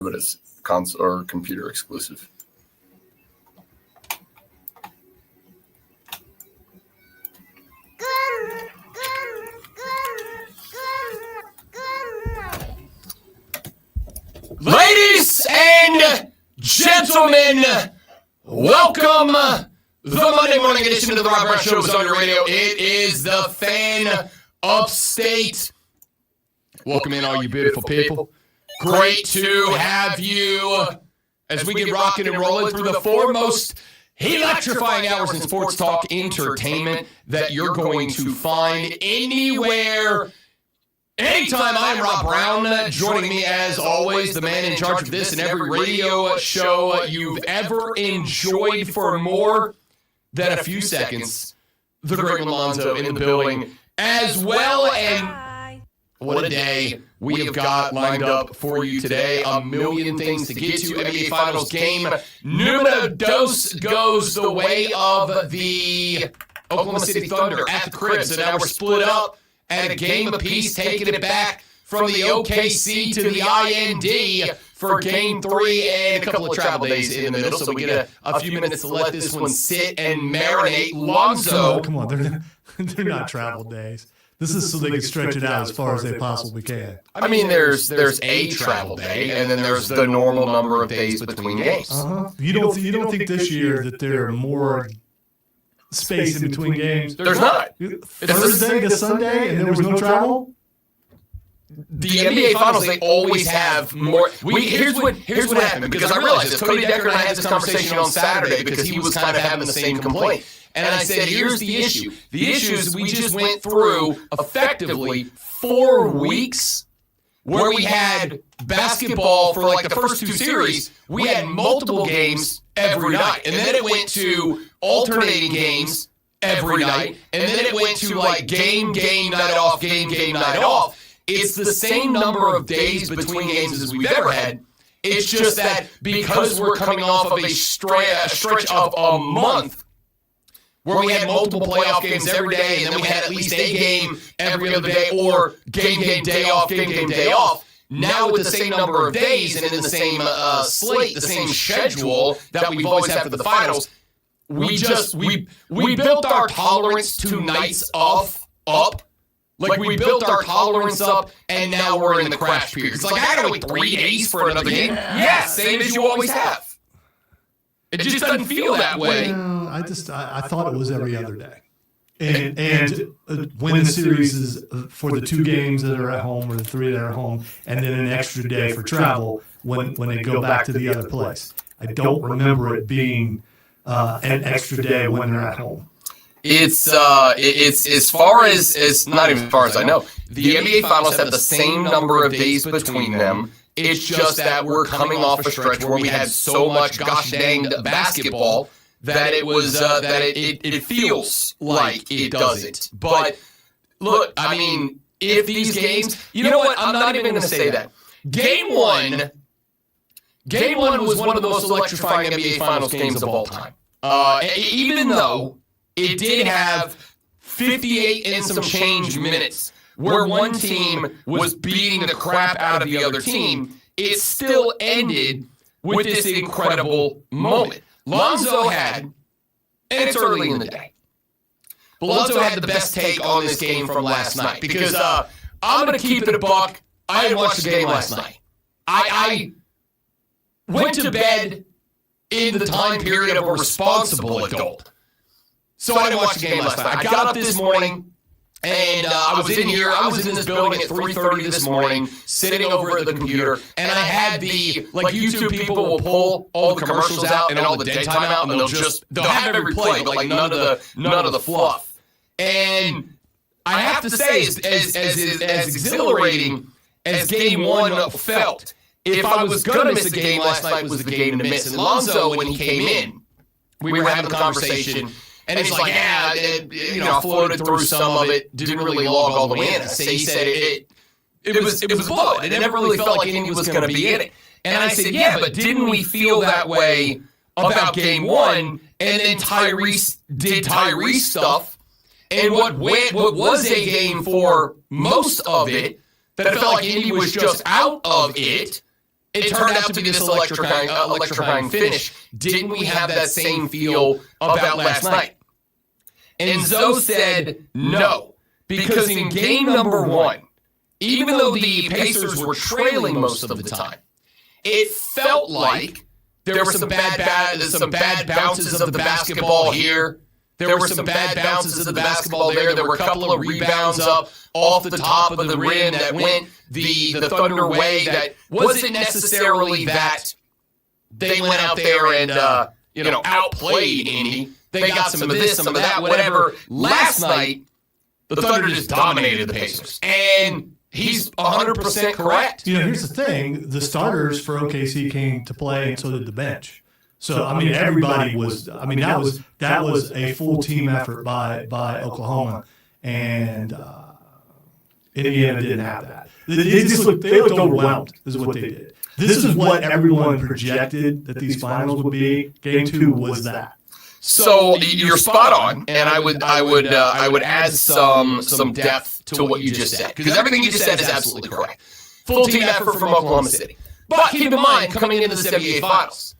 but it's console or computer exclusive. Ladies and gentlemen, welcome the Monday morning edition of the Rob Brown Show is on your radio. It is the Fan Upstate. Welcome in, all you beautiful people. Great to have you as we get rocking and rolling through the foremost electrifying hours in sports talk entertainment that you're going to find anywhere. Anytime, I'm Rob Brown, joining me as always, the man in charge of this and every radio show you've ever enjoyed for more than a few seconds. The great Alonzo in the building as well, and what a day we have got lined up for you today. A million things to get to. NBA Finals game numero dos goes the way of the Oklahoma City Thunder at the crib. So now we're split up at a game apiece, taking it back from the OKC to the IND for Game 3 and a couple of travel days in the middle. So we get a few minutes to let this one sit and marinate. Lonzo. Come on, they're not travel days. This is so they can stretch it out as far as they possibly can. I mean, there's a travel day, and then there's the normal number of days between games. You don't think this year that there are more space in between games? There's not. Thursday to Sunday, and there was no travel? The NBA Finals, they always have more. Here's what happened, because I realized this. Cody Decker and I had this conversation on Saturday because he was kind of having the same complaint. And I said, here's the issue. The issue is we just went through effectively 4 weeks where we had basketball for like the first 2 series. We had multiple games every night. And then it went to alternating games every night. And then it went to like game, night off, game, night off. It's the same number of days between games as we've ever had. It's just that because we're coming off of a stretch of a month where we had multiple playoff games every day, and then we had at least a game every other day, or game, day off, game, day off. Now with the same number of days and in the same slate, the same schedule that we've always had for the finals, we built our tolerance to nights up. Like, we built our tolerance up, and now we're in the crash period. It's like, I gotta wait 3 days for another game? Yeah, same as you always have. It just doesn't feel that way. Well, I thought it was every other day. And when the series is for the 2 games that are at home or the 3 that are at home, and then an extra day for travel when they go back to the other place. I don't remember it being an extra day when they're at home. It's as far as not even as far as I know. The NBA Finals have the same number of days between them. It's just that we're coming off a stretch where we had so much gosh dang basketball that it was that it feels like it doesn't. But look, I mean, if these games, you know what? I'm not even going to say that. Game one was one of the most electrifying NBA Finals games of all time. Even though it did have 58 and some change minutes where one team was beating the crap out of the other team, it still ended with this incredible moment. Lonzo had, and it's early in the day, but Lonzo had the best take on this game from last night because I'm going to keep it a buck. I didn't watch the game last night. I went to bed in the time period of a responsible adult. So I didn't watch the game last night. I got up this morning, and I was in this building at 3:30 this morning, sitting over at the computer, and I had like YouTube people will pull all the commercials out and all the dead time out, and they'll have every play, but like none of the fluff. And I have to say, as exhilarating as Game 1 felt, if I was going to miss a game last night, was the game to miss. And Lonzo, when he came in, we were having a conversation. And he's like, yeah, I floated through some of it, didn't really log all the way in. He said it was blood. It never really felt like Indy was going to be in it. And I said, yeah, but didn't we feel that way about Game 1? And then Tyrese did Tyrese stuff. And what was a game for most of it, that it felt like Indy was just out of it, it turned out to be this electrifying finish. Didn't we have that same feel of that last night? And Zoe said no, because in game number 1, even though the Pacers were trailing most of the time, it felt like there were some bad bounces of the basketball here. There were some bad bounces of the basketball there. There were a couple of rebounds up off the top of the rim that went the Thunder way. That wasn't necessarily that they went out there and outplayed Indy. They got some of this, some of that, whatever. Last night, the Thunder just dominated the Pacers, and he's 100% correct. Here's the thing: the starters for OKC came to play, and so did the bench. So I mean, everybody was. I mean, that was a full team effort by Oklahoma, and Indiana didn't have that. They looked overwhelmed. Is what they did. This is what everyone projected that these finals would be. Game 2 was that. So you're spot on, and I would add some depth to what you just said, because everything you just said is absolutely correct. Full team effort from Oklahoma City. But keep in mind, coming into the NBA Finals,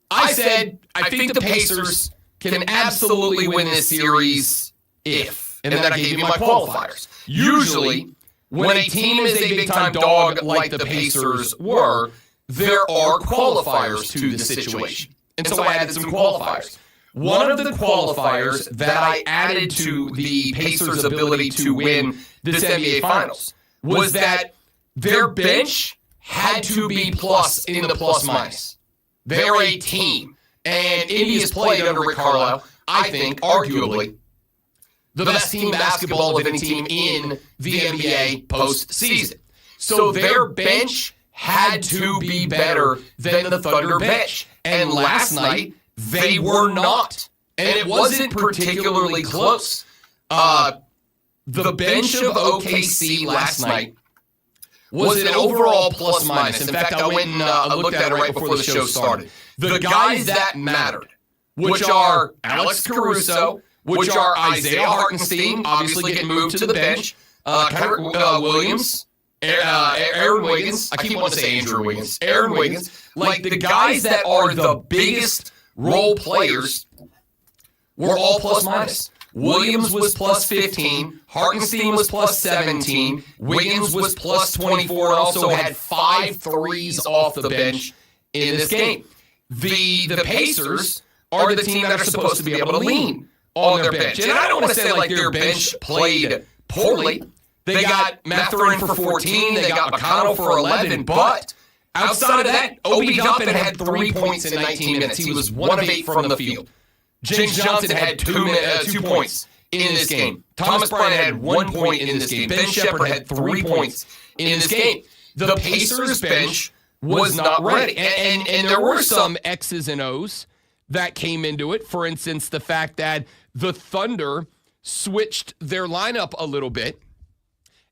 I said I think the Pacers can absolutely win this series if, and then I gave you my qualifiers. Usually, when a team is a big-time dog like the Pacers were, there are qualifiers to the situation. And so I added some qualifiers. One of the qualifiers that I added to the Pacers' ability to win this NBA Finals was that their bench had to be plus in the plus-minus. They're a team. And India's played under Rick Carlisle, I think, arguably, the best team basketball of any team in the NBA postseason. So their bench had to be better than the Thunder bench. And last night, they were not. And it wasn't particularly close. The bench of OKC last night was an overall plus-minus. In fact, I went and looked at it right before the show started. The guys that mattered, which are Alex Caruso, which are Isaiah Hartenstein, obviously getting moved to the bench, Kenrich Williams, Aaron Wiggins. I keep wanting to say Andrew Wiggins. Aaron Wiggins. Like, the guys that are the biggest role players were all plus-minus. Williams was plus 15, Hartenstein was plus 17, Wiggins was plus 24, and also had 5 threes off the bench in this game. The Pacers are the team that are supposed to be able to lean on their bench. And I don't want to say like their bench played poorly. They got Mathurin for 14, they got McConnell for 11, but outside of that, Obi Toppin had 3 points in 19 minutes. He was 1 of 8 from the field. James Johnson had 2 points in this game. Thomas Bryant had 1 point in this game. Ben Shepherd had 3 points in this game. The Pacers bench was not ready. And there were some X's and O's that came into it. For instance, the fact that the Thunder switched their lineup a little bit.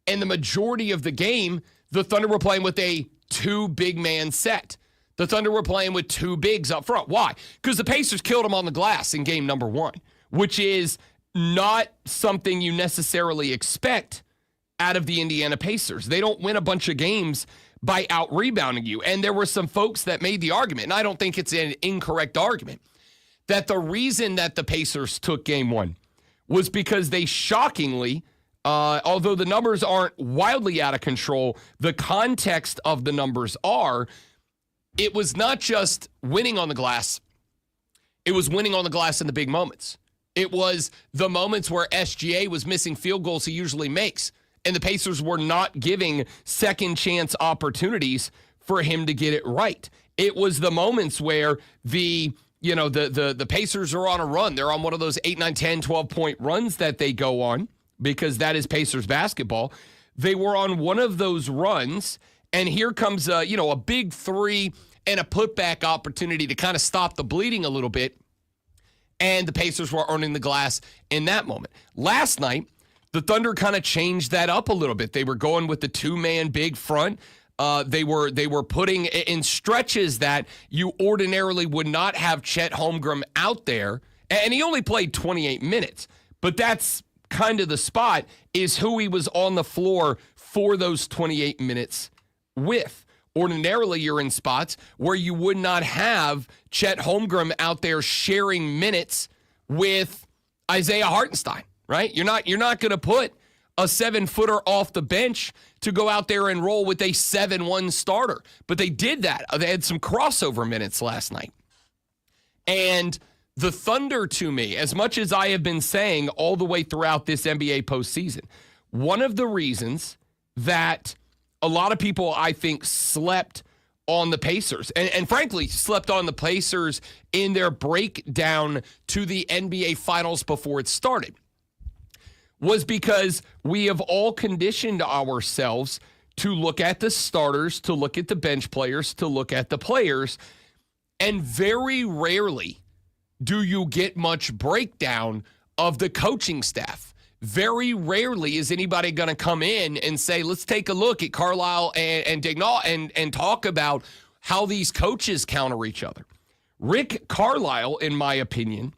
And the majority of the game, the Thunder were playing with a 2 big man set. The Thunder were playing with 2 bigs up front. Why? Because the Pacers killed them on the glass in game number 1, which is not something you necessarily expect out of the Indiana Pacers. They don't win a bunch of games by out-rebounding you. And there were some folks that made the argument, and I don't think it's an incorrect argument, that the reason that the Pacers took game 1 was because they shockingly, although the numbers aren't wildly out of control, the context of the numbers are, it was not just winning on the glass. It was winning on the glass in the big moments. It was the moments where SGA was missing field goals he usually makes, and the Pacers were not giving second chance opportunities for him to get it right. It was the moments where the Pacers are on a run. They're on one of those 8, 9, 10, 12-point runs that they go on, because that is Pacers basketball. They were on one of those runs, and here comes a big 3 and a putback opportunity to kind of stop the bleeding a little bit. And the Pacers were earning the glass in that moment. Last night, the Thunder kind of changed that up a little bit. They were going with the 2-man big front. They were putting in stretches that you ordinarily would not have Chet Holmgren out there. And he only played 28 minutes. But that's kind of the spot, is who he was on the floor for those 28 minutes with. Ordinarily, you're in spots where you would not have Chet Holmgren out there sharing minutes with Isaiah Hartenstein, right? You're not going to put a 7-footer off the bench to go out there and roll with a 7-1 starter. But they did that. They had some crossover minutes last night. And the Thunder, to me, as much as I have been saying all the way throughout this NBA postseason, one of the reasons that a lot of people, I think, slept on the Pacers, and frankly, slept on the Pacers in their breakdown to the NBA Finals before it started, was because we have all conditioned ourselves to look at the starters, to look at the bench players, to look at the players, and very rarely do you get much breakdown of the coaching staff. Very rarely is anybody going to come in and say, let's take a look at Carlisle and Daigneault and talk about how these coaches counter each other. Rick Carlisle, in my opinion,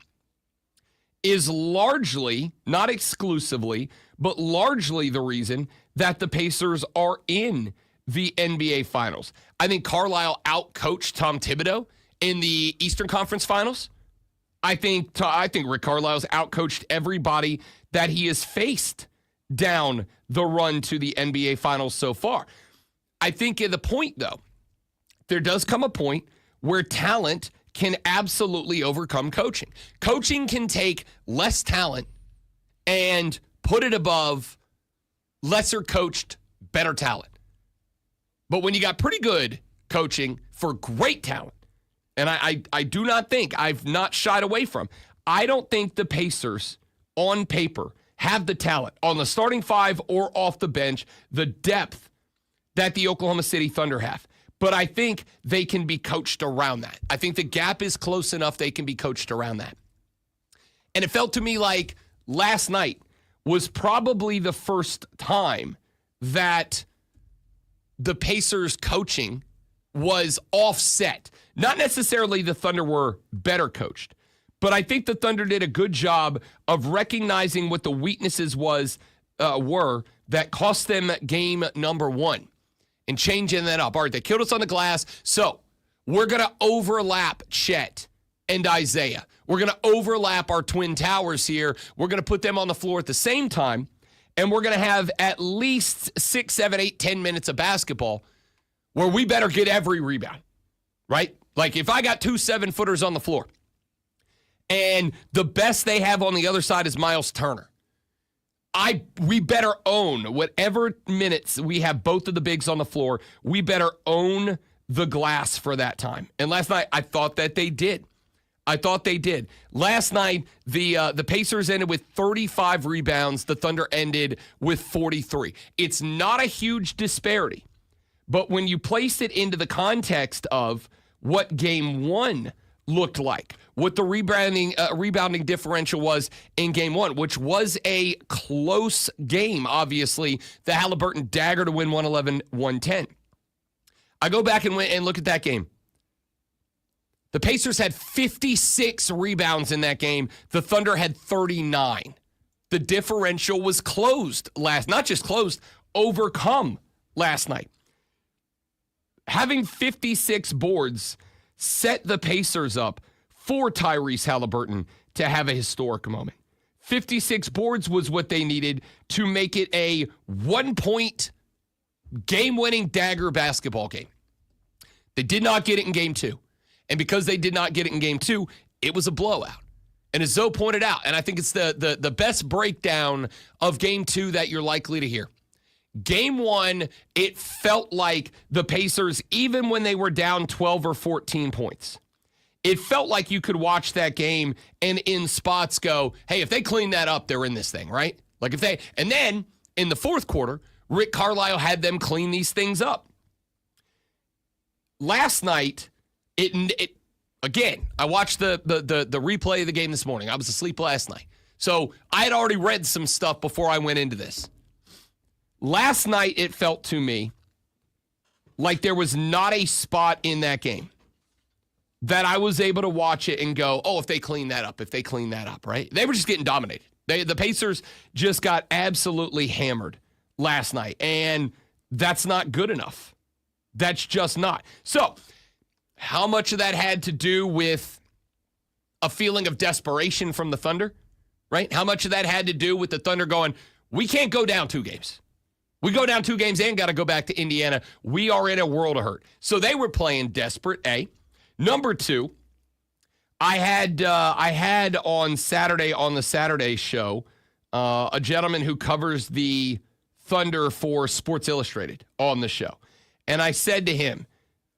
is largely, not exclusively, but largely the reason that the Pacers are in the NBA Finals. I think Carlisle outcoached Tom Thibodeau in the Eastern Conference Finals. I think Rick Carlisle's outcoached everybody that he has faced down the run to the NBA Finals so far. I think at the point, though, there does come a point where talent can absolutely overcome coaching. Coaching can take less talent and put it above lesser coached, better talent. But when you got pretty good coaching for great talent, and I do not think, I've not shied away from, I don't think the Pacers on paper have the talent on the starting five or off the bench, the depth that the Oklahoma City Thunder have. But I think they can be coached around that. I think the gap is close enough they can be coached around that. And it felt to me like last night was probably the first time that the Pacers coaching was offset. Not necessarily the Thunder were better coached, but I think the Thunder did a good job of recognizing what the weaknesses were that cost them game number one and changing that up. All right, they killed us on the glass, so we're going to overlap Chet and Isaiah. We're going to overlap our twin towers here. We're going to put them on the floor at the same time, and we're going to have at least 6, 7, 8, 10 minutes of basketball where we better get every rebound, right? Like if I got 2 7-footers on the floor and the best they have on the other side is Miles Turner, we better own whatever minutes we have both of the bigs on the floor. We better own the glass for that time. And last night, I thought that they did. Last night, the Pacers ended with 35 rebounds. The Thunder ended with 43. It's not a huge disparity, but when you place it into the context of what game one looked like, what the rebounding differential was in game one, which was a close game, obviously, the Halliburton dagger to win 111-110. I go back and look at that game. The Pacers had 56 rebounds in that game. The Thunder had 39. The differential was closed not just closed, overcome last night. Having 56 boards set the Pacers up for Tyrese Halliburton to have a historic moment. 56 boards was what they needed to make it a 1-point game-winning dagger basketball game. They did not get it in game two. And because they did not get it in game two, it was a blowout. And as Zoe pointed out, and I think it's the best breakdown of game two that you're likely to hear. Game one, it felt like the Pacers, even when they were down 12 or 14 points, it felt like you could watch that game and in spots go, hey, if they clean that up, they're in this thing, right? And then in the fourth quarter, Rick Carlisle had them clean these things up. Last night, again, I watched the replay of the game this morning. I was asleep last night. So I had already read some stuff before I went into this. Last night, it felt to me like there was not a spot in that game that I was able to watch it and go, oh, if they clean that up, right? They were just getting dominated. The Pacers just got absolutely hammered last night, and that's not good enough. That's just not. So, how much of that had to do with a feeling of desperation from the Thunder, right? How much of that had to do with the Thunder going, we can't go down 2 games. We go down 2 games and got to go back to Indiana. We are in a world of hurt. So they were playing desperate, A. Number 2, I had on Saturday, on the Saturday show, a gentleman who covers the Thunder for Sports Illustrated on the show. And I said to him,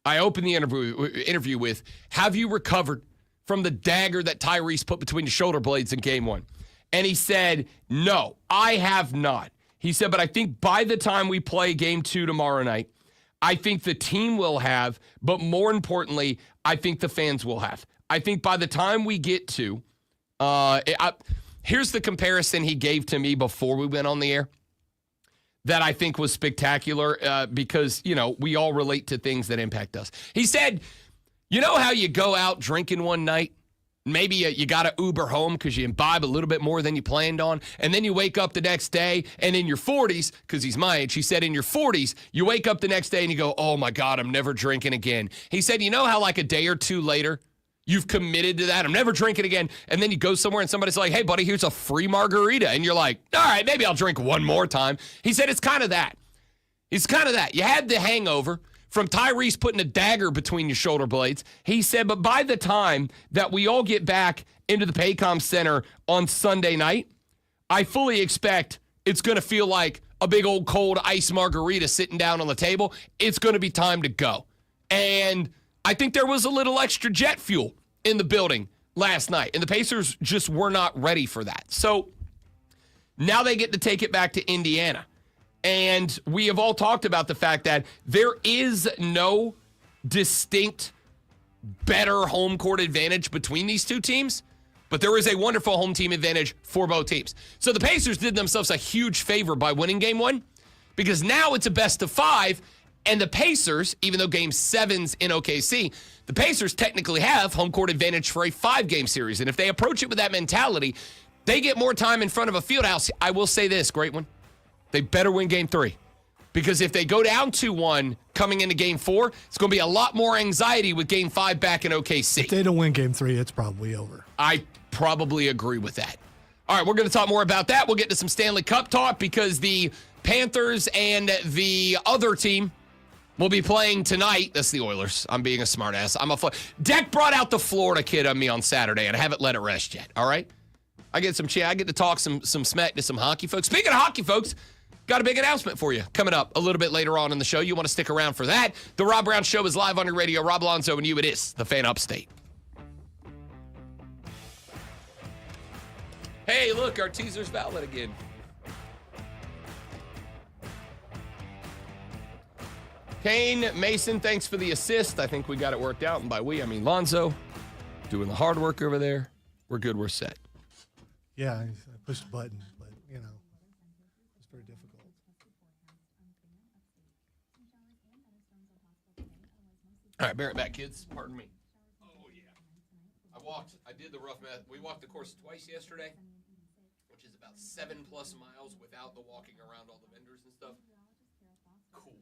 I opened the interview with, have you recovered from the dagger that Tyrese put between the shoulder blades in game 1? And he said, no, I have not. He said, but I think by the time we play game 2 tomorrow night, I think the team will have, but more importantly, I think the fans will have. I think by the time we get to, here's the comparison he gave to me before we went on the air that I think was spectacular because, you know, we all relate to things that impact us. He said, you know how you go out drinking one night? Maybe you got to Uber home because you imbibe a little bit more than you planned on. And then you wake up the next day and in your 40s, because he's my age, he said in your 40s, you wake up the next day and you go, oh my God, I'm never drinking again. He said, you know how like a day or 2 later, you've committed to that. I'm never drinking again. And then you go somewhere and somebody's like, hey, buddy, here's a free margarita. And you're like, all right, maybe I'll drink one more time. He said, it's kind of that. It's kind of that. You had the hangover from Tyrese putting a dagger between your shoulder blades. He said, but by the time that we all get back into the Paycom Center on Sunday night, I fully expect it's going to feel like a big old cold ice margarita sitting down on the table. It's going to be time to go. And I think there was a little extra jet fuel in the building last night, and the Pacers just were not ready for that. So now they get to take it back to Indiana. And we have all talked about the fact that there is no distinct better home court advantage between these 2 teams, but there is a wonderful home team advantage for both teams. So the Pacers did themselves a huge favor by winning game 1 because now it's a best of 5. And the Pacers, even though game 7's in OKC, the Pacers technically have home court advantage for a 5-game series. And if they approach it with that mentality, they get more time in front of a field house. I will say this, great one. They better win game 3. Because if they go down 2-1 coming into game 4, it's going to be a lot more anxiety with game 5 back in OKC. If they don't win game 3, it's probably over. I probably agree with that. All right, we're going to talk more about that. We'll get to some Stanley Cup talk because the Panthers and the other team will be playing tonight. That's the Oilers. I'm being a smartass. Deck brought out the Florida kid on me on Saturday, and I haven't let it rest yet. All right, I get to talk some smack to some hockey folks. Speaking of hockey folks, got a big announcement for you coming up a little bit later on in the show. You want to stick around for that. The Rob Brown Show is live on your radio. Rob Alonzo and you. It is the Fan Upstate. Hey, look, our teaser's valid again. Kane Mason, thanks for the assist. I think we got it worked out. And by we, I mean Lonzo doing the hard work over there. We're good. We're set. Yeah, I pushed a button, but, you know, it's very difficult. All right, bear it back, kids. Pardon me. Oh, yeah. I did the rough math. We walked the course twice yesterday, which is about 7+ miles without the walking around all the vendors and stuff. Cool.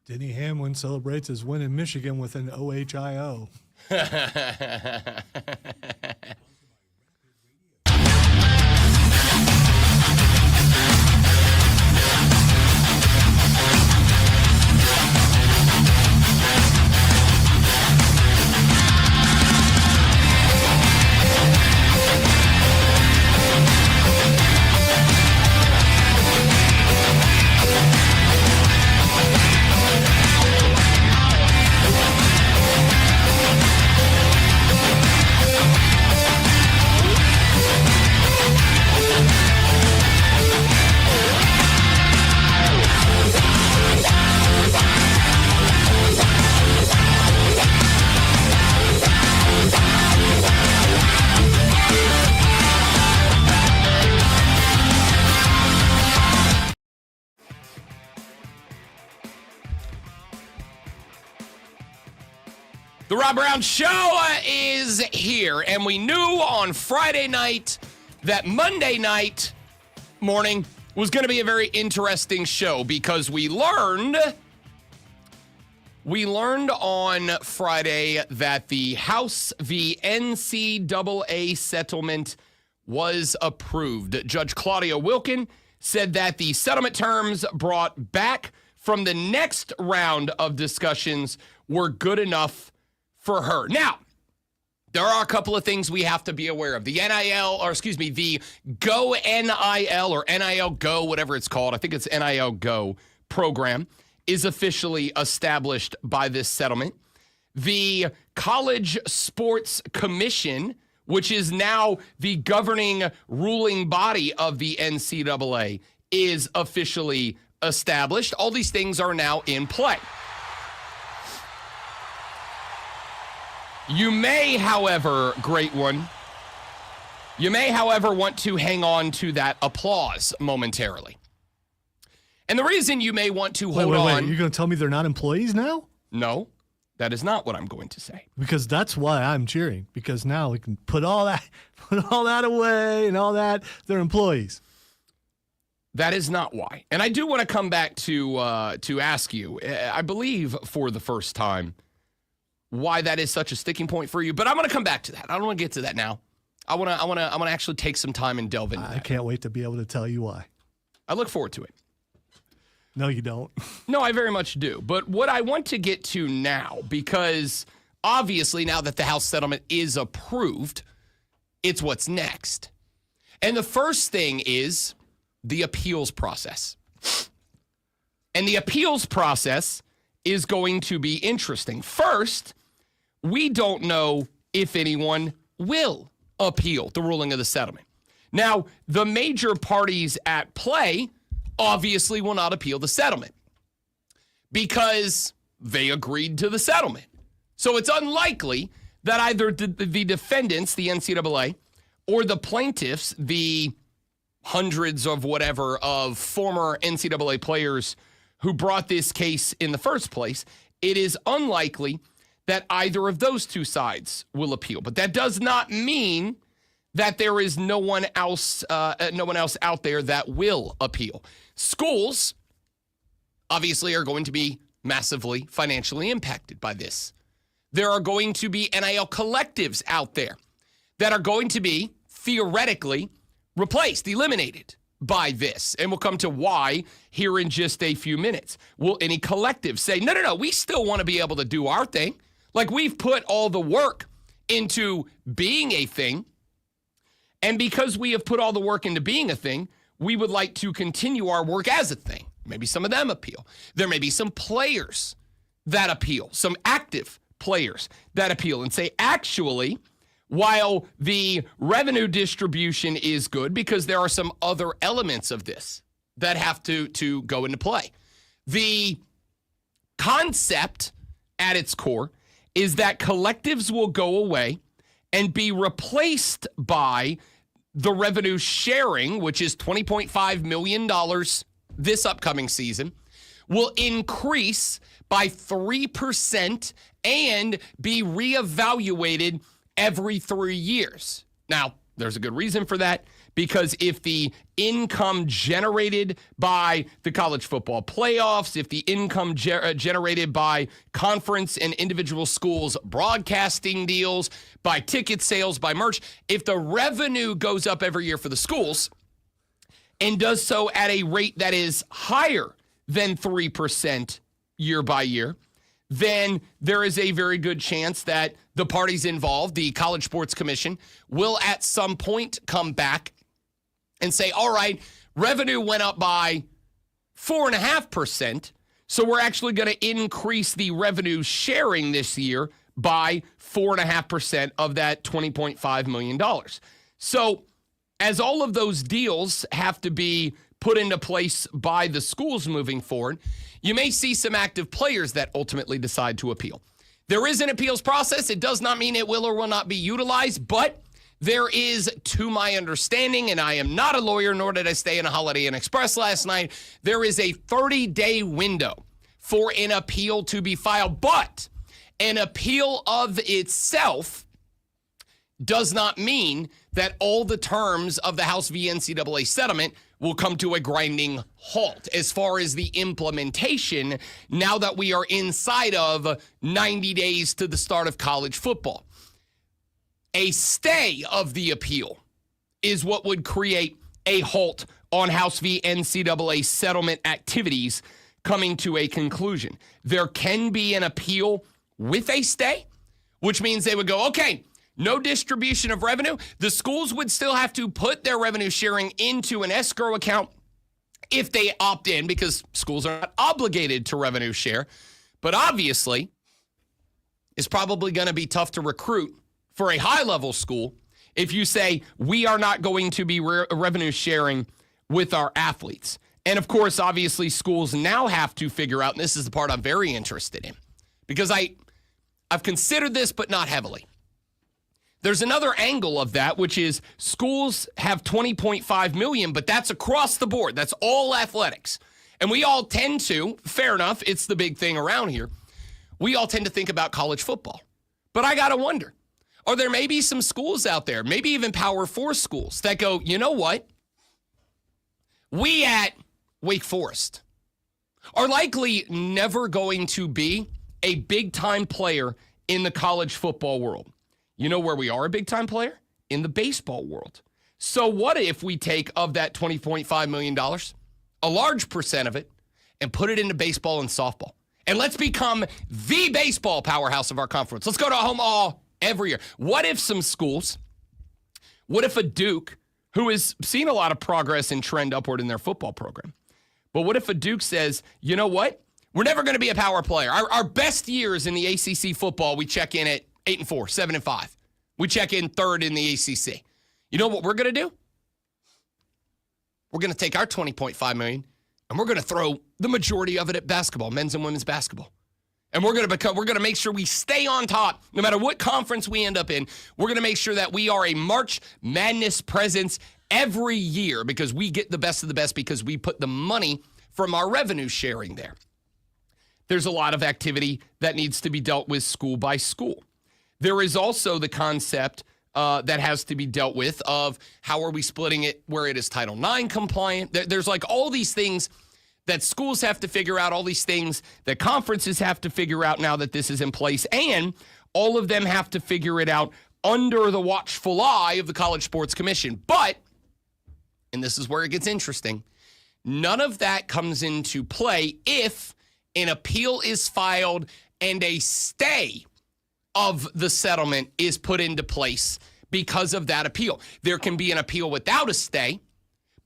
Denny Hamlin celebrates his win in Michigan with an OHIO. The Rob Brown Show is here, and we knew on Friday night that Monday night morning was going to be a very interesting show because we learned on Friday that the House v. NCAA settlement was approved. Judge Claudia Wilken said that the settlement terms brought back from the next round of discussions were good enough for her. Now, there are a couple of things we have to be aware of. The the Go NIL or NIL Go, whatever it's called, I think it's NIL Go program, is officially established by this settlement. The College Sports Commission, which is now the governing ruling body of the NCAA, is officially established. All these things are now in play. You may, however, great one, want to hang on to that applause momentarily. And the reason you may want to hold on... You're going to tell me they're not employees now? No, that is not what I'm going to say. Because that's why I'm cheering. Because now we can put all that away and all that. They're employees. That is not why. And I do want to come back to ask you, I believe for the first time, why that is such a sticking point for you. But I'm going to come back to that. I don't want to get to that now. I want to actually take some time and delve into that. I can't wait to be able to tell you why. I look forward to it. No, you don't. No, I very much do. But what I want to get to now, because obviously now that the House settlement is approved, it's what's next. And the first thing is the appeals process. And the appeals process is going to be interesting. First, we don't know if anyone will appeal the ruling of the settlement. Now, the major parties at play obviously will not appeal the settlement because they agreed to the settlement. So it's unlikely that either the defendants, the NCAA, or the plaintiffs, the hundreds of whatever of former NCAA players who brought this case in the first place, it is unlikely that either of those two sides will appeal. But that does not mean that there is no one else out there that will appeal. Schools obviously are going to be massively financially impacted by this. There are going to be NIL collectives out there that are going to be theoretically replaced, eliminated by this. And we'll come to why here in just a few minutes. Will any collective say, no, we still want to be able to do our thing? Like, we've put all the work into being a thing. And because we have put all the work into being a thing, we would like to continue our work as a thing. Maybe some of them appeal. There may be some players that appeal, some active players that appeal and say, actually, while the revenue distribution is good, because there are some other elements of this that have to go into play. The concept at its core is that collectives will go away and be replaced by the revenue sharing, which is $20.5 million this upcoming season, will increase by 3% and be reevaluated every 3 years. Now, there's a good reason for that, because if the income generated by the college football playoffs, if the income generated by conference and individual schools broadcasting deals, by ticket sales, by merch, if the revenue goes up every year for the schools and does so at a rate that is higher than 3% year by year, then there is a very good chance that the parties involved, the College Sports Commission, will at some point come back and say, all right, revenue went up by 4.5%, so we're actually going to increase the revenue sharing this year by 4.5% of that $20.5 million. So as all of those deals have to be put into place by the schools moving forward, you may see some active players that ultimately decide to appeal. There is an appeals process. It does not mean it will or will not be utilized, but there is, to my understanding, and I am not a lawyer, nor did I stay in a Holiday Inn Express last night, there is a 30-day window for an appeal to be filed, but an appeal of itself does not mean that all the terms of the House v. NCAA settlement will come to a grinding halt as far as the implementation now that we are inside of 90 days to the start of college football. A stay of the appeal is what would create a halt on House v. NCAA settlement activities coming to a conclusion. There can be an appeal with a stay, which means they would go, okay, no distribution of revenue. The schools would still have to put their revenue sharing into an escrow account if they opt in, because schools are not obligated to revenue share. But obviously, it's probably going to be tough to recruit for a high-level school if you say, we are not going to be revenue sharing with our athletes. And of course, obviously, schools now have to figure out, and this is the part I'm very interested in, because I've considered this, but not heavily. There's another angle of that, which is schools have $20.5 million, but that's across the board. That's all athletics. And we all tend to, fair enough, it's the big thing around here, we all tend to think about college football. But I got to wonder, are there maybe some schools out there, maybe even Power 4 schools, that go, you know what? We at Wake Forest are likely never going to be a big-time player in the college football world. You know where we are a big-time player? In the baseball world. So what if we take of that $20.5 million, a large percent of it, and put it into baseball and softball? And let's become the baseball powerhouse of our conference. Let's go to Omaha every year. What if some schools, what if a Duke, who has seen a lot of progress and trend upward in their football program, but what if a Duke says, you know what? We're never going to be a power player. Our best years in the ACC football, we check in at 8-4, 7-5. We check in third in the ACC. You know what we're going to do? We're going to take our $20.5 million and we're going to throw the majority of it at basketball, men's and women's basketball. And we're going to make sure we stay on top no matter what conference we end up in. We're going to make sure that we are a March Madness presence every year because we get the best of the best because we put the money from our revenue sharing there. There's a lot of activity that needs to be dealt with school by school. There is also the concept that has to be dealt with of how are we splitting it where it is Title IX compliant. There's like all these things that schools have to figure out, all these things that conferences have to figure out now that this is in place, and all of them have to figure it out under the watchful eye of the College Sports Commission. But, and this is where it gets interesting, none of that comes into play if an appeal is filed and a stay of the settlement is put into place because of that appeal. There can be an appeal without a stay,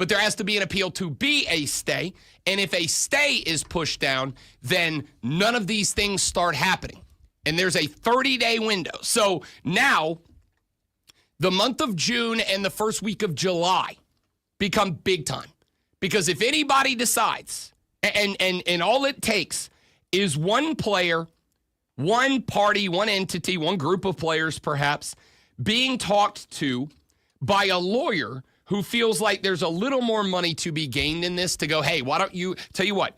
but there has to be an appeal to be a stay. And if a stay is pushed down, then none of these things start happening. And there's a 30-day window. So now the month of June and the first week of July become big time. Because if anybody decides, and all it takes is one player, one party, one entity, one group of players perhaps, being talked to by a lawyer who feels like there's a little more money to be gained in this, to go, hey, why don't you, tell you what,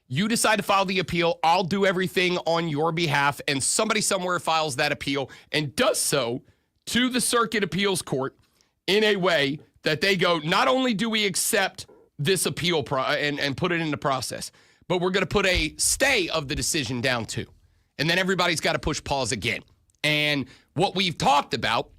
you decide to file the appeal, I'll do everything on your behalf, and somebody somewhere files that appeal and does so to the Circuit Appeals Court in a way that they go, not only do we accept this appeal and put it into process, but we're going to put a stay of the decision down too. And then everybody's got to push pause again. And what we've talked about,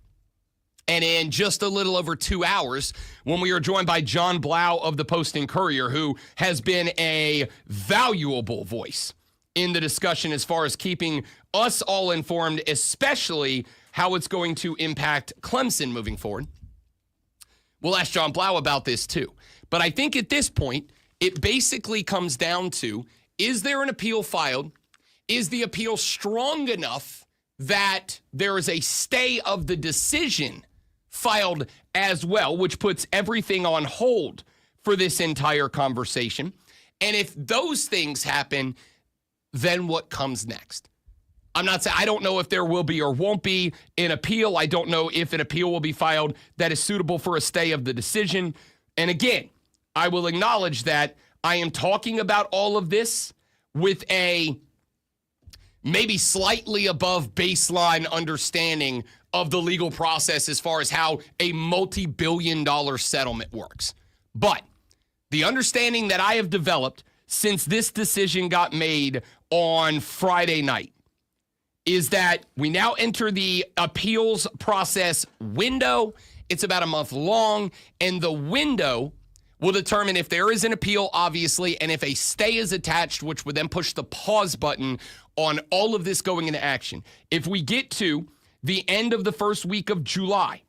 and in just a little over 2 hours, when we are joined by John Blau of the Post and Courier, who has been a valuable voice in the discussion as far as keeping us all informed, especially how it's going to impact Clemson moving forward. We'll ask John Blau about this too. But I think at this point, it basically comes down to, is there an appeal filed? Is the appeal strong enough that there is a stay of the decision filed as well, which puts everything on hold for this entire conversation? And if those things happen, then what comes next? I'm not saying, I don't know if there will be or won't be an appeal. I don't know if an appeal will be filed that is suitable for a stay of the decision. And again, I will acknowledge that I am talking about all of this with a maybe slightly above baseline understanding of the legal process as far as how a multi-billion-dollar settlement works. But the understanding that I have developed since this decision got made on Friday night is that we now enter the appeals process window. It's about a month long, and the window will determine if there is an appeal, obviously, and if a stay is attached, which would then push the pause button on all of this going into action. If we get to the end of the first week of July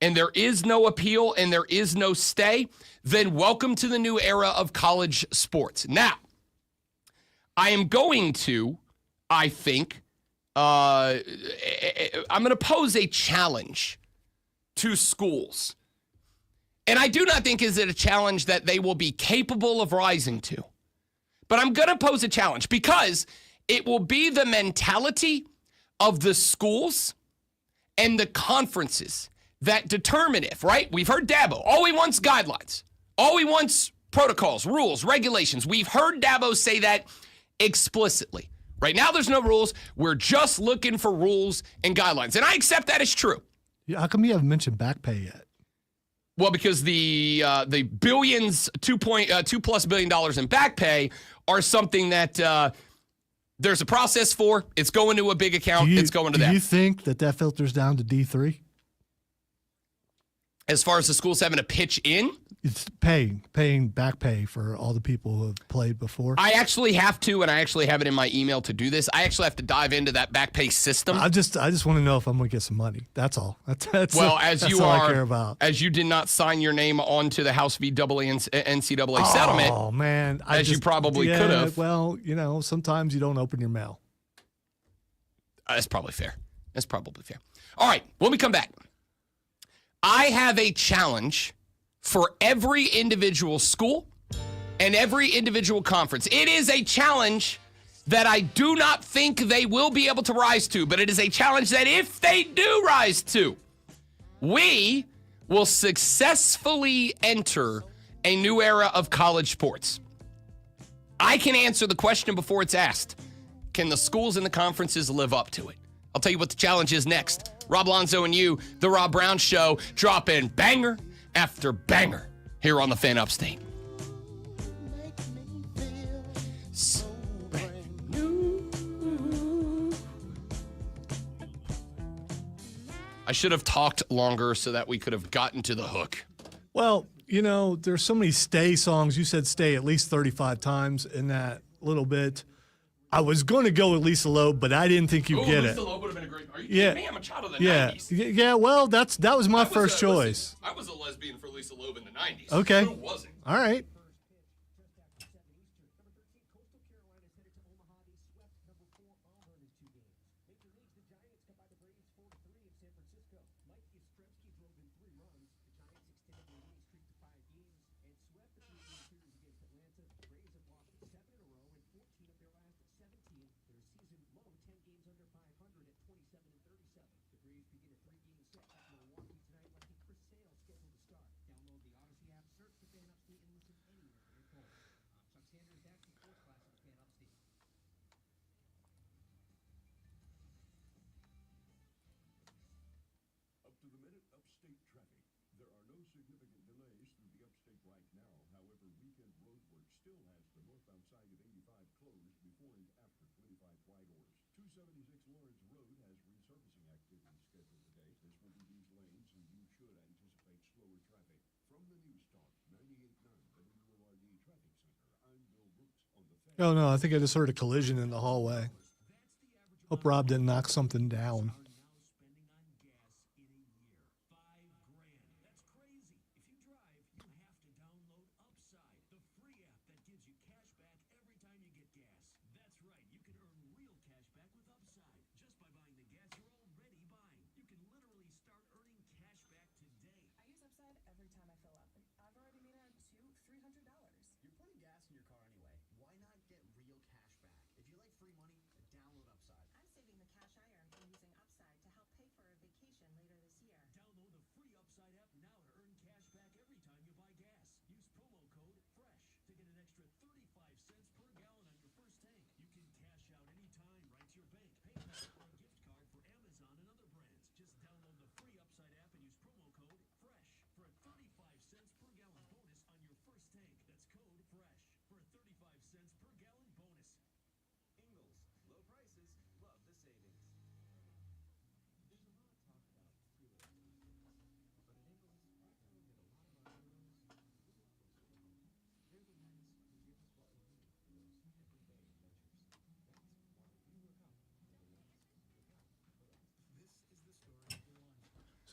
and there is no appeal and there is no stay, then welcome to the new era of college sports. Now, I am going to, I think, I'm going to pose a challenge to schools. And I do not think is it a challenge that they will be capable of rising to. But I'm going to pose a challenge because it will be the mentality of the schools and the conferences that determine if, right? We've heard Dabo. All he wants guidelines. All he wants protocols, rules, regulations. We've heard Dabo say that explicitly. Right now there's no rules. We're just looking for rules and guidelines. And I accept that as true. Yeah, how come you haven't mentioned back pay yet? Well, because the billions, $2+ billion in back pay are something that there's a process for. It's going to a big account. It's going to that. Do you think that filters down to D3? As far as the schools having to pitch in? It's paying back pay for all the people who have played before. I actually have to, and I actually have it in my email to do this. I actually have to dive into that back pay system. I just want to know if I'm going to get some money. That's all. That's well, that's all I care about. As you did not sign your name onto the House v. NCAA settlement. Oh man, you probably could have. Well, sometimes you don't open your mail. That's probably fair. All right, when we come back, I have a challenge for every individual school and every individual conference. It is a challenge that I do not think they will be able to rise to, but it is a challenge that if they do rise to, we will successfully enter a new era of college sports. I can answer the question before it's asked. Can the schools and the conferences live up to it? I'll tell you what the challenge is next. Rob Alonzo and you, The Rob Brown Show, dropping banger after banger here on the Fan Upstate. So brand new. I should have talked longer so that we could have gotten to the hook. Well, there's so many stay songs. You said stay at least 35 times in that little bit. I was going to go with Lisa Loeb, but I didn't think you'd get Lisa it. Loeb would have been a great. Are you Yeah. kidding me? I'm a child of the Yeah, 90s. yeah. Well, that was my first choice. I was a lesbian for Lisa Loeb in the 90s. Okay. Who wasn't? All right. Oh, no, I think I just heard a collision in the hallway. Hope Rob didn't knock something down.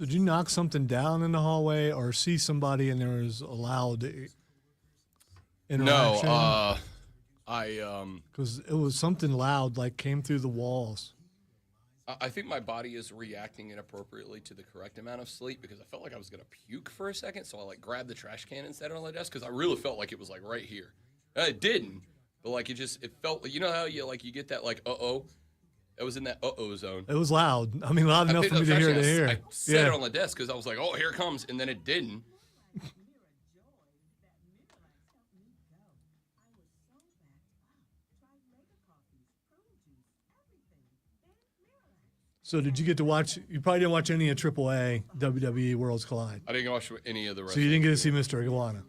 So did you knock something down in the hallway or see somebody and there was a loud interaction? No, I Because it was something loud, like came through the walls. I think my body is reacting inappropriately to the correct amount of sleep because I felt like I was gonna puke for a second, so I like grabbed the trash can and set it on the desk because I really felt like it was like right here. It didn't, but like it felt. You know how you get that like uh-oh. It was in that uh-oh zone. It was loud. I mean, loud enough picked for up me to the hear trash to can, hear. I set it on the desk because I was like, oh, here it comes, and then it didn't. So did you get to watch? You probably didn't watch any of AAA WWE Worlds Collide. I didn't watch any of the rest. So you didn't get to see Mr. Iguana.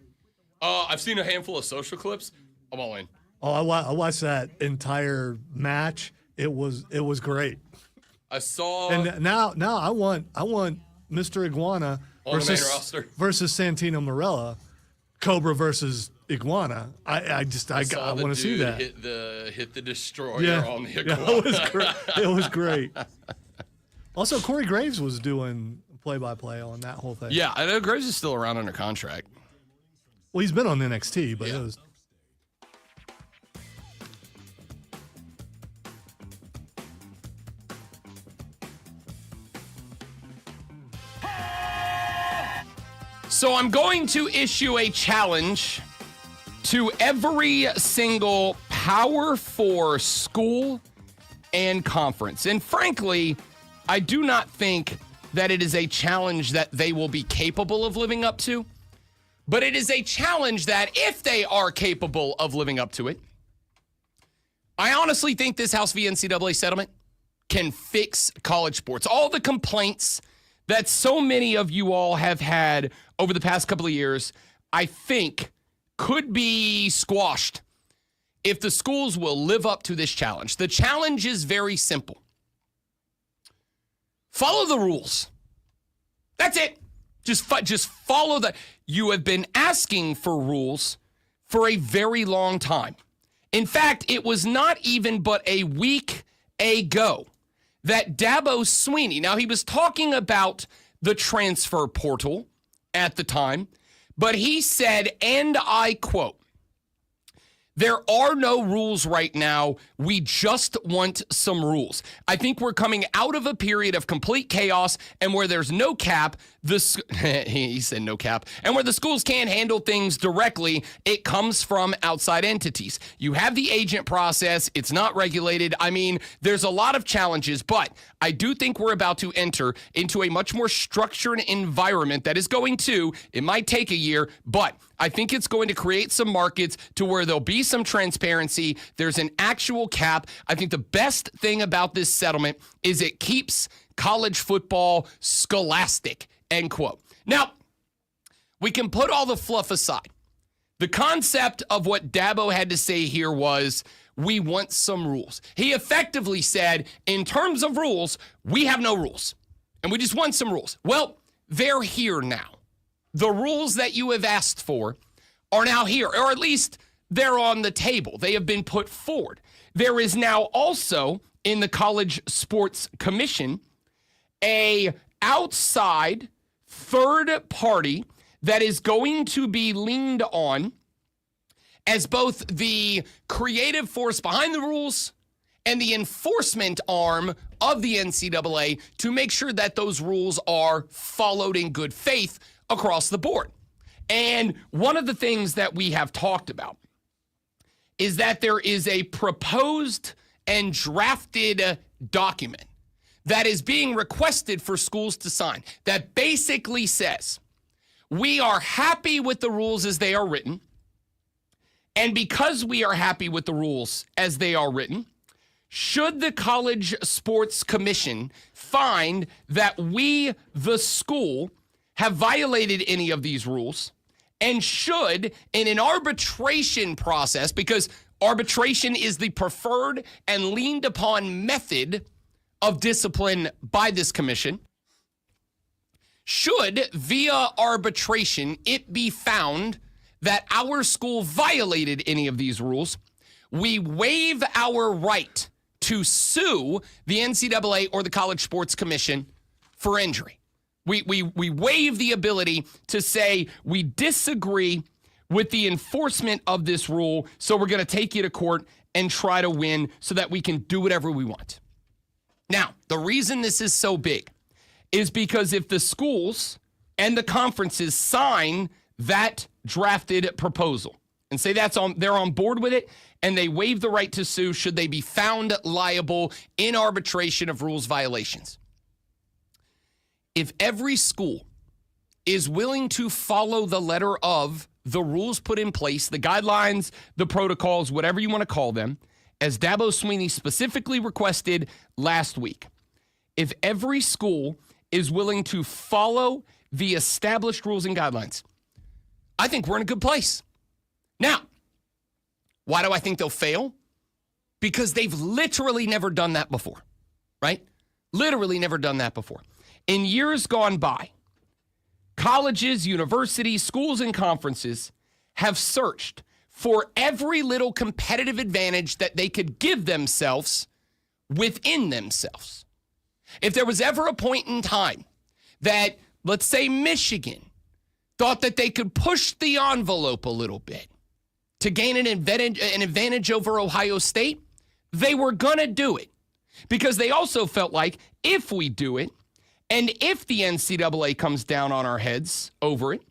I've seen a handful of social clips. I'm all in. Oh, I watched that entire match. It was great. I saw. And now I want Mr. Iguana On the main roster. versus Santino Marella, Cobra versus Iguana. I want to see that. Hit the destroyer on the Iguana. Yeah, it was great. It was great. Also, Corey Graves was doing play-by-play on that whole thing. Yeah, I know Graves is still around under contract. Well, he's been on NXT, but Yeah. it was. So I'm going to issue a challenge to every single Power 4 school and conference. And frankly, I do not think that it is a challenge that they will be capable of living up to. But it is a challenge that if they are capable of living up to it, I honestly think this House v. NCAA settlement can fix college sports. All the complaints that so many of you all have had over the past couple of years, I think could be squashed if the schools will live up to this challenge. The challenge is very simple. Follow the rules. That's it. Just follow the. You have been asking for rules for a very long time. In fact, it was not even but a week ago that Dabo Swinney, now he was talking about the transfer portal at the time, but he said, and I quote, "There are no rules right now. We just want some rules. I think we're coming out of a period of complete chaos and where there's no cap." He said no cap. "And where the schools can't handle things directly, it comes from outside entities. You have the agent process. It's not regulated. I mean, there's a lot of challenges, but I do think we're about to enter into a much more structured environment that is going to, it might take a year, but I think it's going to create some markets to where there'll be some transparency. There's an actual cap. I think the best thing about this settlement is it keeps college football scholastic," end quote. Now, we can put all the fluff aside. The concept of what Dabo had to say here was, we want some rules. He effectively said, in terms of rules, we have no rules, and we just want some rules. Well, they're here now. The rules that you have asked for are now here, or at least they're on the table. They have been put forward. There is now also in the College Sports Commission a outside third party that is going to be leaned on as both the creative force behind the rules and the enforcement arm of the NCAA to make sure that those rules are followed in good faith across the board. And one of the things that we have talked about is that there is a proposed and drafted document that is being requested for schools to sign that basically says, we are happy with the rules as they are written, and because we are happy with the rules as they are written, should the College Sports Commission find that we, the school, have violated any of these rules, and should, in an arbitration process, because arbitration is the preferred and leaned upon method of discipline by this commission, should, via arbitration, it be found that our school violated any of these rules, we waive our right to sue the NCAA or the College Sports Commission for injury. We waive the ability to say we disagree with the enforcement of this rule, so we're going to take you to court and try to win so that we can do whatever we want. Now, the reason this is so big is because if the schools and the conferences sign that drafted proposal and say they're on board with it, and they waive the right to sue should they be found liable in arbitration of rules violations. If every school is willing to follow the letter of the rules put in place, the guidelines, the protocols, whatever you want to call them, as Dabo Swinney specifically requested last week, if every school is willing to follow the established rules and guidelines, I think we're in a good place. Now, why do I think they'll fail? Because they've literally never done that before, right? Literally never done that before. In years gone by, colleges, universities, schools, and conferences have searched for every little competitive advantage that they could give themselves within themselves. If there was ever a point in time that, let's say, Michigan thought that they could push the envelope a little bit to gain an advantage over Ohio State, they were going to do it because they also felt like if we do it, and if the NCAA comes down on our heads over it,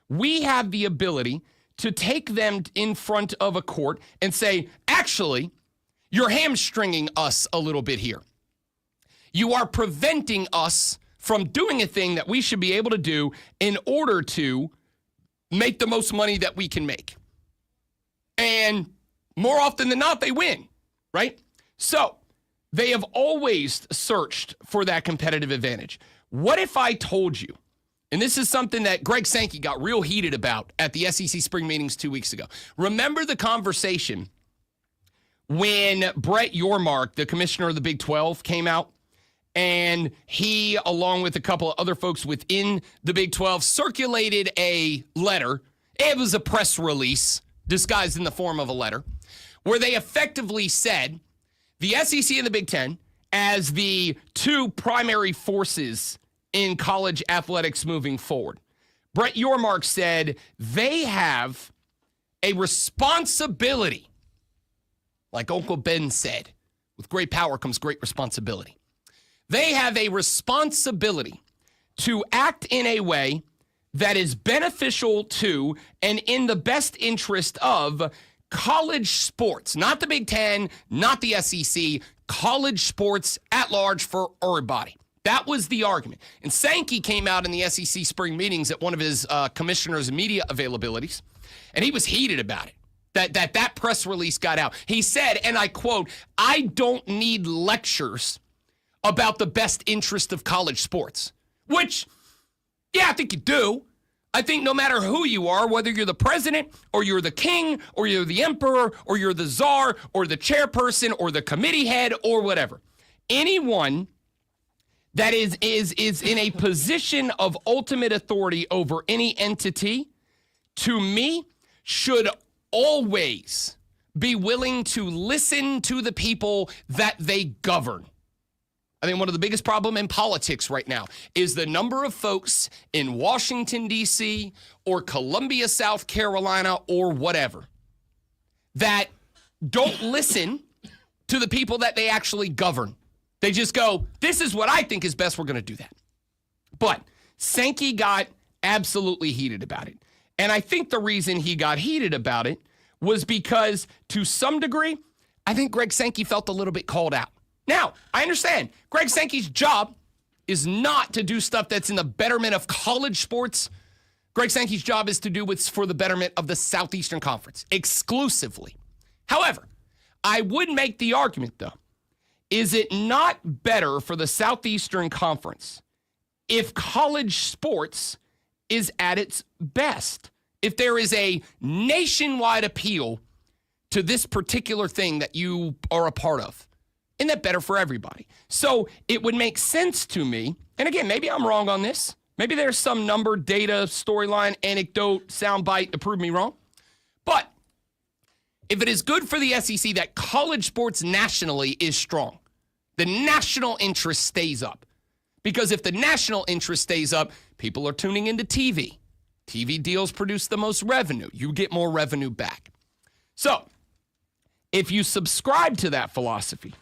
we have the ability to take them in front of a court and say, actually, you're hamstringing us a little bit here. You are preventing us from doing a thing that we should be able to do in order to make the most money that we can make. And more often than not, they win, right? So they have always searched for that competitive advantage. What if I told you, and this is something that Greg Sankey got real heated about at the SEC spring meetings 2 weeks ago. Remember the conversation when Brett Yormark, the commissioner of the Big 12, came out, and he, along with a couple of other folks within the Big 12, circulated a letter. It was a press release, disguised in the form of a letter, where they effectively said the SEC and the Big Ten, as the two primary forces in college athletics moving forward, Brett Yormark said they have a responsibility, like Uncle Ben said, with great power comes great responsibility. They have a responsibility to act in a way that is beneficial to and in the best interest of college sports, not the Big Ten, not the SEC, college sports at large for everybody. That was the argument. And Sankey came out in the SEC spring meetings at one of his commissioner's media availabilities, and he was heated about it. That press release got out. He said, and I quote, "I don't need lectures about the best interest of college sports." Which, yeah, I think you do. I think no matter who you are, whether you're the president or you're the king or you're the emperor or you're the czar or the chairperson or the committee head or whatever, anyone that is in a position of ultimate authority over any entity, to me, should always be willing to listen to the people that they govern. I think one of the biggest problems in politics right now is the number of folks in Washington, D.C. or Columbia, South Carolina or whatever that don't listen to the people that they actually govern. They just go, this is what I think is best, we're going to do that. But Sankey got absolutely heated about it. And I think the reason he got heated about it was because, to some degree, I think Greg Sankey felt a little bit called out. Now, I understand Greg Sankey's job is not to do stuff that's in the betterment of college sports. Greg Sankey's job is to do what's for the betterment of the Southeastern Conference exclusively. However, I would make the argument, though, is it not better for the Southeastern Conference if college sports is at its best? If there is a nationwide appeal to this particular thing that you are a part of? Isn't that better for everybody? So it would make sense to me, and again, maybe I'm wrong on this. Maybe there's some number, data, storyline, anecdote, soundbite to prove me wrong. But if it is good for the SEC that college sports nationally is strong, the national interest stays up. Because if the national interest stays up, people are tuning into TV. TV deals produce the most revenue. You get more revenue back. So if you subscribe to that philosophy,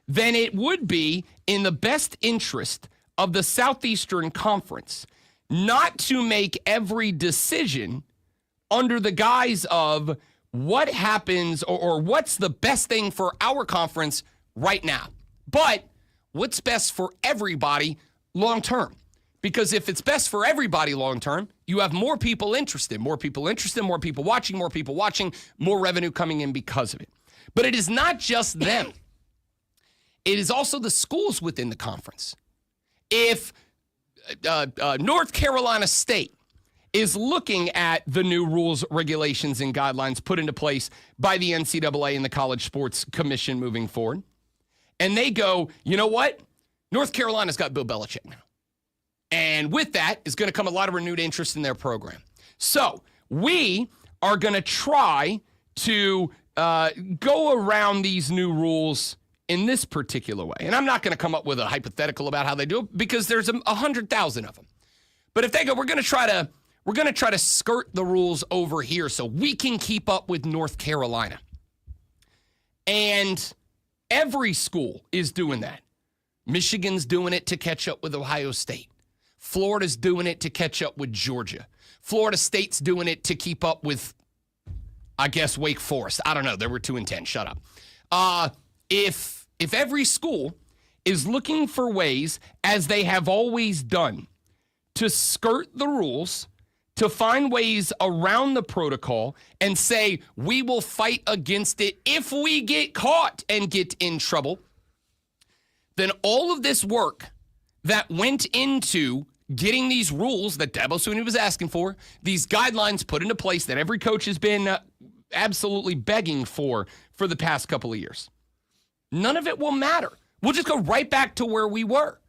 then it would be in the best interest of the Southeastern Conference not to make every decision under the guise of what happens or what's the best thing for our conference right now, but what's best for everybody long term. Because if it's best for everybody long term, you have more people interested, more people watching, more revenue coming in because of it. But it is not just them. It is also the schools within the conference. If North Carolina State is looking at the new rules, regulations, and guidelines put into place by the NCAA and the College Sports Commission moving forward, and they go, you know what? North Carolina's got Bill Belichick now. And with that is going to come a lot of renewed interest in their program. So we are going to try to go around these new rules in this particular way. And I'm not going to come up with a hypothetical about how they do it because there's 100,000 of them. But if they go, we're going to try to skirt the rules over here so we can keep up with North Carolina. And every school is doing that. Michigan's doing it to catch up with Ohio State. Florida's doing it to catch up with Georgia. Florida State's doing it to keep up with, I guess, Wake Forest. I don't know. They were 2-10. Shut up. If every school is looking for ways, as they have always done, to skirt the rules, to find ways around the protocol and say, we will fight against it if we get caught and get in trouble, then all of this work that went into getting these rules that Dabo Swinney was asking for, these guidelines put into place that every coach has been absolutely begging for the past couple of years, none of it will matter. We'll just go right back to where we were.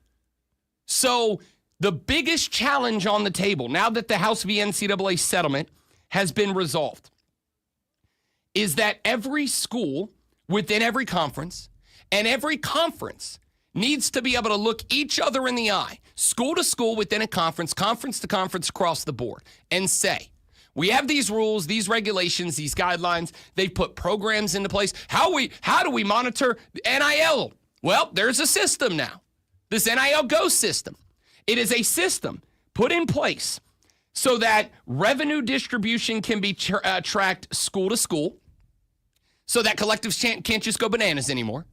So the biggest challenge on the table, now that the House v. NCAA settlement has been resolved, is that every school within every conference and every conference needs to be able to look each other in the eye, school to school within a conference, conference to conference across the board, and say, we have these rules, these regulations, these guidelines. They've put programs into place. How do we monitor NIL? Well, there's a system now. This NIL Go system. It is a system put in place so that revenue distribution can be tracked school to school, so that collectives can't just go bananas anymore,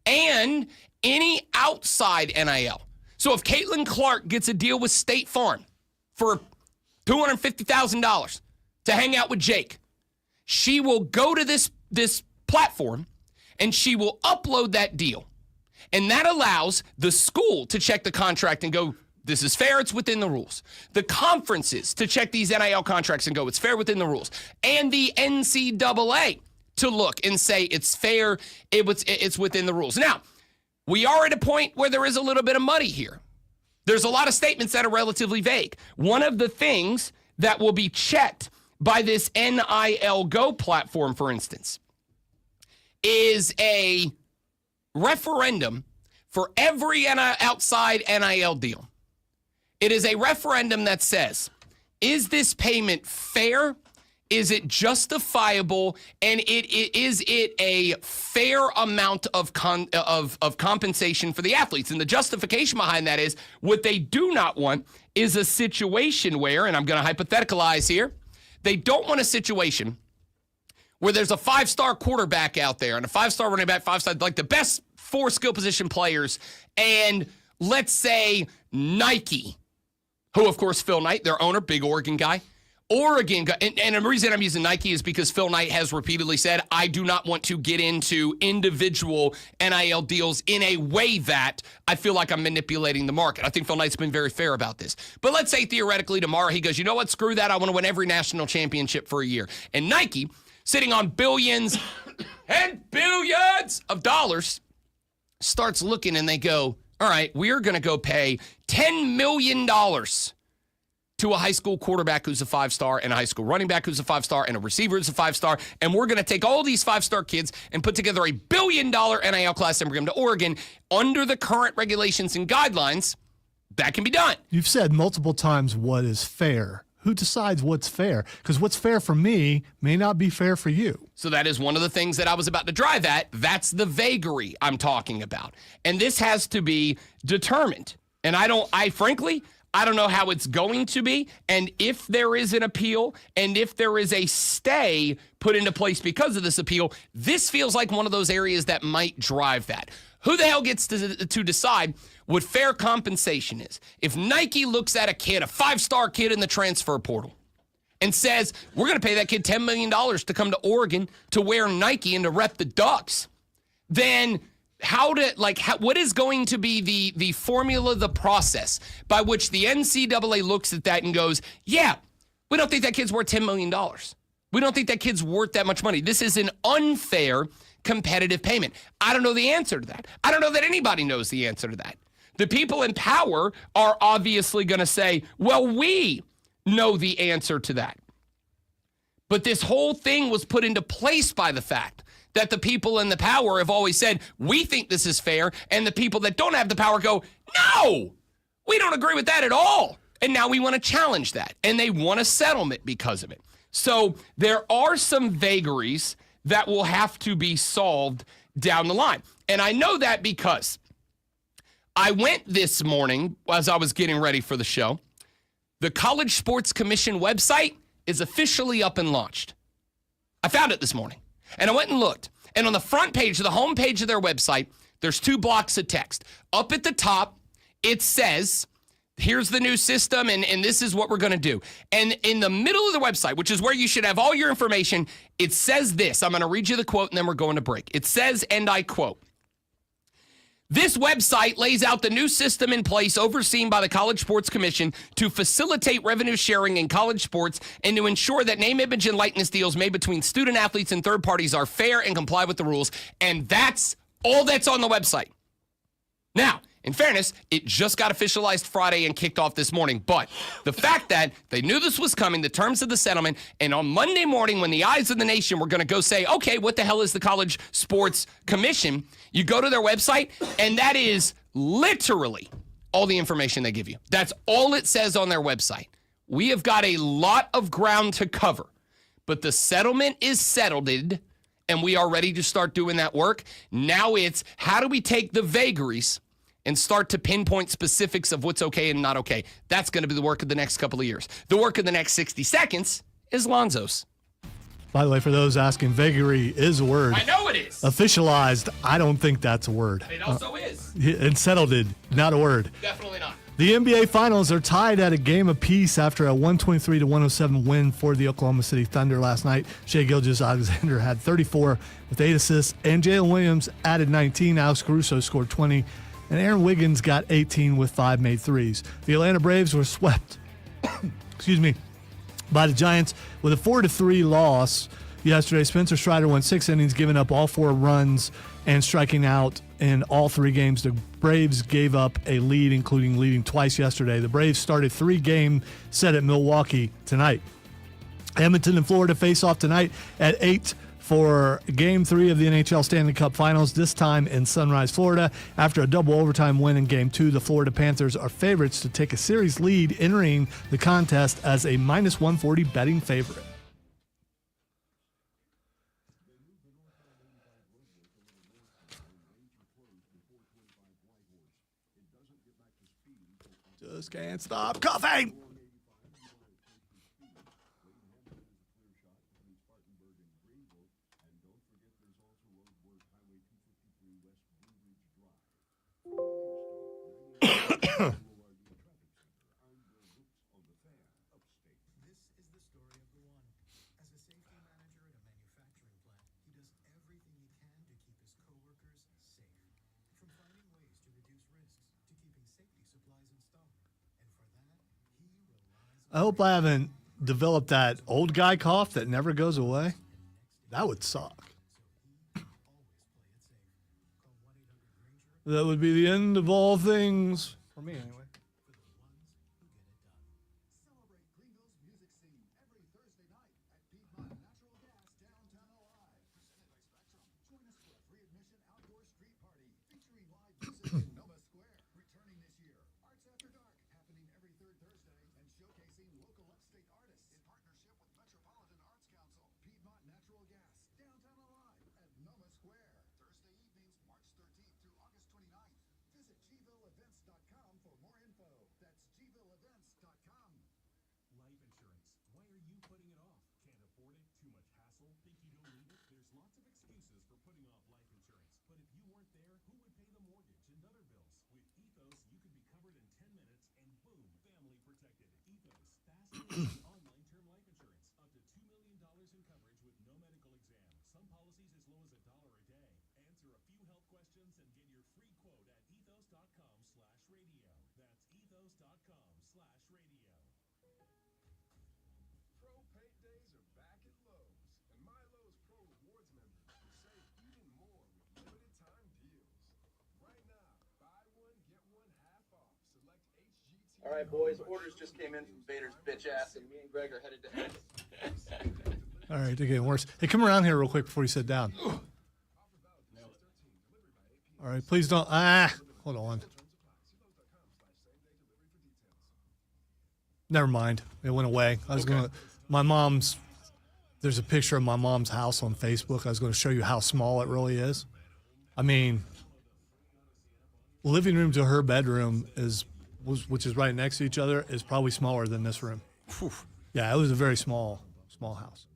and any outside NIL. So if Caitlin Clark gets a deal with State Farm for $250,000 to hang out with Jake, she will go to this platform and she will upload that deal. And that allows the school to check the contract and go, this is fair, it's within the rules. The conferences to check these NIL contracts and go, it's fair within the rules. And the NCAA to look and say it's fair, it's within the rules. Now, we are at a point where there is a little bit of muddy here. There's a lot of statements that are relatively vague. One of the things that will be checked by this NIL Go platform, for instance, is a referendum for every outside NIL deal. It is a referendum that says, is this payment fair? Is it justifiable? And is it a fair amount of compensation for the athletes? And the justification behind that is what they do not want is a situation where, and I'm going to hypotheticalize here, they don't want a situation where there's a 5-star quarterback out there and a 5-star running back, 5-star, like the best 4 skill position players, and let's say Nike, who, of course, Phil Knight, their owner, big Oregon guy, and the reason I'm using Nike is because Phil Knight has repeatedly said, I do not want to get into individual NIL deals in a way that I feel like I'm manipulating the market. I think Phil Knight's been very fair about this. But let's say theoretically tomorrow he goes, you know what, screw that. I want to win every national championship for a year. And Nike, sitting on billions and billions of dollars, starts looking and they go, all right, we're going to go pay $10 million to a high school quarterback who's a 5-star and a high school running back who's a 5-star and a receiver who's a 5-star. And we're going to take all these 5-star kids and put together $1 billion NIL class and bring them to Oregon under the current regulations and guidelines. That can be done. You've said multiple times what is fair. Who decides what's fair? Because what's fair for me may not be fair for you. So that is one of the things that I was about to drive at. That's the vagary I'm talking about. And this has to be determined. And frankly, I don't know how it's going to be, and if there is an appeal, and if there is a stay put into place because of this appeal, this feels like one of those areas that might drive that. Who the hell gets to decide what fair compensation is? If Nike looks at a kid, a 5-star kid in the transfer portal, and says, we're going to pay that kid $10 million to come to Oregon to wear Nike and to rep the Ducks, then what is going to be the formula, the process by which the NCAA looks at that and goes, yeah, we don't think that kid's worth $10 million. We don't think that kid's worth that much money. This is an unfair competitive payment. I don't know the answer to that. I don't know that anybody knows the answer to that. The people in power are obviously going to say, well, we know the answer to that. But this whole thing was put into place by the fact that the people in the power have always said, we think this is fair, and the people that don't have the power go, no, we don't agree with that at all. And now we want to challenge that, and they want a settlement because of it. So there are some vagaries that will have to be solved down the line. And I know that because I went this morning as I was getting ready for the show. The College Sports Commission website is officially up and launched. I found it this morning. And I went and looked. And on the front page, the home page of their website, there's 2 blocks of text. Up at the top, it says, here's the new system, and this is what we're going to do. And in the middle of the website, which is where you should have all your information, it says this. I'm going to read you the quote, and then we're going to break. It says, and I quote, this website lays out the new system in place overseen by the College Sports Commission to facilitate revenue sharing in college sports and to ensure that name, image, and likeness deals made between student athletes and third parties are fair and comply with the rules. And that's all that's on the website. Now, In fairness, it just got officialized Friday and kicked off this morning. But the fact that they knew this was coming, the terms of the settlement, and on Monday morning when the eyes of the nation were going to go say, okay, what the hell is the College Sports Commission? You go to their website, and that is literally all the information they give you. That's all it says on their website. We have got a lot of ground to cover, but the settlement is settled, and we are ready to start doing that work. Now it's how do we take the vagaries and start to pinpoint specifics of what's okay and not okay. That's going to be the work of the next couple of years. The work of the next 60 seconds is Lonzo's. By the way, for those asking, vagary is a word. I know it is. Officialized, I don't think that's a word. It also is. And settled, not a word. Definitely not. The NBA Finals are tied at a game apiece after a 123-107 win for the Oklahoma City Thunder last night. Shai Gilgeous-Alexander had 34 with 8 assists, and Jalen Williams added 19. Alex Caruso scored 20, and Aaron Wiggins got 18 with 5 made threes. The Atlanta Braves were swept by the Giants with a 4-3 loss yesterday. Spencer Strider went 6 innings, giving up all 4 runs and striking out in all 3 games. The Braves gave up a lead, including leading twice yesterday. The Braves started 3-game set at Milwaukee tonight. Edmonton and Florida face off tonight at 8 for Game 3 of the NHL Stanley Cup Finals, this time in Sunrise, Florida. After a double overtime win in Game 2, the Florida Panthers are favorites to take a series lead, entering the contest as a -140 betting favorite. Just can't stop coughing. I hope I haven't developed that old guy cough that never goes away. That would suck. That would be the end of all things. For me, anyway. All right, boys, orders just came in from Vader's bitch ass, and me and Greg are headed to All right, they're getting worse. Hey, come around here real quick before you sit down. All right, please don't. Hold on. Never mind. It went away. I was going to. My mom's. There's a picture of my mom's house on Facebook. I was going to show you how small it really is. I mean, living room to her bedroom which is right next to each other, is probably smaller than this room. Whew. Yeah, it was a very small house.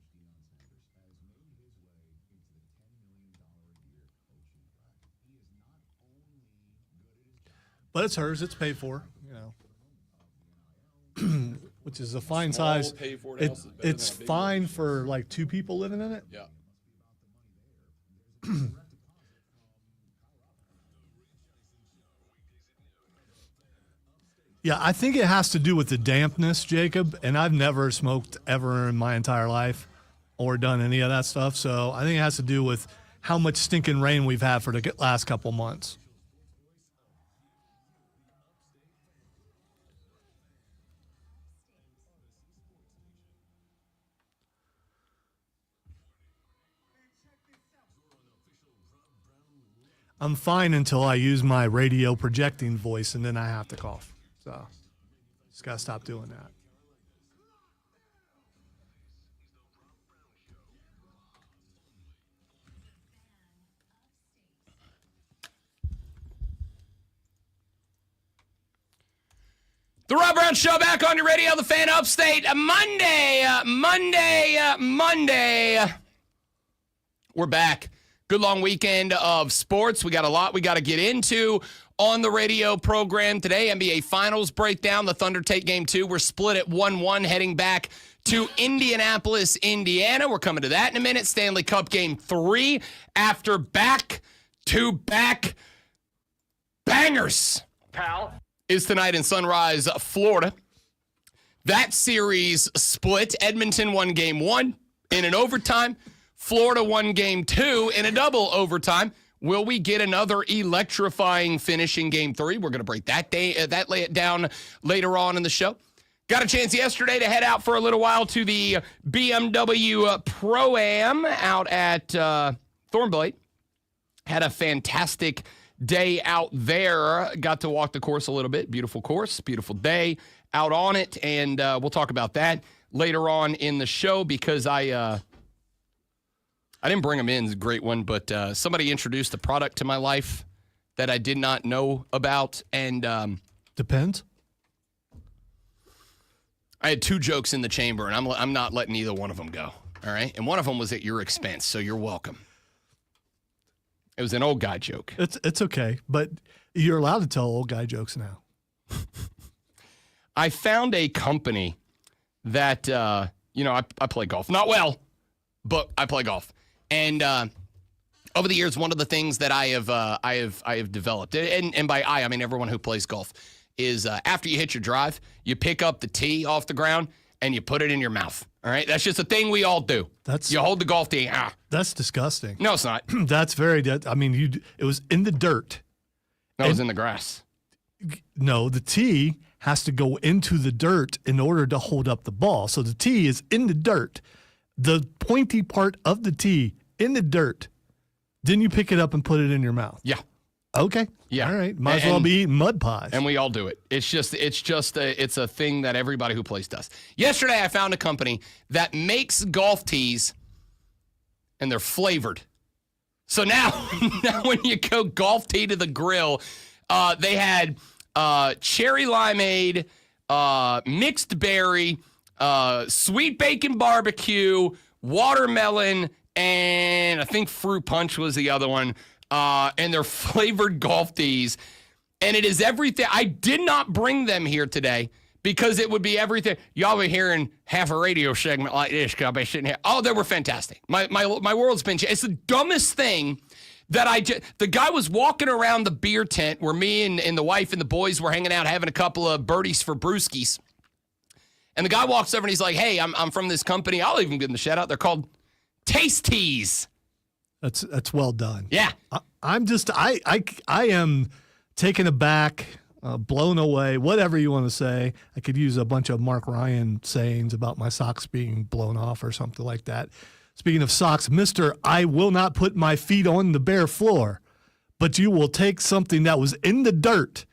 But it's hers. It's paid for, which is a fine size. paid-for It, house is better than it's that big fine for like 2 people living in it. Yeah. Yeah, I think it has to do with the dampness, Jacob, and I've never smoked ever in my entire life or done any of that stuff. So I think it has to do with how much stinking rain we've had for the last couple months. I'm fine until I use my radio projecting voice, and then I have to cough. So just got to stop doing that. The Rob Brown Show back on your radio, the Fan Upstate. Monday. We're back. Good long weekend of sports. We got a lot we got to get into on the radio program today. NBA Finals breakdown. The Thunder take game 2. We're split at 1-1 heading back to Indianapolis, Indiana. We're coming to that in a minute. Stanley Cup game 3 after back-to-back bangers. Pal. Is tonight in Sunrise, Florida. That series split. Edmonton won game 1 in an overtime. Florida won game 2 in a double overtime. Will we get another electrifying finish in game 3? We're going to break that lay it down later on in the show. Got a chance yesterday to head out for a little while to the BMW Pro-Am out at Thornblade. Had a fantastic day out there. Got to walk the course a little bit. Beautiful course, beautiful day out on it, and we'll talk about that later on in the show because I didn't bring them in. It's a great one, but somebody introduced a product to my life that I did not know about, and Depends. I had 2 jokes in the chamber, and I'm not letting either one of them go. All right, and one of them was at your expense, so you're welcome. It was an old guy joke. It's okay, but you're allowed to tell old guy jokes now. I found a company that I play golf. Not well, but I play golf. And over the years, one of the things that I have developed, and by I mean everyone who plays golf, is after you hit your drive, you pick up the tee off the ground and you put it in your mouth. All right, that's just a thing we all do. You hold the golf tee. That's disgusting. No, it's not. That's very. I mean, it was in the dirt. No, it was in the grass. No, the tee has to go into the dirt in order to hold up the ball. So the tee is in the dirt. The pointy part of the tee in the dirt. Then you pick it up and put it in your mouth. Yeah. Okay. Yeah. All right. Might as well be eating mud pies. And we all do it. It's a thing that everybody who plays does. Yesterday, I found a company that makes golf tees, and they're flavored. So now when you go golf tee to the grill, they had cherry limeade, mixed berry, sweet bacon barbecue, watermelon, and I think fruit punch was the other one. And they're flavored golf tees. And it is everything. I did not bring them here today because it would be everything. Y'all be hearing half a radio segment like this because I'll be sitting here. Oh, they were fantastic. My world's been changed. It's the dumbest thing that the guy was walking around the beer tent where me and the wife and the boys were hanging out having a couple of birdies for brewskis. And the guy walks over and he's like, hey, I'm from this company. I'll even give them the shout out. They're called Taste Tees. That's well done. Yeah. I am taken aback, blown away, whatever you want to say. I could use a bunch of Mark Ryan sayings about my socks being blown off or something like that. Speaking of socks, Mr. I will not put my feet on the bare floor, but you will take something that was in the dirt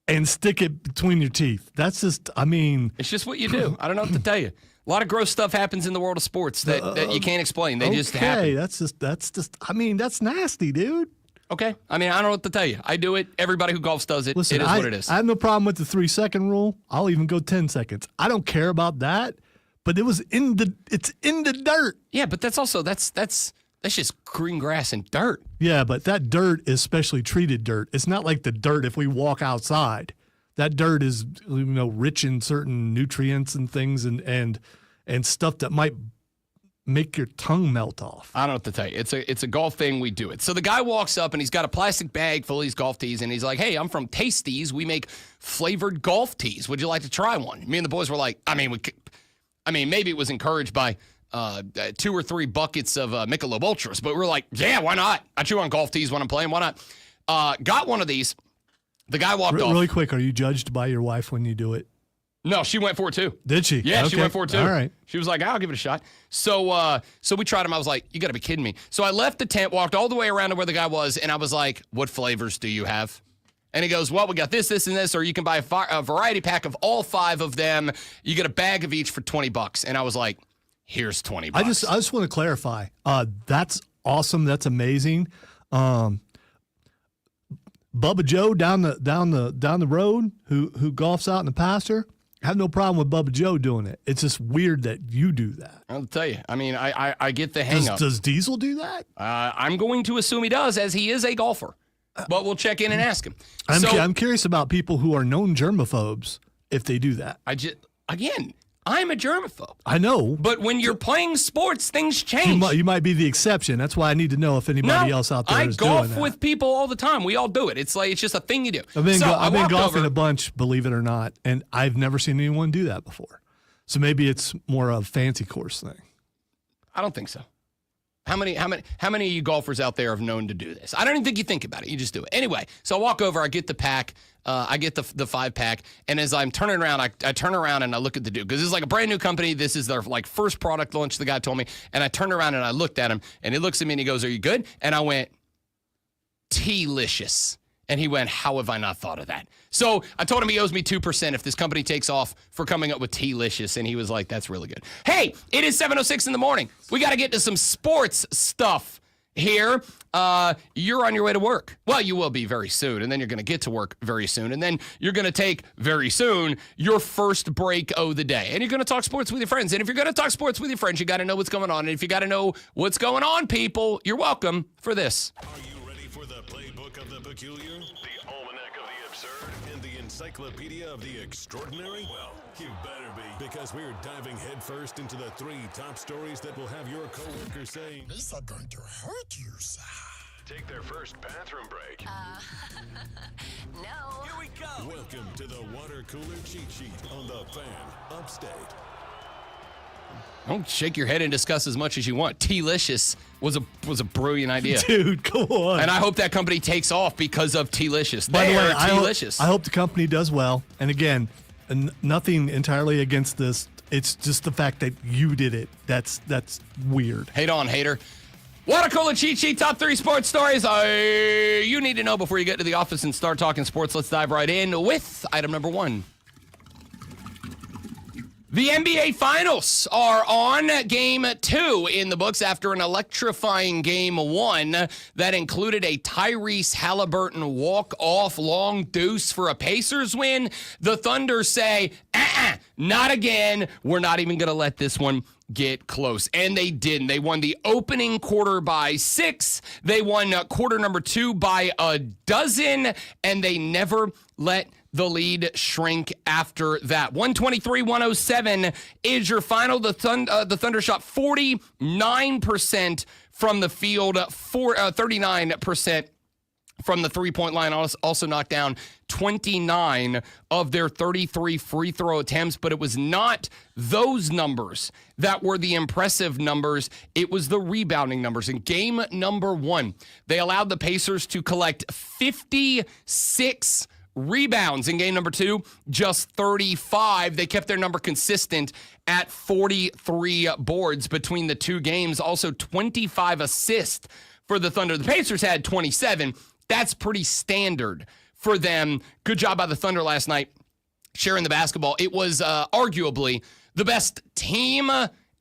and stick it between your teeth. That's just, it's just what you do. I don't know what to tell you. A lot of gross stuff happens in the world of sports that you can't explain. They just happen. That's just, that's nasty, dude. Okay. I don't know what to tell you. I do it. Everybody who golfs does it. Listen, it is what it is. I have no problem with the 3-second rule. I'll even go 10 seconds. I don't care about that, but it's in the dirt. Yeah, but that's just green grass and dirt. Yeah, but that dirt is specially treated dirt. It's not like the dirt if we walk outside. That dirt is, rich in certain nutrients and things and stuff that might make your tongue melt off. I don't know what to tell you. It's a golf thing. We do it. So the guy walks up and he's got a plastic bag full of these golf tees and he's like, hey, I'm from Tasties. We make flavored golf tees. Would you like to try one? Me and the boys were like, maybe it was encouraged by 2 or 3 buckets of Michelob Ultras, but we're like, yeah, why not? I chew on golf tees when I'm playing. Why not? Got one of these. The guy walked off. Really quick, are you judged by your wife when you do it? No, she went for it too. Did she? Yeah, she Okay. went for it too. All right. She was like, I'll give it a shot. So we tried them. I was like, you got to be kidding me. So I left the tent, walked all the way around to where the guy was, and I was like, what flavors do you have? And he goes, well, we got this, this, and this, or you can buy a variety pack of all 5 of them. You get a bag of each for $20. And I was like, here's $20. I just want to clarify. That's awesome. That's amazing. Bubba Joe down the road who golfs out in the pasture. I have no problem with Bubba Joe doing it. It's just weird that you do that. I'll tell you. I mean, I get the hang up. Does Diesel do that? I'm going to assume he does, as he is a golfer. But we'll check in and ask him. I'm curious about people who are known germaphobes if they do that. I'm a germaphobe. I know. But when you're playing sports, things change. You might be the exception. That's why I need to know if anybody else out there is doing that. I golf with people all the time. We all do it. It's just a thing you do. I've been golfing a bunch, believe it or not, and I've never seen anyone do that before. So maybe it's more of a fancy course thing. I don't think so. How many of you golfers out there have known to do this? I don't even think you think about it. You just do it. Anyway, so I walk over, I get the pack, I get the 5-pack, and as I'm turning around, I turn around and I look at the dude, because this is like a brand new company. This is their first product launch, the guy told me, and I turned around and I looked at him, and he looks at me and he goes, are you good? And I went, T-licious. And he went, how have I not thought of that? So I told him he owes me 2% if this company takes off for coming up with T-licious. And he was like, that's really good. Hey, it is 7:06 in the morning. We got to get to some sports stuff here. You're on your way to work. Well, you will be very soon. And then you're going to get to work very soon. And then you're going to take very soon your first break of the day. And you're going to talk sports with your friends. And if you're going to talk sports with your friends, you got to know what's going on. And if you got to know what's going on, people, you're welcome for this. Are you ready for the playbook of the peculiar, the almanac of the absurd, and the encyclopedia of the extraordinary? Well, you better be, because we're diving headfirst into the 3 top stories that will have your coworkers saying, These are going to hurt you, sir. take their first bathroom break. No. Here we go. Welcome to the water cooler cheat sheet on the Fan Upstate. Don't shake your head and discuss as much as you want. T-licious was a brilliant idea. Dude, come on. And I hope that company takes off because of T-licious. By the way, T-licious. I hope the company does well. And again, nothing entirely against this. It's just the fact that you did it. That's weird. Hate on, hater. Water cooler cheat sheet, top 3 sports stories you need to know before you get to the office and start talking sports. Let's dive right in with item number 1. The NBA Finals are on game 2 in the books after an electrifying game 1 that included a Tyrese Halliburton walk-off long deuce for a Pacers win. The Thunder say, not again. We're not even going to let this one get close. And they didn't. They won the opening quarter by 6. They won quarter number 2 by 12, and they never let the lead shrink after that. 123-107 is your final. The Thunder shot 49% from the field, 39% from the three-point line. Also knocked down 29 of their 33 free throw attempts, but it was not those numbers that were the impressive numbers. It was the rebounding numbers. In game number 1, they allowed the Pacers to collect 56 rebounds. In game number 2, just 35. They kept their number consistent at 43 boards between the 2 games. Also 25 assists for the Thunder. The Pacers had 27. That's pretty standard for them. Good job by the Thunder last night sharing the basketball. It was arguably the best team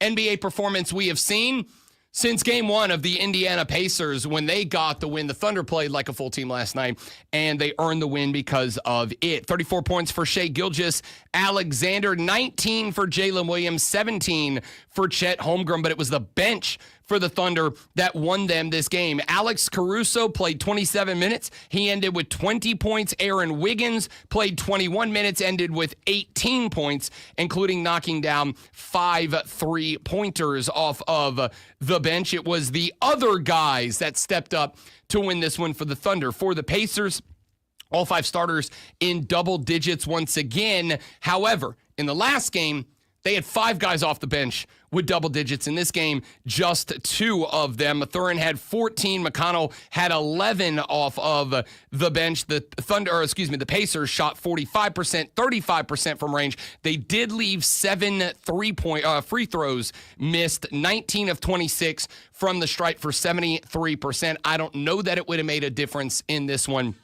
NBA performance we have seen since game 1 of the Indiana Pacers when they got the win. The Thunder played like a full team last night, and they earned the win because of it. 34 points for Shai Gilgeous-Alexander, 19 for Jalen Williams, 17 for Chet Holmgren, but it was the bench for the Thunder that won them this game. Alex Caruso played 27 minutes. He ended with 20 points. Aaron Wiggins played 21 minutes, ended with 18 points, including knocking down 5 3-pointers off of the bench. It was the other guys that stepped up to win this one for the Thunder. For the Pacers, all 5 starters in double digits once again. However, in the last game, they had 5 guys off the bench with double digits. In this game, just 2 of them. Mathurin had 14. McConnell had 11 off of the bench. The Pacers shot 45%, 35% from range. They did leave 7 free throws missed, 19 of 26 from the stripe for 73%. I don't know that it would have made a difference in this one,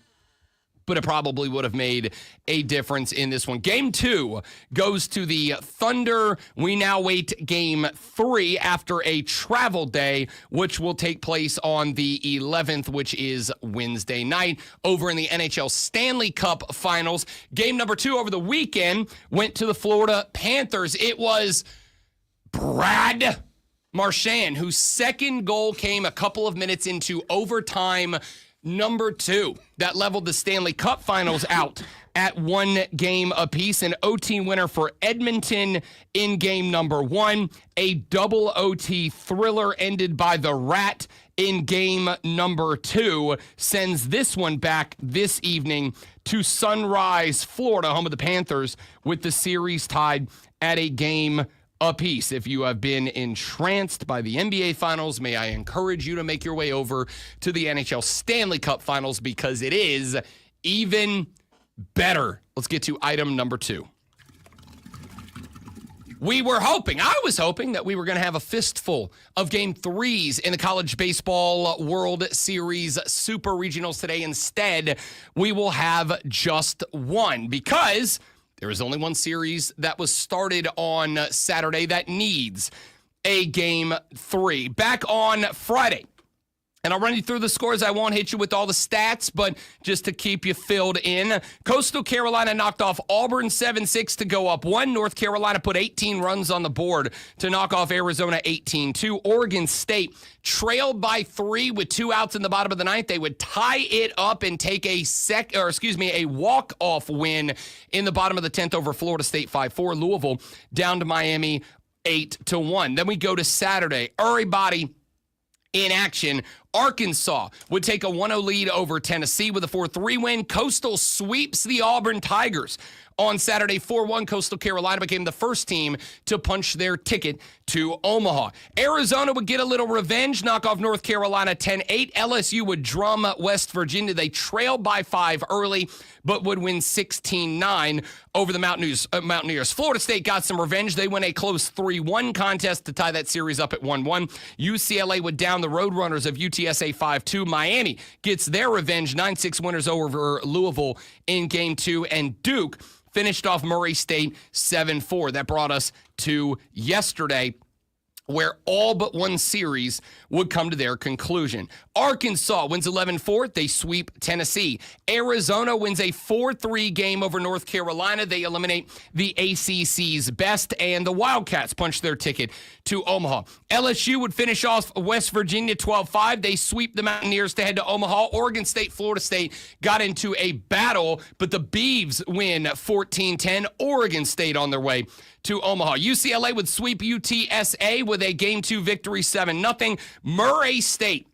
but it probably would have made a difference in this one. Game 2 goes to the Thunder. We now wait game 3 after a travel day, which will take place on the 11th, which is Wednesday night, over in the NHL Stanley Cup Finals. Game number 2 over the weekend went to the Florida Panthers. It was Brad Marchand, whose second goal came a couple of minutes into overtime number 2. That leveled the Stanley Cup Finals out at 1 game apiece. An OT winner for Edmonton in game number 1. A double OT thriller ended by the Rat in game number 2 sends this one back this evening to Sunrise, Florida, home of the Panthers, with the series tied at a game apiece. If you have been entranced by the NBA Finals, may I encourage you to make your way over to the NHL Stanley Cup Finals, because it is even better. Let's get to item number 2. I was hoping that we were going to have a fistful of game 3s in the College Baseball World Series Super Regionals today. Instead, we will have just 1, because there is only 1 series that was started on Saturday that needs a game 3. Back on Friday, and I'll run you through the scores. I won't hit you with all the stats, but just to keep you filled in. Coastal Carolina knocked off Auburn 7-6 to go up 1. North Carolina put 18 runs on the board to knock off Arizona 18-2. Oregon State trailed by 3 with 2 outs in the bottom of the 9th. They would tie it up and take a walk-off win in the bottom of the 10th over Florida State 5-4. Louisville down to Miami 8-1. Then we go to Saturday. Everybody in action. Arkansas would take a 1-0 lead over Tennessee with a 4-3 win. Coastal sweeps the Auburn Tigers on Saturday 4-1. Coastal Carolina became the first team to punch their ticket to Omaha. Arizona would get a little revenge, knock off North Carolina 10-8. LSU would drum West Virginia. They trailed by 5 early, but would win 16-9 over the Mountaineers. Florida State got some revenge. They win a close 3-1 contest to tie that series up at 1-1. UCLA would down the Roadrunners of UTSA 5-2. Miami gets their revenge, 9-6 winners over Louisville in Game 2. And Duke finished off Murray State 7-4. That brought us to yesterday, where all but 1 series would come to their conclusion. Arkansas wins 11-4. They sweep Tennessee. Arizona wins a 4-3 game over North Carolina. They eliminate the ACC's best, and the Wildcats punch their ticket to Omaha. LSU would finish off West Virginia 12-5. They sweep the Mountaineers to head to Omaha. Oregon State, Florida State got into a battle, but the Beavs win 14-10. Oregon State on their way to Omaha. UCLA would sweep UTSA with a Game 2 victory 7-0. Murray State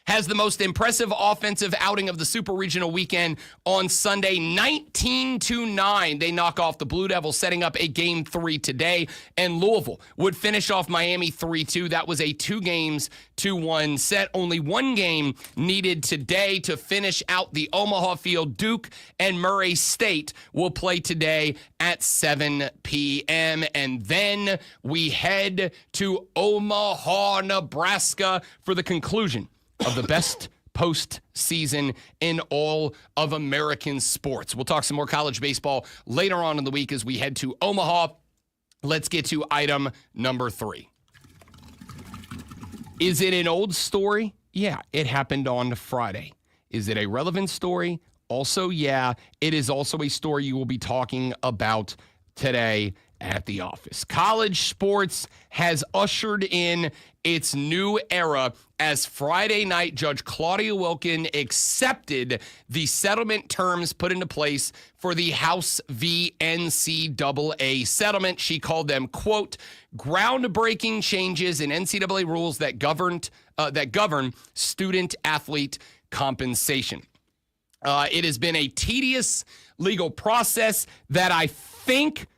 has the most impressive offensive outing of the Super Regional weekend on Sunday, 19-9. They knock off the Blue Devils, setting up a Game 3 today. And Louisville would finish off Miami 3-2. That was a 2-1 set. Only 1 game needed today to finish out the Omaha field. Duke and Murray State will play today at 7 p.m. And then we head to Omaha, Nebraska for the conclusion of the best postseason in all of American sports. We'll talk some more college baseball later on in the week as we head to Omaha. Let's get to item number 3. Is it an old story? Yeah, it happened on Friday. Is it a relevant story? Also, yeah, it is also a story you will be talking about today at the office. College sports has ushered in its new era as Friday night Judge Claudia Wilken accepted the settlement terms put into place for the House v. NCAA settlement. She called them, quote, groundbreaking changes in NCAA rules that govern student athlete compensation. It has been a tedious legal process that I think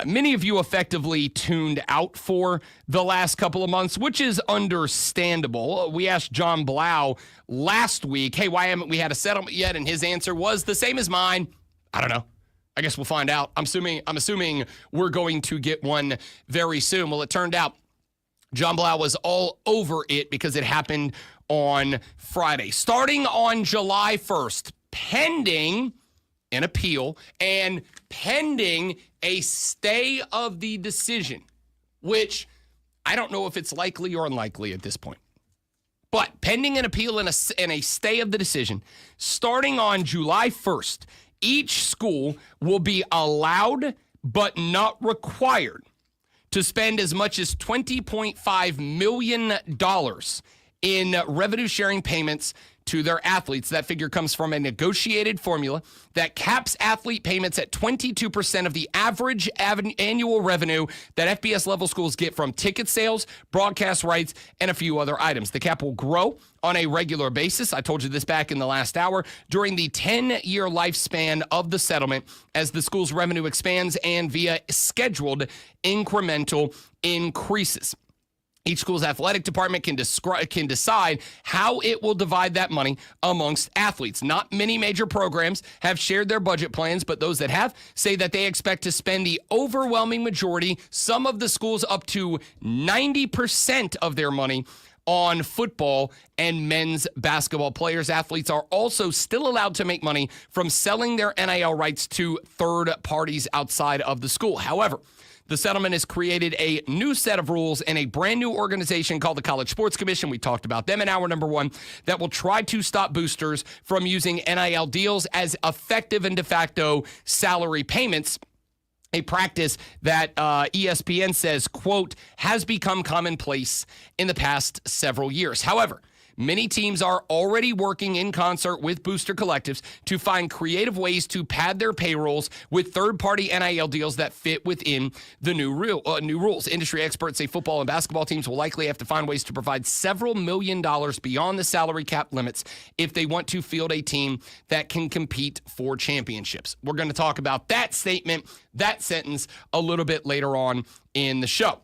many of you effectively tuned out for the last couple of months, which is understandable. We asked John Blau last week, hey, why haven't we had a settlement yet? And his answer was the same as mine. I don't know. I guess we'll find out. I'm assuming we're going to get one very soon. Well, it turned out John Blau was all over it because it happened on Friday. Starting on July 1st, pending an appeal and pending a stay of the decision, which I don't know if it's likely or unlikely at this point. But pending an appeal and a stay of the decision, starting on July 1st, each school will be allowed but not required to spend as much as $20.5 million in revenue sharing payments to their athletes. That figure comes from a negotiated formula that caps athlete payments at 22% of the average annual revenue that FBS level schools get from ticket sales, broadcast rights, and a few other items. The cap will grow on a regular basis. I told you this back in the last hour, during the 10-year lifespan of the settlement as the school's revenue expands and via scheduled incremental increases. Each school's athletic department can decide how it will divide that money amongst athletes. Not many major programs have shared their budget plans, but those that have say that they expect to spend the overwhelming majority, some of the schools up to 90% of their money on football and men's basketball. Players, athletes are also still allowed to make money from selling their NIL rights to third parties outside of the school. However, the settlement has created a new set of rules and a brand new organization called the College Sports Commission. We talked about them in hour number one, that will try to stop boosters from using NIL deals as effective and de facto salary payments, a practice that ESPN says, quote, has become commonplace in the past several years. However, many teams are already working in concert with booster collectives to find creative ways to pad their payrolls with third-party NIL deals that fit within the new rules. Industry experts say football and basketball teams will likely have to find ways to provide several $1 million beyond the salary cap limits if they want to field a team that can compete for championships. We're going to talk about that statement, that sentence, a little bit later on in the show.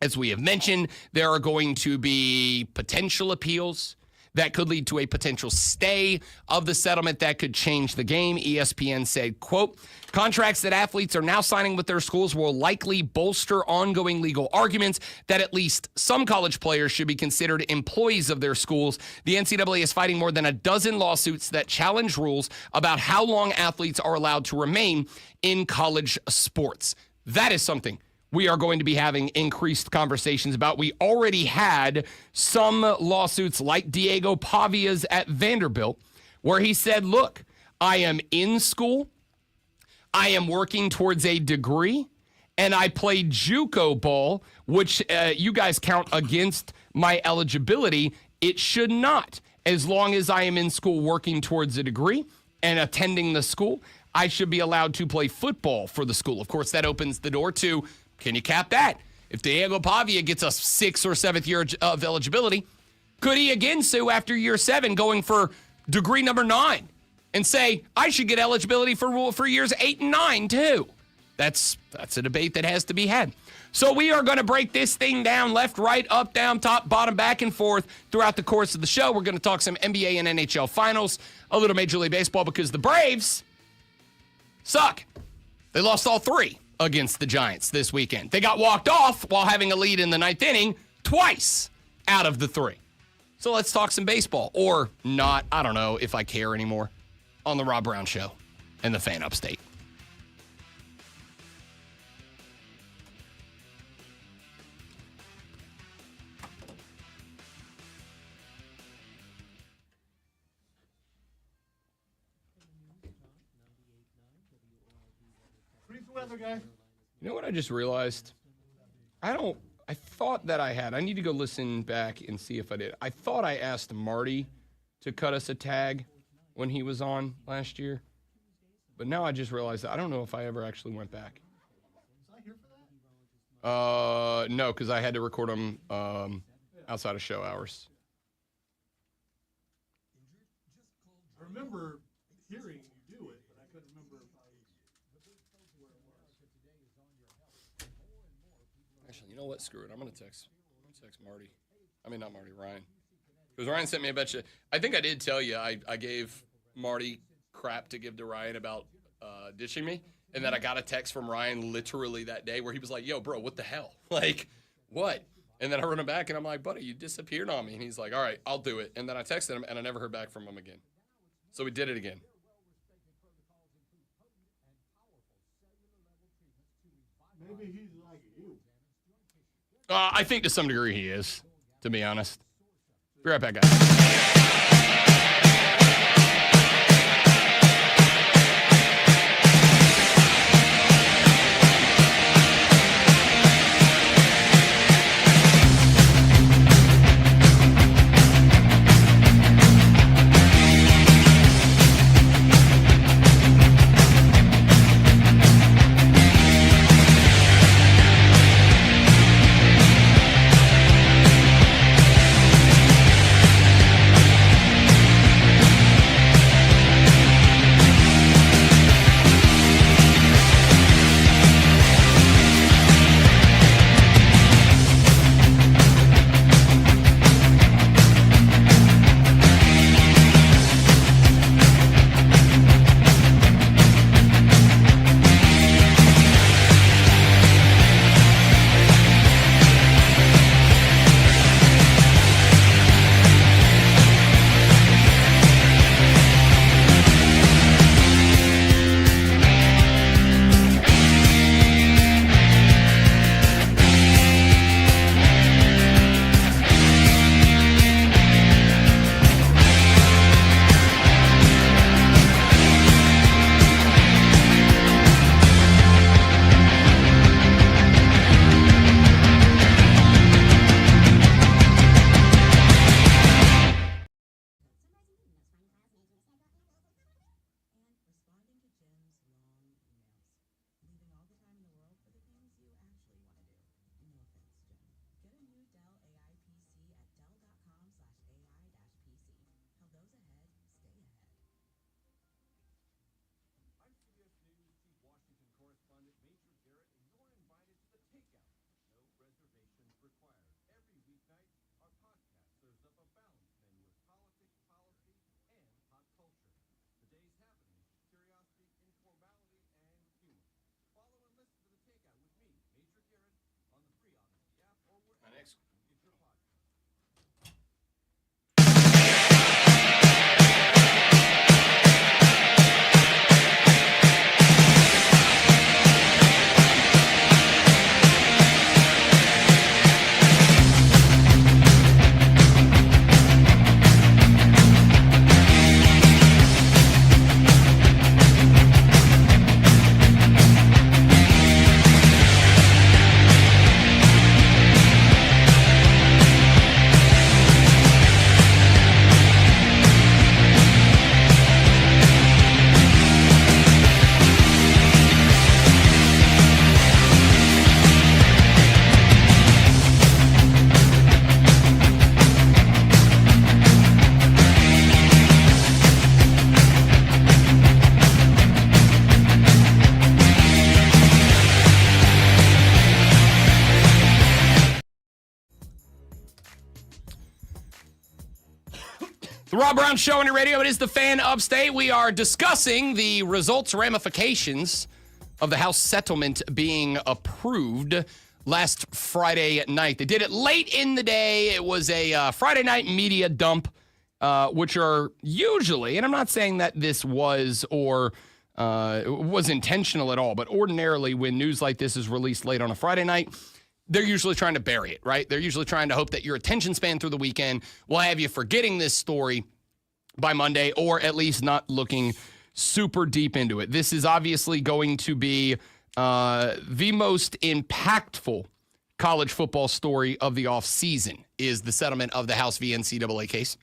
As we have mentioned, there are going to be potential appeals that could lead to a potential stay of the settlement that could change the game. ESPN said, quote, contracts that athletes are now signing with their schools will likely bolster ongoing legal arguments that at least some college players should be considered employees of their schools. The NCAA is fighting more than a dozen lawsuits that challenge rules about how long athletes are allowed to remain in college sports. That is something we are going to be having increased conversations about. We already had some lawsuits like Diego Pavia's at Vanderbilt, where he said, look, I am in school, I am working towards a degree, and I play JUCO ball, which you guys count against my eligibility. It should not. As long as I am in school working towards a degree and attending the school, I should be allowed to play football for the school. Of course, that opens the door to, can you cap that? If Diego Pavia gets a 6th or 7th year of eligibility, could he again sue after year 7 going for degree number 9 and say, I should get eligibility for years 8 and 9 too? That's a debate that has to be had. So we are going to break this thing down left, right, up, down, top, bottom, back and forth throughout the course of the show. We're going to talk some NBA and NHL finals, a little Major League Baseball, because the Braves suck. They lost all 3 against the Giants this weekend. They got walked off while having a lead in the 9th inning twice out of the 3. So let's talk some baseball, or not. I don't know if I care anymore, on the Rob Brown Show and the Fan Upstate. Guy. You know what I just realized? I thought that I need to go listen back and see if I did. I thought I asked Marty to cut us a tag when he was on last year. But now I just realized that I don't know if I ever actually went back. Was I here for that? No, because I had to record them outside of show hours. I remember hearing you do it, but I couldn't remember if Actually, you know what? Screw it. I'm gonna text Marty. I mean, not Marty, Ryan. Because Ryan sent me a bunch of. I think I did tell you I gave Marty crap to give to Ryan about ditching me, and then I got a text from Ryan literally that day where he was like, "Yo, bro, what the hell? Like, what?" And then I wrote him back, and I'm like, "Buddy, you disappeared on me." And he's like, "All right, I'll do it." And then I texted him, and I never heard back from him again. So we did it again. Maybe he's like you. I think to some degree he is, to be honest. Be right back, guys. The Rob Brown Show on your radio. It is the Fan Upstate. We are discussing the results ramifications of the House settlement being approved last Friday night. They did it late in the day. It was a Friday night media dump, which are usually, and I'm not saying that this was or was intentional at all, but ordinarily when news like this is released late on a Friday night, they're usually trying to bury it, right? They're usually trying to hope that your attention span through the weekend will have you forgetting this story by Monday, or at least not looking super deep into it. This is obviously going to be the most impactful college football story of the offseason, is the settlement of the House v. NCAA case.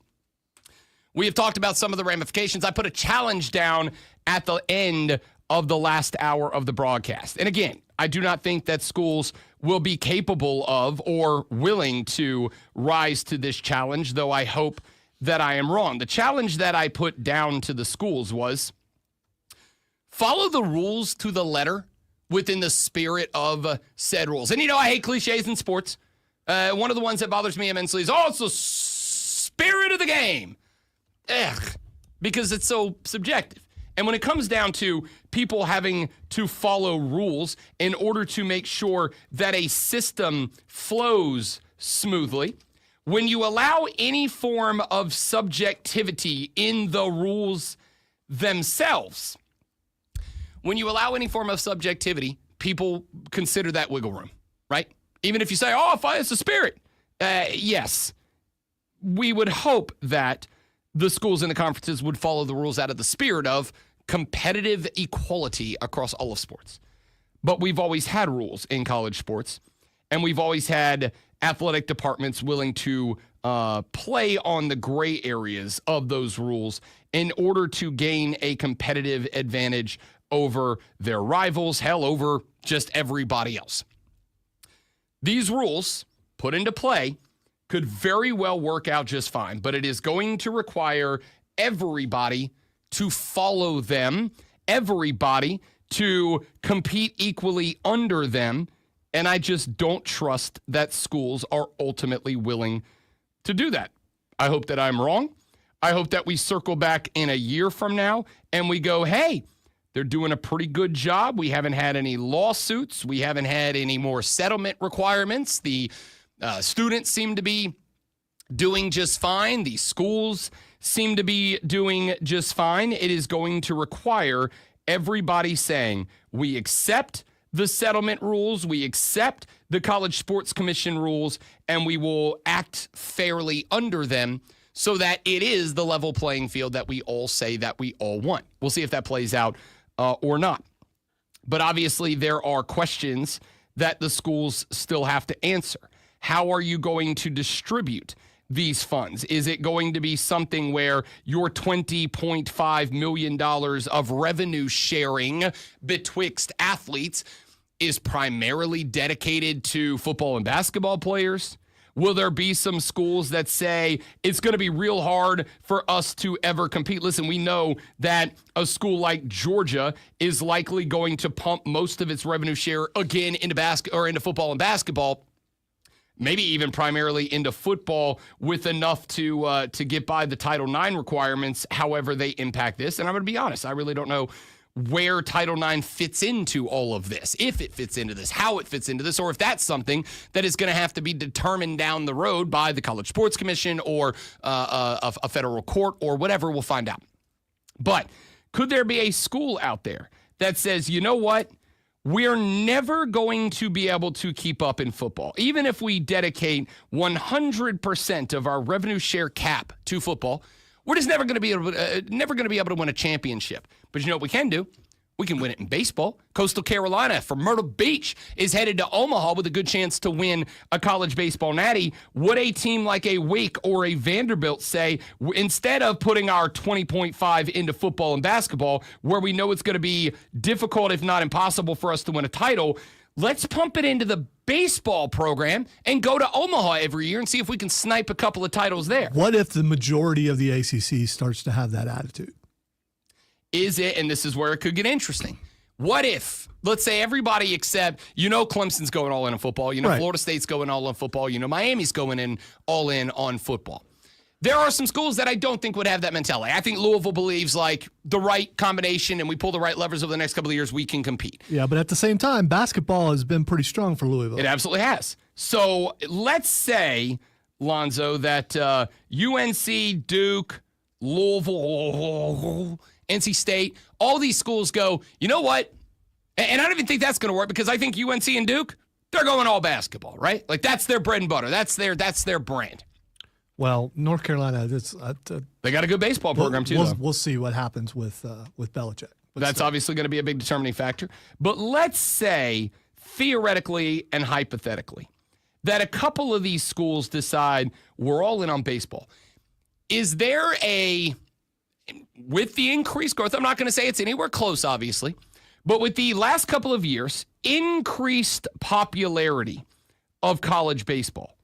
We have talked about some of the ramifications. I put a challenge down at the end of the last hour of the broadcast. And again, I do not think that schools will be capable of or willing to rise to this challenge, though I hope that I am wrong. The challenge that I put down to the schools was follow the rules to the letter within the spirit of said rules. And, I hate cliches in sports. One of the ones that bothers me immensely is, it's the spirit of the game. Because it's so subjective. And when it comes down to people having to follow rules in order to make sure that a system flows smoothly, when you allow any form of subjectivity in the rules themselves, people consider that wiggle room, right? Even if you say, it's the spirit. Yes, we would hope that the schools and the conferences would follow the rules out of the spirit of competitive equality across all of sports. But we've always had rules in college sports, and we've always had athletic departments willing to play on the gray areas of those rules in order to gain a competitive advantage over their rivals, over just everybody else. These rules put into play could very well work out just fine, but it is going to require everybody to follow them, everybody to compete equally under them, and I just don't trust that schools are ultimately willing to do that. I hope that I'm wrong. I hope that we circle back in a year from now and we go, hey, they're doing a pretty good job. We haven't had any lawsuits. We haven't had any more settlement requirements. The students seem to be doing just fine. The schools seem to be doing just fine. It is going to require everybody saying, we accept the settlement rules, we accept the College Sports Commission rules, and we will act fairly under them so that it is the level playing field that we all say that we all want. We'll see if that plays out or not. But obviously there are questions that the schools still have to answer. How are you going to distribute these funds? Is it going to be something where your $20.5 million of revenue sharing betwixt athletes is primarily dedicated to football and basketball players? Will there be some schools that say it's going to be real hard for us to ever compete? Listen, we know that a school like Georgia is likely going to pump most of its revenue share again into football and basketball, maybe even primarily into football, with enough to get by the Title IX requirements, however they impact this. And I'm going to be honest, I really don't know where Title IX fits into all of this, if it fits into this, how it fits into this, or if that's something that is going to have to be determined down the road by the College Sports Commission or a federal court or whatever. We'll find out. But could there be a school out there that says, you know what? We're never going to be able to keep up in football. Even if we dedicate 100% of our revenue share cap to football, we're just never going to be able to win a championship. But you know what we can do? We can win it in baseball. Coastal Carolina from Myrtle Beach is headed to Omaha with a good chance to win a college baseball natty. Would a team like a Wake or a Vanderbilt say, instead of putting our 20.5 into football and basketball, where we know it's going to be difficult, if not impossible, for us to win a title, let's pump it into the baseball program and go to Omaha every year and see if we can snipe a couple of titles there. What if the majority of the ACC starts to have that attitude? Is it, and this is where it could get interesting, what if, let's say everybody except, Clemson's going all in on football, Right. Florida State's going all in football, Miami's going all in on football. There are some schools that I don't think would have that mentality. I think Louisville believes like the right combination and we pull the right levers over the next couple of years, we can compete. Yeah, but at the same time, basketball has been pretty strong for Louisville. It absolutely has. So let's say, Lonzo, that UNC, Duke, Louisville, NC State, all these schools go, you know what? And I don't even think that's going to work because I think UNC and Duke, they're going all basketball, right? Like that's their bread and butter. That's their brand. Well, North Carolina, They got a good baseball program too, though. We'll see what happens with Belichick. But That's still. obviously going to be a big determining factor. But let's say, theoretically and hypothetically, that a couple of these schools decide we're all in on baseball. Is there with the increased growth, I'm not going to say it's anywhere close, obviously, but with the last couple of years, increased popularity of college baseball,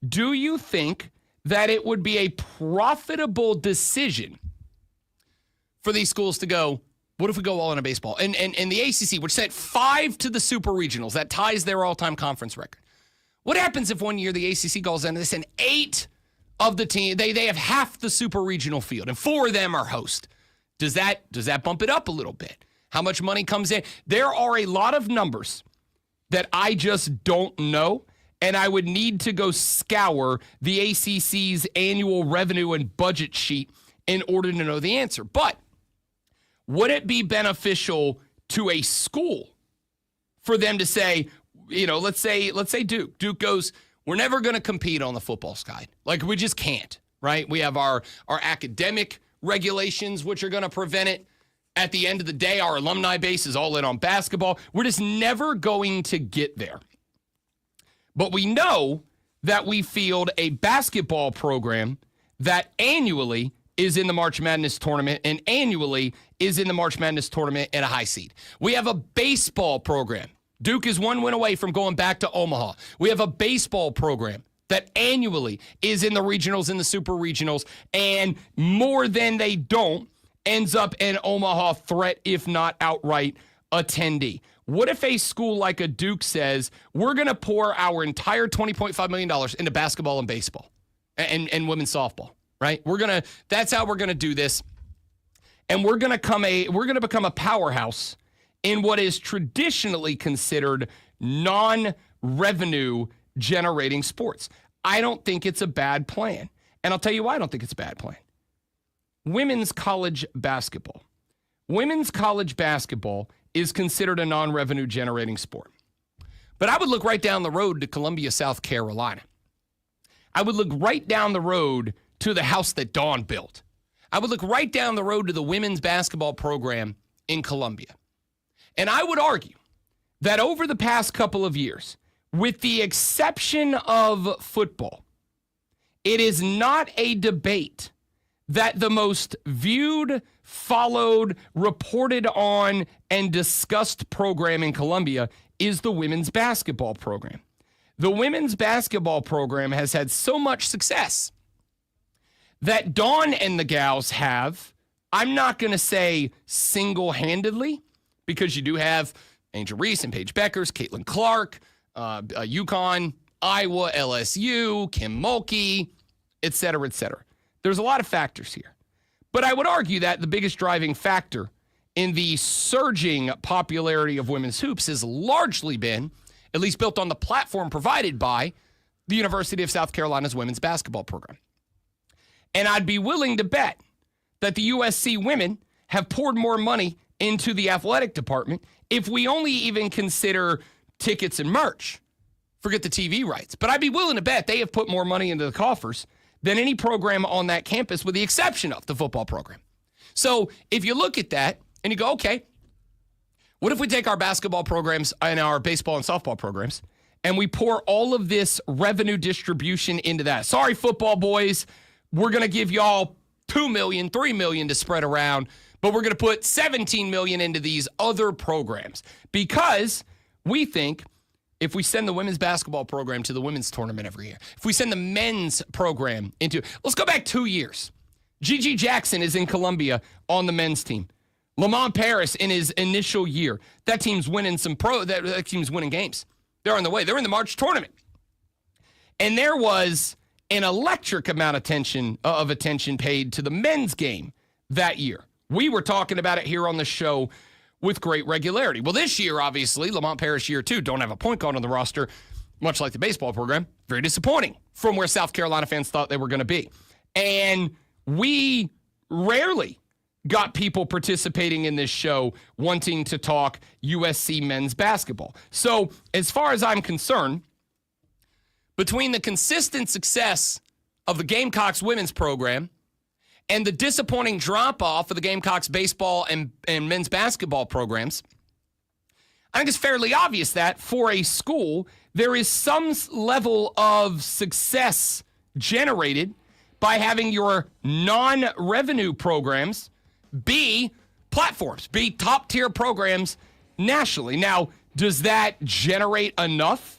do you think that it would be a profitable decision for these schools to go, What if we go all in a baseball? And the ACC, which sent 5 to the super regionals, that ties their all-time conference record. What happens if one year the ACC goes in and they send 8 of the team, they have half the super regional field, and 4 of them are host? Does that bump it up a little bit? How much money comes in? There are a lot of numbers that I just don't know, and I would need to go scour the ACC's annual revenue and budget sheet in order to know the answer. But would it be beneficial to a school for them to say, let's say Duke. Duke goes, we're never going to compete on the football side. Like, we just can't, right? We have our academic regulations, which are going to prevent it. At the end of the day, our alumni base is all in on basketball. We're just never going to get there. But we know that we field a basketball program that annually is in the March Madness tournament and annually is in the March Madness tournament at a high seed. We have a baseball program. Duke is 1 win away from going back to Omaha. We have a baseball program that annually is in the regionals and the super regionals, and more than they don't ends up an Omaha threat, if not outright attendee. What if a school like a Duke says, we're going to pour our entire $20.5 million into basketball and baseball and women's softball, right? That's how we're going to do this. And we're going to become a powerhouse in what is traditionally considered non-revenue generating sports. I don't think it's a bad plan. And I'll tell you why I don't think it's a bad plan. Women's college basketball. Women's college basketball is considered a non-revenue generating sport. But I would look right down the road to Columbia, South Carolina. I would look right down the road to the house that Dawn built. I would look right down the road to the women's basketball program in Columbia. And I would argue that over the past couple of years, with the exception of football, it is not a debate that the most viewed, followed, reported on, and discussed program in Columbia is the women's basketball program. The women's basketball program has had so much success that Dawn and the gals have, I'm not going to say single-handedly, because you do have Angel Reese and Paige Beckers, Caitlin Clark, UConn, Iowa, LSU, Kim Mulkey, et cetera, et cetera. There's a lot of factors here. But I would argue that the biggest driving factor in the surging popularity of women's hoops has largely been, at least built on the platform provided by, the University of South Carolina's women's basketball program. And I'd be willing to bet that the USC women have poured more money into the athletic department if we only even consider tickets and merch. Forget the TV rights. But I'd be willing to bet they have put more money into the coffers than any program on that campus, with the exception of the football program. So if you look at that and you go, okay, what if we take our basketball programs and our baseball and softball programs and we pour all of this revenue distribution into that? Sorry, football boys, we're going to give y'all $2 million, $3 million to spread around, but we're going to put $17 million into these other programs, because we think if we send the women's basketball program to the women's tournament every year, if we send the men's program into, let's go back 2 years. Gigi Jackson is in Columbia on the men's team. Lamont Paris in his initial year. That team's winning that team's winning games. They're on the way. They're in the March tournament. And there was an electric amount of attention paid to the men's game that year. We were talking about it here on the show with great regularity. Well, this year, obviously, Lamont Paris year 2, don't have a point guard on the roster, much like the baseball program. Very disappointing from where South Carolina fans thought they were going to be. And we rarely got people participating in this show wanting to talk USC men's basketball. So as far as I'm concerned, between the consistent success of the Gamecocks women's program and the disappointing drop-off of the Gamecocks baseball and men's basketball programs, I think it's fairly obvious that for a school, there is some level of success generated by having your non-revenue programs be platforms, be top-tier programs nationally. Now, does that generate enough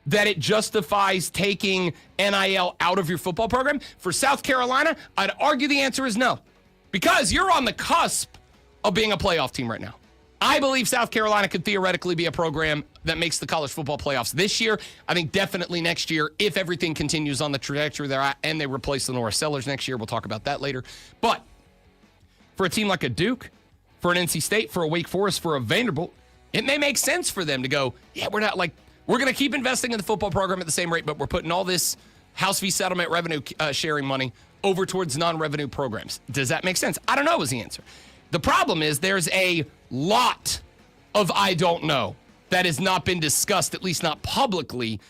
that it justifies taking NIL out of your football program? For South Carolina, I'd argue the answer is no, because you're on the cusp of being a playoff team right now. I believe South Carolina could theoretically be a program that makes the college football playoffs this year. I think definitely next year if everything continues on the trajectory they're at and they replace the Norris Sellers next year. We'll talk about that later. But for a team like a Duke, for an NC State, for a Wake Forest, for a Vanderbilt, it may make sense for them to go, yeah, we're going to keep investing in the football program at the same rate, but we're putting all this House fee settlement revenue sharing money over towards non-revenue programs. Does that make sense? I don't know is the answer. The problem is there's a lot of I don't know that has not been discussed, at least not publicly,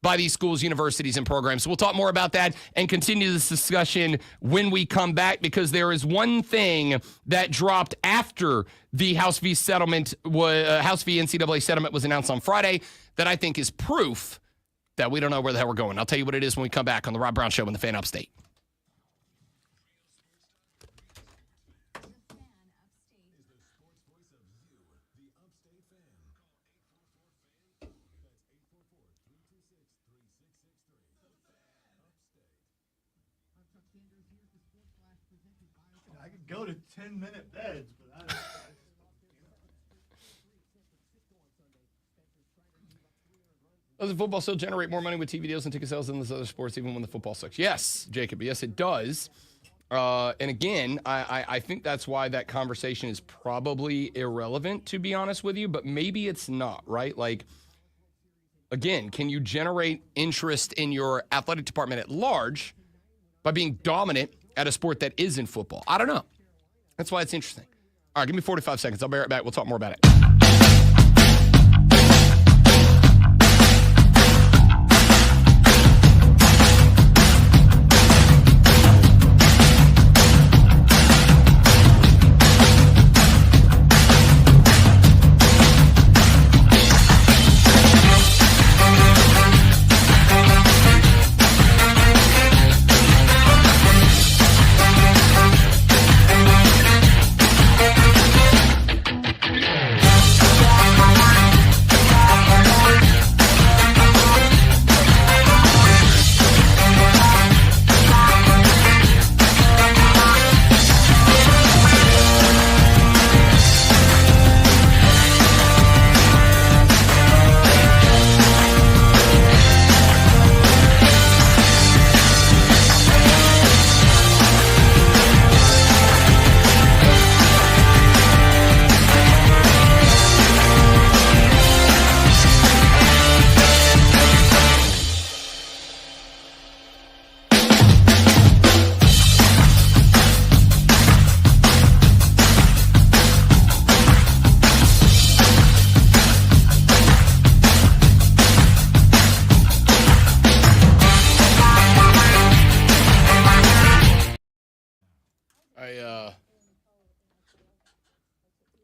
by these schools, universities, and programs. So we'll talk more about that and continue this discussion when we come back, because there is one thing that dropped after the House v. House v. NCAA settlement was announced on Friday that I think is proof that we don't know where the hell we're going. I'll tell you what it is when we come back on the Rob Brown Show in the Fan Upstate. I could go to 10-minute beds, but I don't. Doesn't football still generate more money with TV deals and ticket sales than those other sports, even when the football sucks? Yes, Jacob. Yes, it does. And again, I think that's why that conversation is probably irrelevant, to be honest with you, but maybe it's not, right? Like, again, can you generate interest in your athletic department at large by being dominant at a sport that isn't football? I don't know. That's why it's interesting. All right, give me 45 seconds. I'll be right back. We'll talk more about it.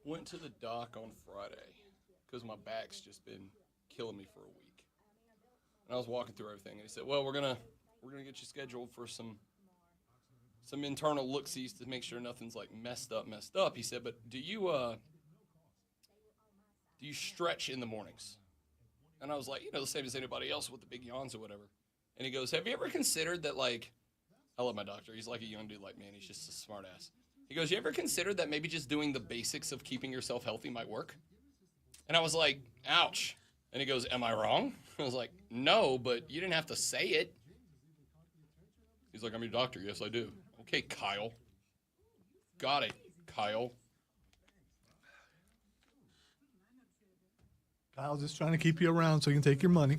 Went to the doc on Friday because my back's just been killing me for a week. And I was walking through everything, and he said, "Well, we're gonna get you scheduled for some internal look-sees to make sure nothing's like messed up." He said, "But do you stretch in the mornings?" And I was like, the same as anybody else with the big yawns or whatever. And he goes, "Have you ever considered that, like," I love my doctor. He's like a young dude like me, and he's just a smart ass. He goes, "You ever considered that maybe just doing the basics of keeping yourself healthy might work?" And I was like, ouch. And he goes, "Am I wrong?" I was like, "No, but you didn't have to say it." He's like, "I'm your doctor." "Yes, I do." "Okay, Kyle." "Got it, Kyle." Kyle's just trying to keep you around so he can take your money.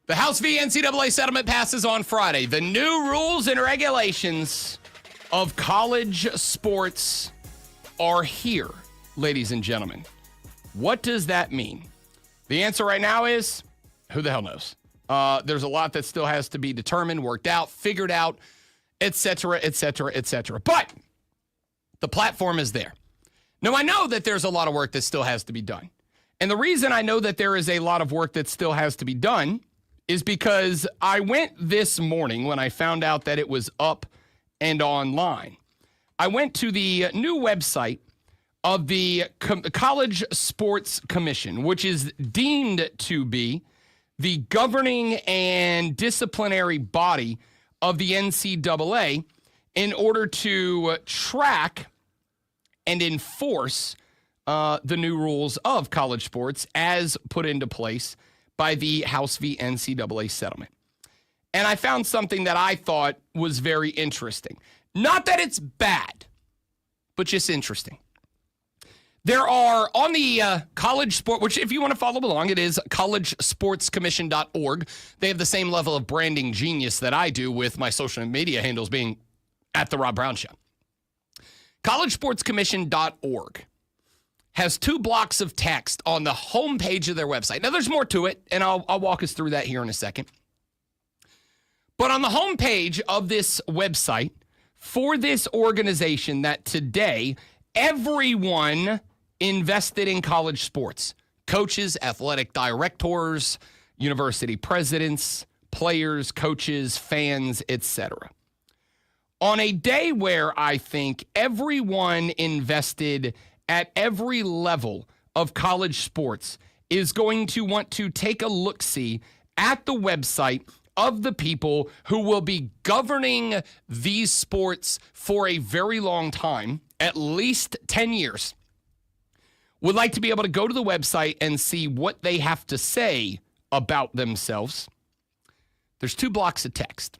The House v. NCAA settlement passes on Friday. The new rules and regulations of college sports are here, ladies and gentlemen. What does that mean? The answer right now is, who the hell knows? There's a lot that still has to be determined, worked out, figured out, et cetera, et cetera, et cetera. But the platform is there. Now, I know that there's a lot of work that still has to be done. And the reason I know that there is a lot of work that still has to be done is because I went this morning when I found out that it was up and online. I went to the new website of the College Sports Commission, which is deemed to be the governing and disciplinary body of the NCAA in order to track and enforce the new rules of college sports as put into place by the House v. NCAA settlement. And I found something that I thought was very interesting. Not that it's bad, but just interesting. There are on the college sport, which if you want to follow along, it is collegesportscommission.org. They have the same level of branding genius that I do with my social media handles being at The Rob Brown Show. Collegesportscommission.org has 2 blocks of text on the homepage of their website. Now, there's more to it, and I'll walk us through that here in a second. But on the homepage of this website for this organization that today everyone invested in college sports, coaches, athletic directors, university presidents, players, coaches, fans, etc. On a day where I think everyone invested at every level of college sports is going to want to take a look-see at the website of the people who will be governing these sports for a very long time, at least 10 years, would like to be able to go to the website and see what they have to say about themselves. There's 2 blocks of text.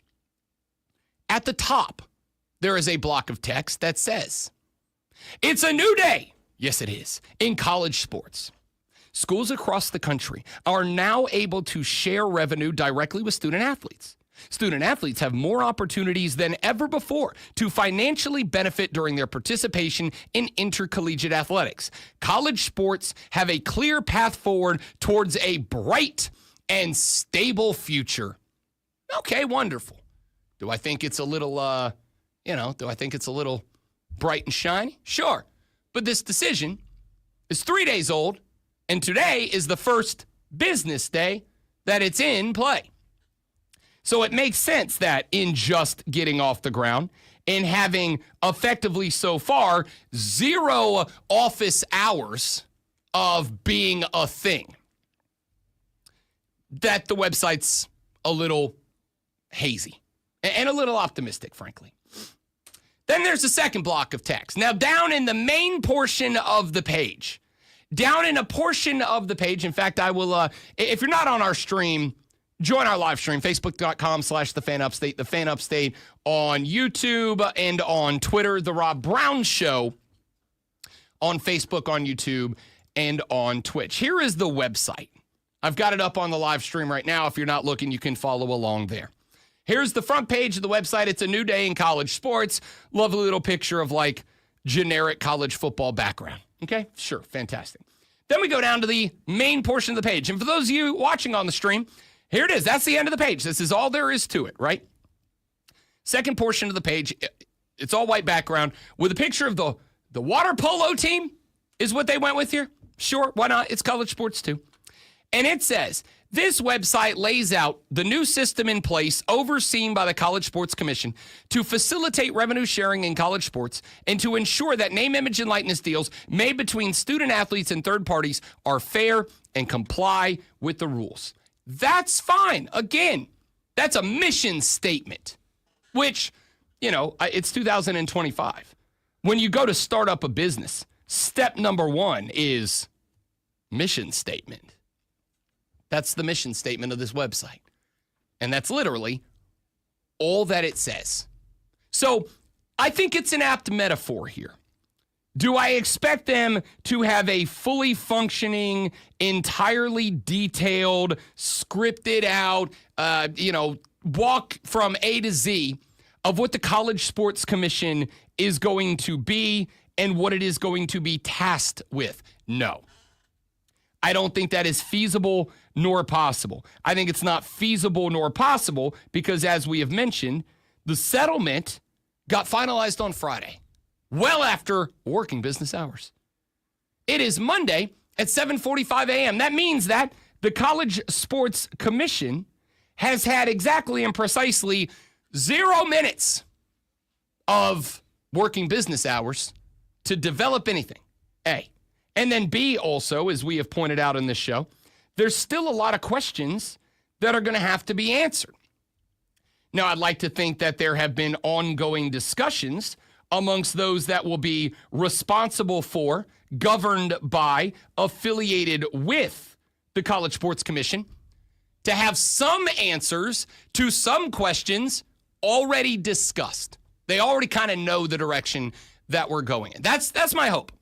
At the top, there is a block of text that says, "It's a new day." Yes, it is. In college sports, schools across the country are now able to share revenue directly with student athletes. Student athletes have more opportunities than ever before to financially benefit during their participation in intercollegiate athletics. College sports have a clear path forward towards a bright and stable future. Okay, wonderful. Do I think it's a little, do I think it's a little bright and shiny? Sure. But this decision is 3 days old, and today is the first business day that it's in play. So it makes sense that in just getting off the ground and having effectively so far 0 office hours of being a thing, that the website's a little hazy and a little optimistic, frankly. Then there's a second block of text. Now, down in the main portion of the page, in fact, I will, if you're not on our stream, join our live stream, facebook.com/thefanupstate, The Fan Upstate on YouTube and on Twitter, The Rob Brown Show on Facebook, on YouTube, and on Twitch. Here is the website. I've got it up on the live stream right now. If you're not looking, you can follow along there. Here's the front page of the website. It's a new day in college sports. Lovely little picture of like generic college football background. Okay, sure, fantastic. Then we go down to the main portion of the page. And for those of you watching on the stream, here it is. That's the end of the page. This is all there is to it, right? Second portion of the page, it's all white background with a picture of the water polo team is what they went with here. Sure, why not? It's college sports too. And it says, this website lays out the new system in place overseen by the College Sports Commission to facilitate revenue sharing in college sports and to ensure that name, image, and likeness deals made between student athletes and third parties are fair and comply with the rules. That's fine. Again, that's a mission statement, which, it's 2025. When you go to start up a business, step number 1 is mission statement. That's the mission statement of this website. And that's literally all that it says. So I think it's an apt metaphor here. Do I expect them to have a fully functioning, entirely detailed, scripted out, walk from A to Z of what the College Sports Commission is going to be and what it is going to be tasked with? No. I don't think that is feasible nor possible. I think it's not feasible nor possible because, as we have mentioned, the settlement got finalized on Friday, well after working business hours. It is Monday, at 7:45 a.m. That means that the College Sports Commission has had exactly and precisely 0 minutes of working business hours to develop anything, A. And then B, also, as we have pointed out in this show, there's still a lot of questions that are going to have to be answered. Now, I'd like to think that there have been ongoing discussions amongst those that will be responsible for, governed by, affiliated with the College Sports Commission to have some answers to some questions already discussed. They already kind of know the direction that we're going in. That's my hope.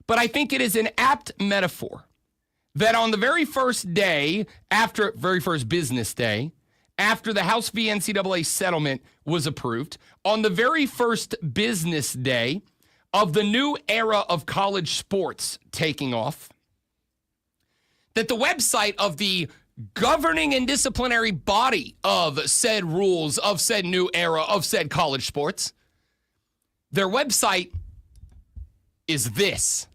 But I think it is an apt metaphor that on the very first business day, after the House v. NCAA settlement was approved, on the very first business day of the new era of college sports taking off, that the website of the governing and disciplinary body of said rules, of said new era, of said college sports, their website is this.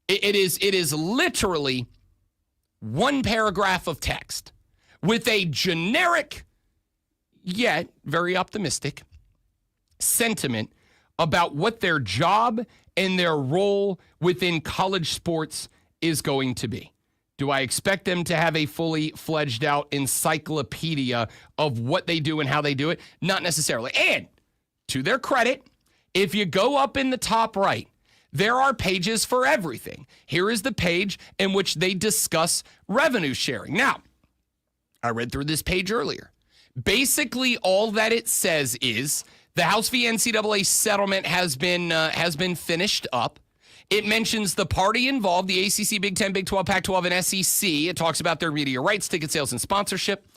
It is literally one paragraph of text with a generic, yet very optimistic, sentiment about what their job and their role within college sports is going to be. Do I expect them to have a fully fledged out encyclopedia of what they do and how they do it? Not necessarily. And to their credit, if you go up in the top right, there are pages for everything. Here is the page in which they discuss revenue sharing. Now, I read through this page earlier. Basically, all that it says is the House v. NCAA settlement has been finished up. It mentions the party involved, the ACC, Big 10, Big 12, Pac-12, and SEC. It talks about their media rights, ticket sales, and sponsorship.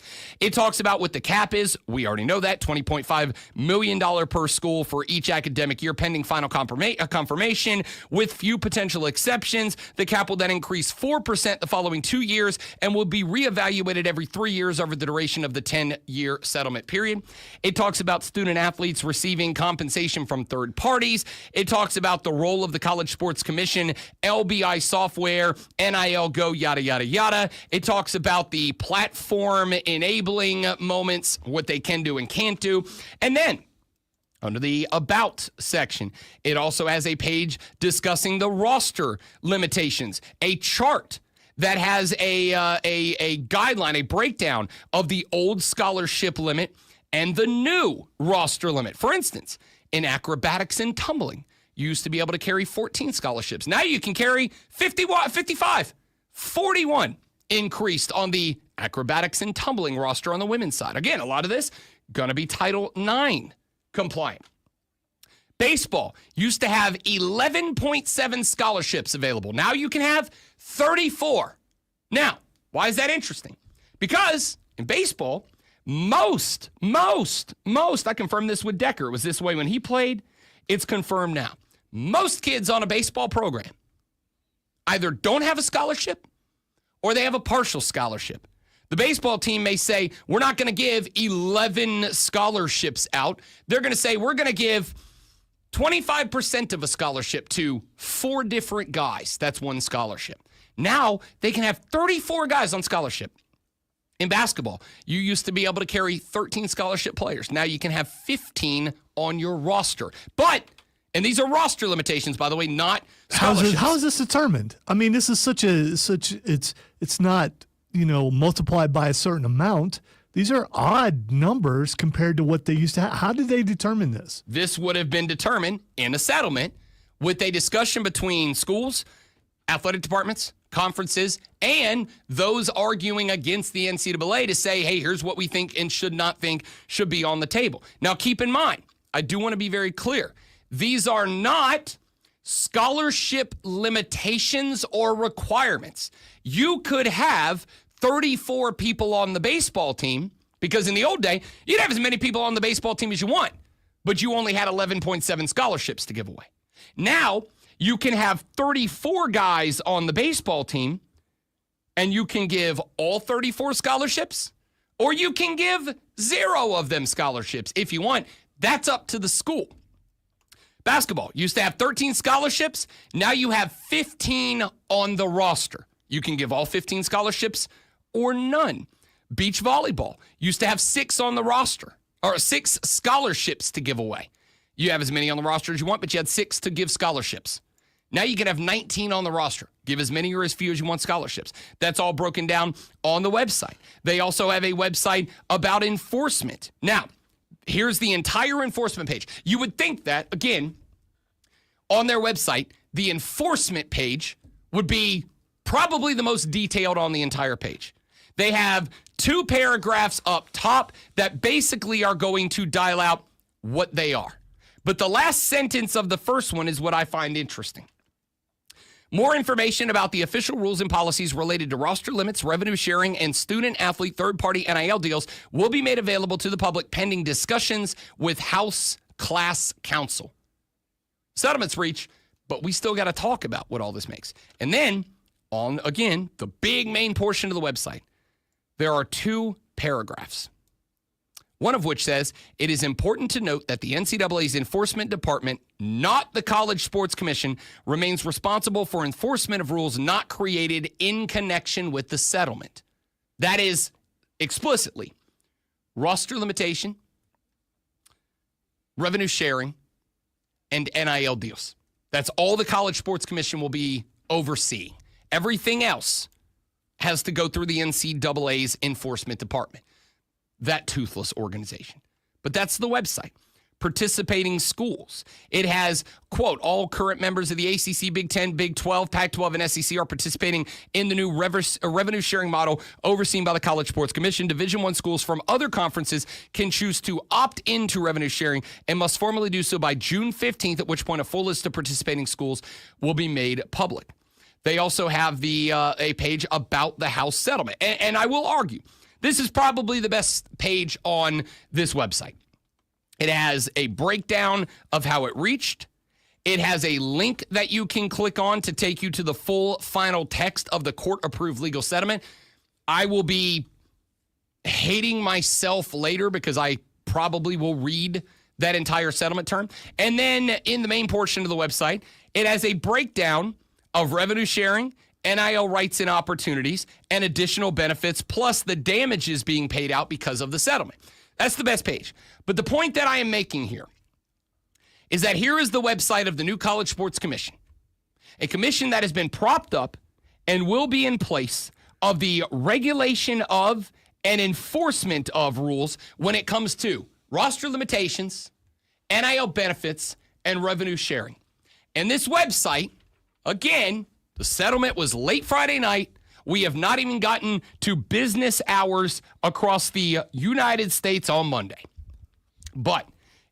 It talks about what the cap is. We already know that, $20.5 million per school for each academic year, pending final confirmation, with few potential exceptions. The cap will then increase 4% the following 2 years and will be reevaluated every 3 years over the duration of the 10-year settlement period. It talks about student athletes receiving compensation from third parties. It talks about the role of the College Sports Commission, LBI software, NIL Go, yada, yada, yada. It talks about the platform enabling moments, what they can do and can't do. And then under the About section, it also has a page discussing the roster limitations, a chart that has a guideline, a breakdown of the old scholarship limit and the new roster limit. For instance, in acrobatics and tumbling, you used to be able to carry 14 scholarships. Now you can carry 55, 41 increased on the acrobatics and tumbling roster on the women's side. Again, a lot of this going to be Title IX compliant. Baseball used to have 11.7 scholarships available. Now you can have 34. Now, why is that interesting? Because in baseball, most, I confirmed this with Decker. It was this way when he played. It's confirmed now. Most kids on a baseball program either don't have a scholarship or they have a partial scholarship. The baseball team may say, we're not going to give 11 scholarships out. They're going to say, we're going to give 25% of a scholarship to 4 different guys. That's one scholarship. Now they can have 34 guys on scholarship. In basketball, you used to be able to carry 13 scholarship players. Now you can have 15 on your roster. But, and these are roster limitations, by the way, not scholarships. How is this determined? I mean, this is it's not, multiplied by a certain amount. These are odd numbers compared to what they used to have. How did they determine this? This would have been determined in a settlement with a discussion between schools, athletic departments, conferences, and those arguing against the NCAA to say, hey, here's what we think and should not think should be on the table. Now, keep in mind, I do want to be very clear. These are not scholarship limitations or requirements. You could have 34 people on the baseball team, because in the old day, you'd have as many people on the baseball team as you want, but you only had 11.7 scholarships to give away. Now, you can have 34 guys on the baseball team, and you can give all 34 scholarships, or you can give 0 of them scholarships if you want. That's up to the school. Basketball used to have 13 scholarships. Now you have 15 on the roster. You can give all 15 scholarships or none. Beach volleyball used to have 6 on the roster, or 6 scholarships to give away. You have as many on the roster as you want, but you had 6 to give scholarships. Now you can have 19 on the roster. Give as many or as few as you want scholarships. That's all broken down on the website. They also have a website about enforcement. Now, here's the entire enforcement page. You would think that, again, on their website, the enforcement page would be probably the most detailed on the entire page. They have 2 paragraphs up top that basically are going to dial out what they are. But the last sentence of the first one is what I find interesting. More information about the official rules and policies related to roster limits, revenue sharing, and student-athlete third-party NIL deals will be made available to the public pending discussions with House Class Counsel. Settlements reach, but we still got to talk about what all this makes. And then, on, again, the big main portion of the website, there are 2 paragraphs. One of which says, it is important to note that the NCAA's enforcement department, not the College Sports Commission, remains responsible for enforcement of rules not created in connection with the settlement. That is explicitly roster limitation, revenue sharing, and NIL deals. That's all the College Sports Commission will be overseeing. Everything else has to go through the NCAA's enforcement department. That toothless organization. But that's the website. Participating schools. It has, quote, all current members of the ACC, Big 10, Big 12, Pac-12, and SEC are participating in the new revenue sharing model overseen by the College Sports Commission. Division I schools from other conferences can choose to opt into revenue sharing and must formally do so by June 15th, at which point a full list of participating schools will be made public. They also have a page about the House settlement. And I will argue, this is probably the best page on this website. It has a breakdown of how it reached. It has a link that you can click on to take you to the full final text of the court-approved legal settlement. I will be hating myself later because I probably will read that entire settlement term. And then in the main portion of the website, it has a breakdown of revenue sharing, NIL rights and opportunities, and additional benefits, plus the damages being paid out because of the settlement. That's the best page. But the point that I am making here is that here is the website of the new College Sports Commission, a commission that has been propped up and will be in place of the regulation of and enforcement of rules when it comes to roster limitations, NIL benefits, and revenue sharing. And this website, again, the settlement was late Friday night. We have not even gotten to business hours across the United States on Monday. But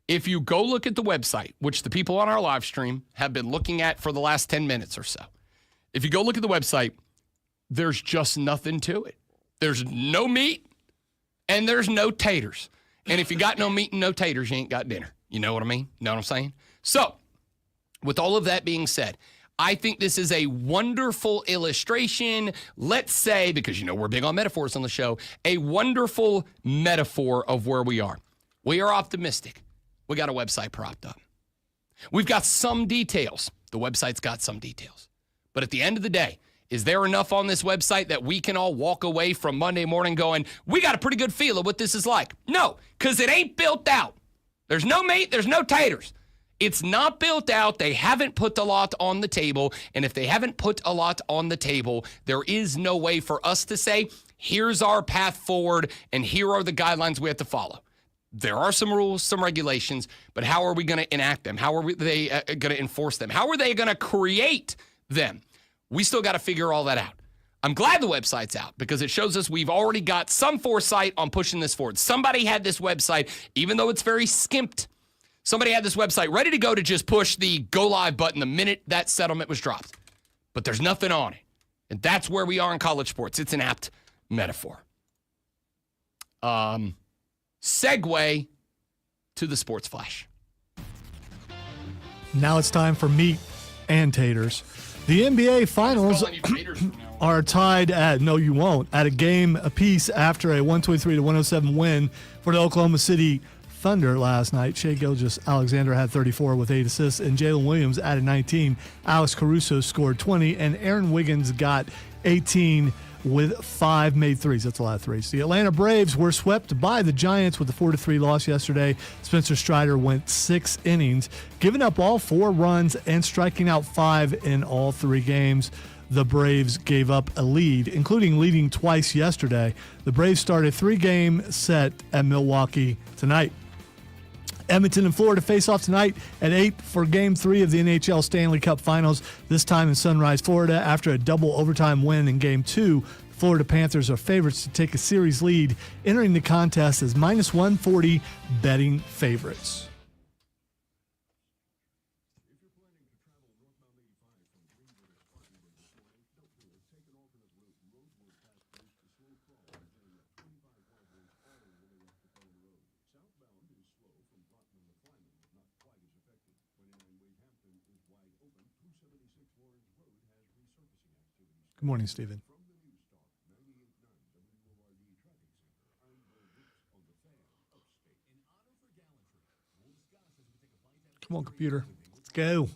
if you go look at the website, which the people on our live stream have been looking at for the last 10 minutes or so, if you go look at the website, there's just nothing to it. There's no meat and there's no taters. And if you got no meat and no taters, you ain't got dinner. You know what I mean? Know what I'm saying? So, with all of that being said, I think this is a wonderful illustration, let's say, because you know we're big on metaphors on the show, a wonderful metaphor of where we are. We are optimistic. We got a website propped up. We've got some details. The website's got some details. But at the end of the day, is there enough on this website that we can all walk away from Monday morning going, we got a pretty good feel of what this is like? No, because it ain't built out. There's no meat, there's no taters. It's not built out. They haven't put a lot on the table. And if they haven't put a lot on the table, there is no way for us to say, here's our path forward and here are the guidelines we have to follow. There are some rules, some regulations, but how are we going to enact them? How are they going to enforce them? How are they going to create them? We still got to figure all that out. I'm glad the website's out because it shows us we've already got some foresight on pushing this forward. Somebody had this website, even though it's very skimped, somebody had this website ready to go to just push the go live button the minute that settlement was dropped. But there's nothing on it. And that's where we are in college sports. It's an apt metaphor. Segue to the Sports Flash. Now it's time for meat and taters. The NBA Finals are tied at, no you won't, at a game apiece after a 123-107 win for the Oklahoma City Thunder last night. Shai Gilgeous-Alexander had 34 with 8 assists, and Jalen Williams added 19. Alex Caruso scored 20, and Aaron Wiggins got 18 with 5 made threes. That's a lot of threes. The Atlanta Braves were swept by the Giants with a 4-3 loss yesterday. Spencer Strider went 6 innings, giving up all 4 runs and striking out 5 in all 3 games. The Braves gave up a lead, including leading twice yesterday. The Braves start a 3-game set at Milwaukee tonight. Edmonton and Florida face off tonight at 8 for Game 3 of the NHL Stanley Cup Finals, this time in Sunrise, Florida. After a double overtime win in Game 2, the Florida Panthers are favorites to take a series lead, entering the contest as minus 140 betting favorites. Good morning, Stephen. Come on, computer. Let's go.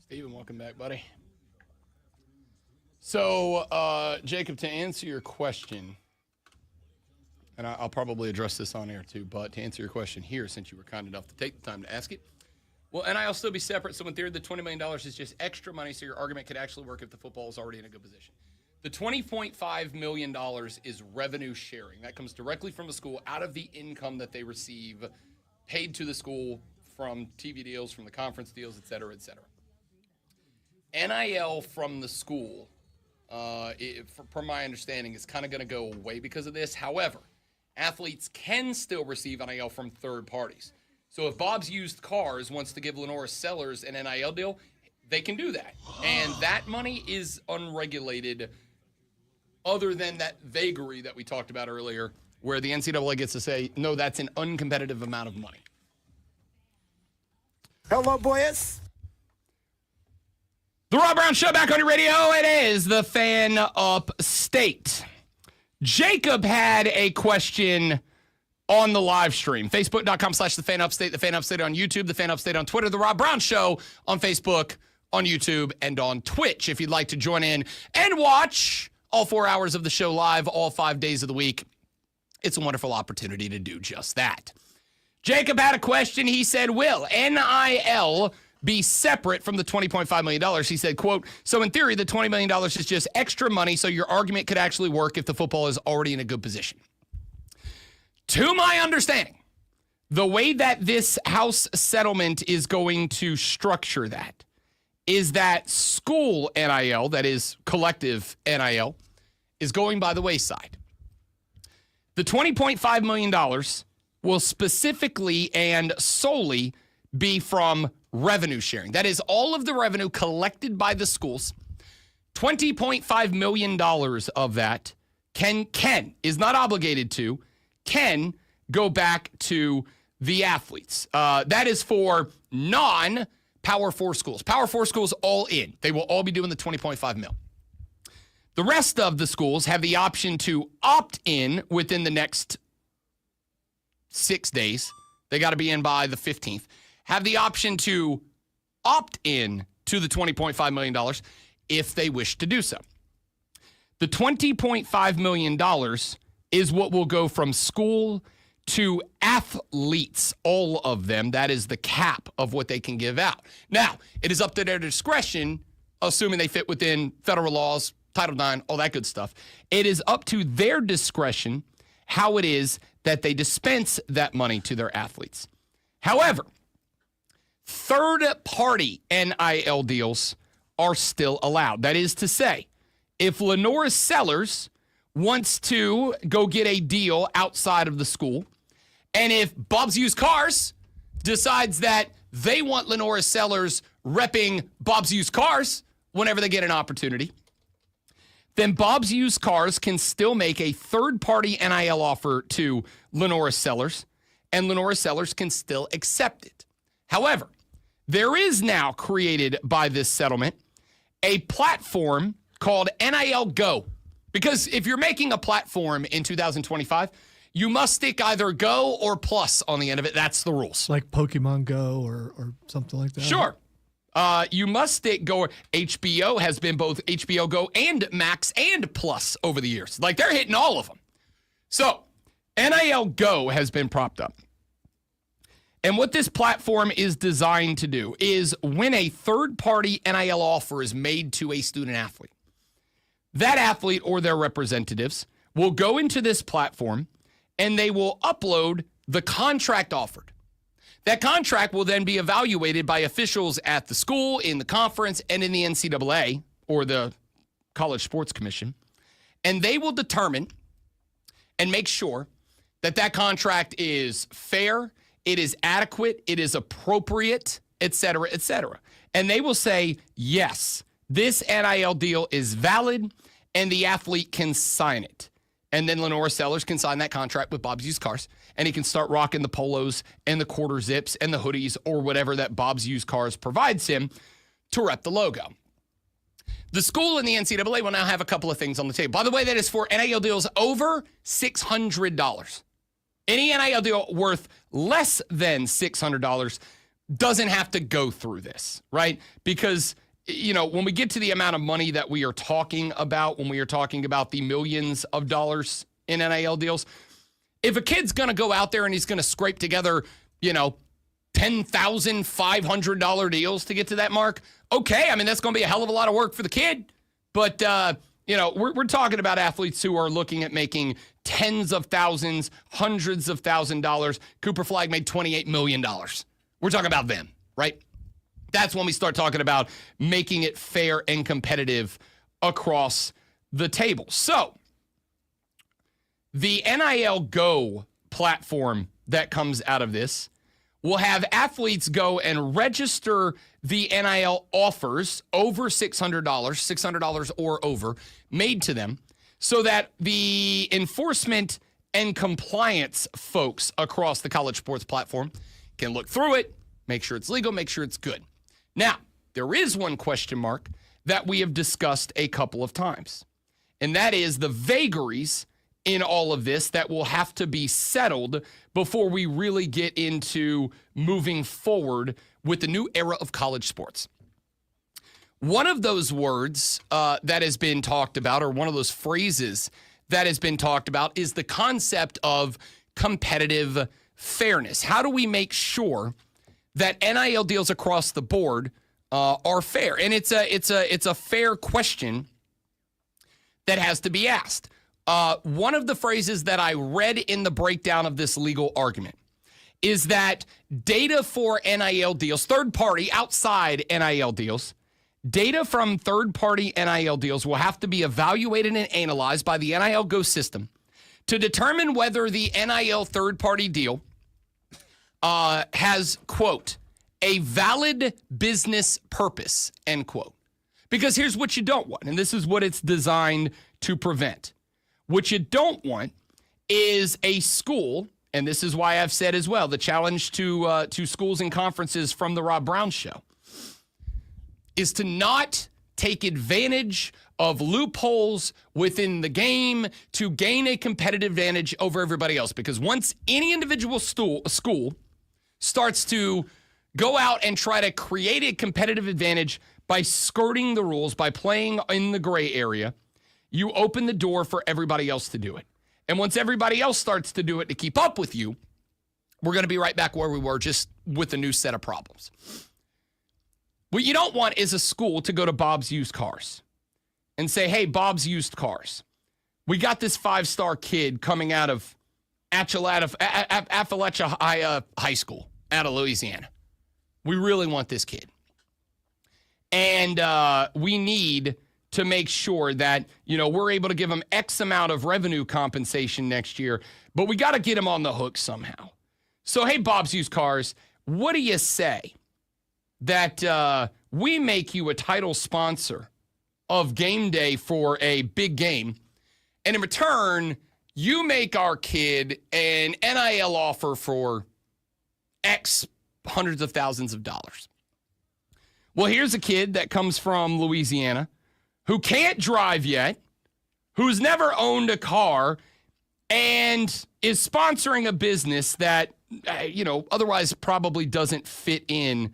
Steven, welcome back, buddy. So, Jacob, to answer your question, and I'll probably address this on air too, but to answer your question here, since you were kind enough to take the time to ask it, will NIL still be separate? So in theory, the $20 million is just extra money, so your argument could actually work if the football is already in a good position. The $20.5 million is revenue sharing. That comes directly from the school out of the income that they receive paid to the school from TV deals, from the conference deals, et cetera, et cetera. NIL from the school, from my understanding, is kind of going to go away because of this. However, athletes can still receive NIL from third parties. So if Bob's Used Cars wants to give Lenora Sellers an NIL deal, they can do that. And that money is unregulated, other than that vagary that we talked about earlier, where the NCAA gets to say, no, that's an uncompetitive amount of money. Hello, boys. The Rob Brown Show back on your radio. It is the Fan Upstate. Jacob had a question on the live stream. Facebook.com/The Fan Upstate, The Fan Upstate on YouTube, The Fan Upstate on Twitter, The Rob Brown Show on Facebook, on YouTube, and on Twitch. If you'd like to join in and watch all 4 hours of the show live, all 5 days of the week, it's a wonderful opportunity to do just that. Jacob had a question. He said, will NIL be separate from the $20.5 million? He said, quote, so in theory, the $20 million is just extra money, so your argument could actually work if the football is already in a good position. To my understanding, the way that this House settlement is going to structure that is that school NIL, that is collective NIL, is going by the wayside. The $20.5 million will specifically and solely be from revenue sharing. That is all of the revenue collected by the schools. $20.5 million of that is not obligated to, can go back to the athletes. That is for non-Power 4 schools. Power 4 schools all in. They will all be doing the $20.5 mil. The rest of the schools have the option to opt in within the next 6 days. They got to be in by the 15th. Have the option to opt in to the $20.5 million if they wish to do so. The $20.5 million is what will go from school to athletes, all of them. That is the cap of what they can give out. Now, it is up to their discretion, assuming they fit within federal laws, Title IX, all that good stuff. It is up to their discretion how it is that they dispense that money to their athletes. However, third-party NIL deals are still allowed. That is to say, if Lenora Sellers wants to go get a deal outside of the school, and if Bob's Used Cars decides that they want Lenora Sellers repping Bob's Used Cars whenever they get an opportunity, then Bob's Used Cars can still make a third-party NIL offer to Lenora Sellers, and Lenora Sellers can still accept it. However, there is now created by this settlement a platform called NIL Go. Because if you're making a platform in 2025, you must stick either Go or Plus on the end of it. That's the rules. Like Pokemon Go or something like that. Sure. You must stick Go. HBO has been both HBO Go and Max and Plus over the years. Like, they're hitting all of them. So, NIL Go has been propped up. And what this platform is designed to do is when a third-party NIL offer is made to a student-athlete, that athlete or their representatives will go into this platform and they will upload the contract offered. That contract will then be evaluated by officials at the school, in the conference, and in the NCAA, or the College Sports Commission. And they will determine and make sure that that contract is fair, it is adequate, it is appropriate, et cetera, et cetera. And they will say, yes, this NIL deal is valid, and the athlete can sign it. And then Lenora Sellers can sign that contract with Bob's Used Cars, and he can start rocking the polos and the quarter zips and the hoodies or whatever that Bob's Used Cars provides him to rep the logo. The school and the NCAA will now have a couple of things on the table. By the way, that is for NIL deals over $600. Any NIL deal worth less than $600 doesn't have to go through this, right? Because, you know, when we get to the amount of money that we are talking about, when we are talking about the millions of dollars in NIL deals, If a kid's going to go out there and he's going to scrape together, $10,500 deals to get to that mark, okay. I mean, that's going to be a hell of a lot of work for the kid. But, we're talking about athletes who are looking at making tens of thousands, hundreds of $1,000s. Cooper Flagg made $28 million. We're talking about them, right? That's when we start talking about making it fair and competitive across the table. So, the NIL Go platform that comes out of this will have athletes go and register the NIL offers over $600 or over, made to them, so that the enforcement and compliance folks across the college sports platform can look through it, make sure it's legal, make sure it's good. Now, there is one question mark that we have discussed a couple of times, and that is the vagaries in all of this that will have to be settled before we really get into moving forward with the new era of college sports. One of those words that has been talked about, or one of those phrases that has been talked about, is the concept of competitive fairness. How do we make sure that NIL deals across the board are fair? And it's a fair question that has to be asked. One of the phrases that I read in the breakdown of this legal argument is that data for NIL deals, third party, outside NIL deals, data from third party NIL deals will have to be evaluated and analyzed by the NIL Go system to determine whether the NIL third party deal has, quote, a valid business purpose, end quote. Because here's what you don't want, and this is what it's designed to prevent. What you don't want is a school, and this is why I've said as well, the challenge to schools and conferences from the Rob Brown Show is to not take advantage of loopholes within the game to gain a competitive advantage over everybody else. Because once any individual school starts to go out and try to create a competitive advantage by skirting the rules, by playing in the gray area, you open the door for everybody else to do it. And once everybody else starts to do it to keep up with you, we're going to be right back where we were, just with a new set of problems. What you don't want is a school to go to Bob's Used Cars and say, hey, Bob's Used Cars, we got this 5-star kid coming out of Appalachia High School out of Louisiana. We really want this kid. And we need to make sure that, we're able to give them X amount of revenue compensation next year, but we got to get them on the hook somehow. So, hey, Bob's Used Cars, what do you say that we make you a title sponsor of game day for a big game, and in return, you make our kid an NIL offer for X hundreds of thousands of dollars? Well, here's a kid that comes from Louisiana who can't drive yet, who's never owned a car, and is sponsoring a business that, otherwise probably doesn't fit in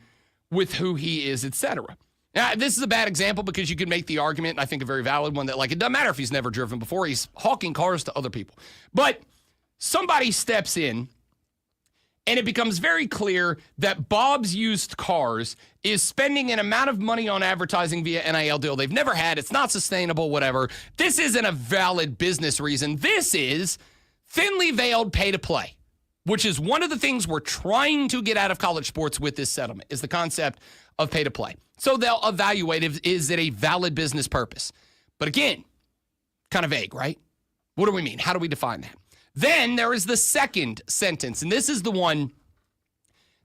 with who he is, etc. Now, this is a bad example because you could make the argument, and I think a very valid one, that it doesn't matter if he's never driven before, he's hawking cars to other people. But somebody steps in, and it becomes very clear that Bob's Used Cars is spending an amount of money on advertising via NIL deal they've never had. It's not sustainable, whatever. This isn't a valid business reason. This is thinly veiled pay to play, which is one of the things we're trying to get out of college sports with this settlement, is the concept of pay to play. So they'll evaluate, is it a valid business purpose? But again, kind of vague, right? What do we mean? How do we define that? Then there is the second sentence, and this is the one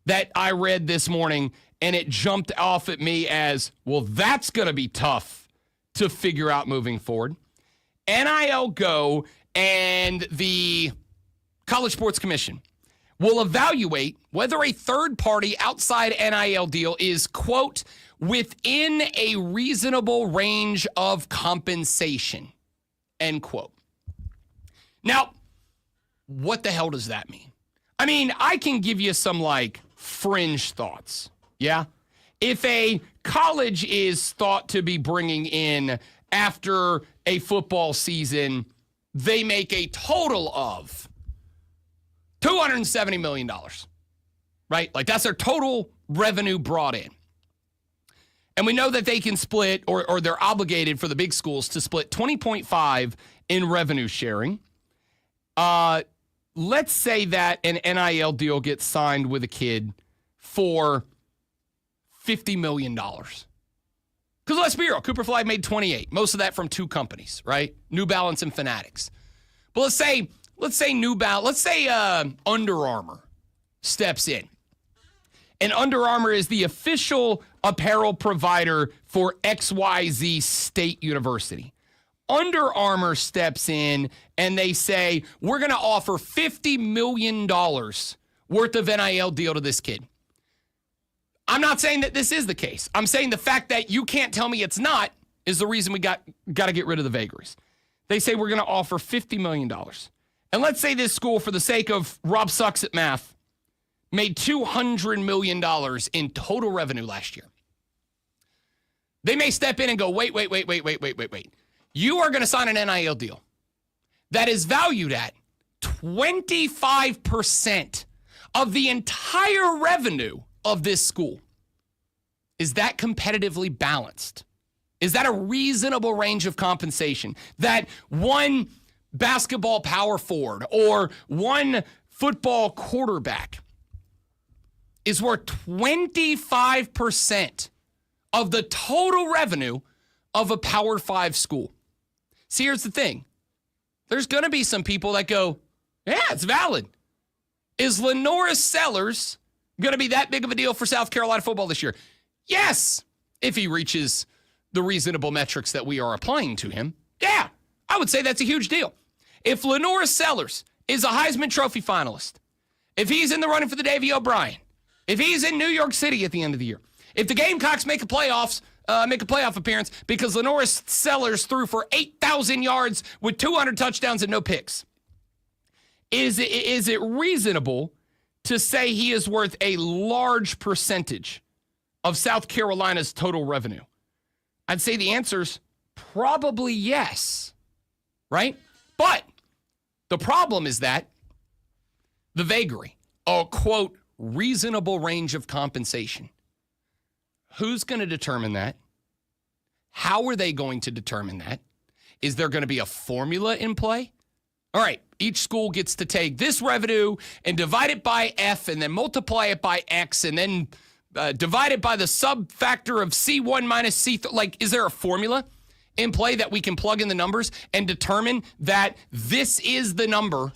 that I read this morning, and it jumped off at me as, well, that's going to be tough to figure out moving forward. NIL Go and the College Sports Commission will evaluate whether a third-party outside NIL deal is, quote, within a reasonable range of compensation, end quote. Now, what the hell does that mean? I mean, I can give you some fringe thoughts. Yeah. If a college is thought to be bringing in, after a football season, they make a total of $270 million, right? Like that's their total revenue brought in. And we know that they can split, or they're obligated for the big schools to split 20.5 in revenue sharing. Let's say that an NIL deal gets signed with a kid for $50 million. Because let's be real, Cooper Flag made 28, most of that from two companies, right? New Balance and Fanatics. But let's say New Balance, let's say Under Armour steps in. And Under Armour is the official apparel provider for XYZ State University. Under Armour steps in and they say, we're going to offer $50 million worth of NIL deal to this kid. I'm not saying that this is the case. I'm saying the fact that you can't tell me it's not is the reason we got to get rid of the vagaries. They say we're going to offer $50 million. And let's say this school, for the sake of Rob sucks at math, made $200 million in total revenue last year. They may step in and go, wait. You are going to sign an NIL deal that is valued at 25% of the entire revenue of this school. Is that competitively balanced? Is that a reasonable range of compensation that one basketball power forward or one football quarterback is worth 25% of the total revenue of a Power 5 school? See, here's the thing. There's going to be some people that go, yeah, it's valid. Is Lenoris Sellers going to be that big of a deal for South Carolina football this year? Yes, if he reaches the reasonable metrics that we are applying to him. Yeah, I would say that's a huge deal. If Lenoris Sellers is a Heisman Trophy finalist, if he's in the running for the Davey O'Brien, if he's in New York City at the end of the year, if the Gamecocks make a playoff appearance because Lenoris Sellers threw for 8,000 yards with 200 touchdowns and no picks, is it reasonable to say he is worth a large percentage of South Carolina's total revenue? I'd say the answer's probably yes, right? But the problem is that the vagary, a quote, reasonable range of compensation. Who's going to determine that? How are they going to determine that? Is there going to be a formula in play? All right, each school gets to take this revenue and divide it by F and then multiply it by X and then divide it by the sub factor of C1 minus C3. Like, is there a formula in play that we can plug in the numbers and determine that this is the number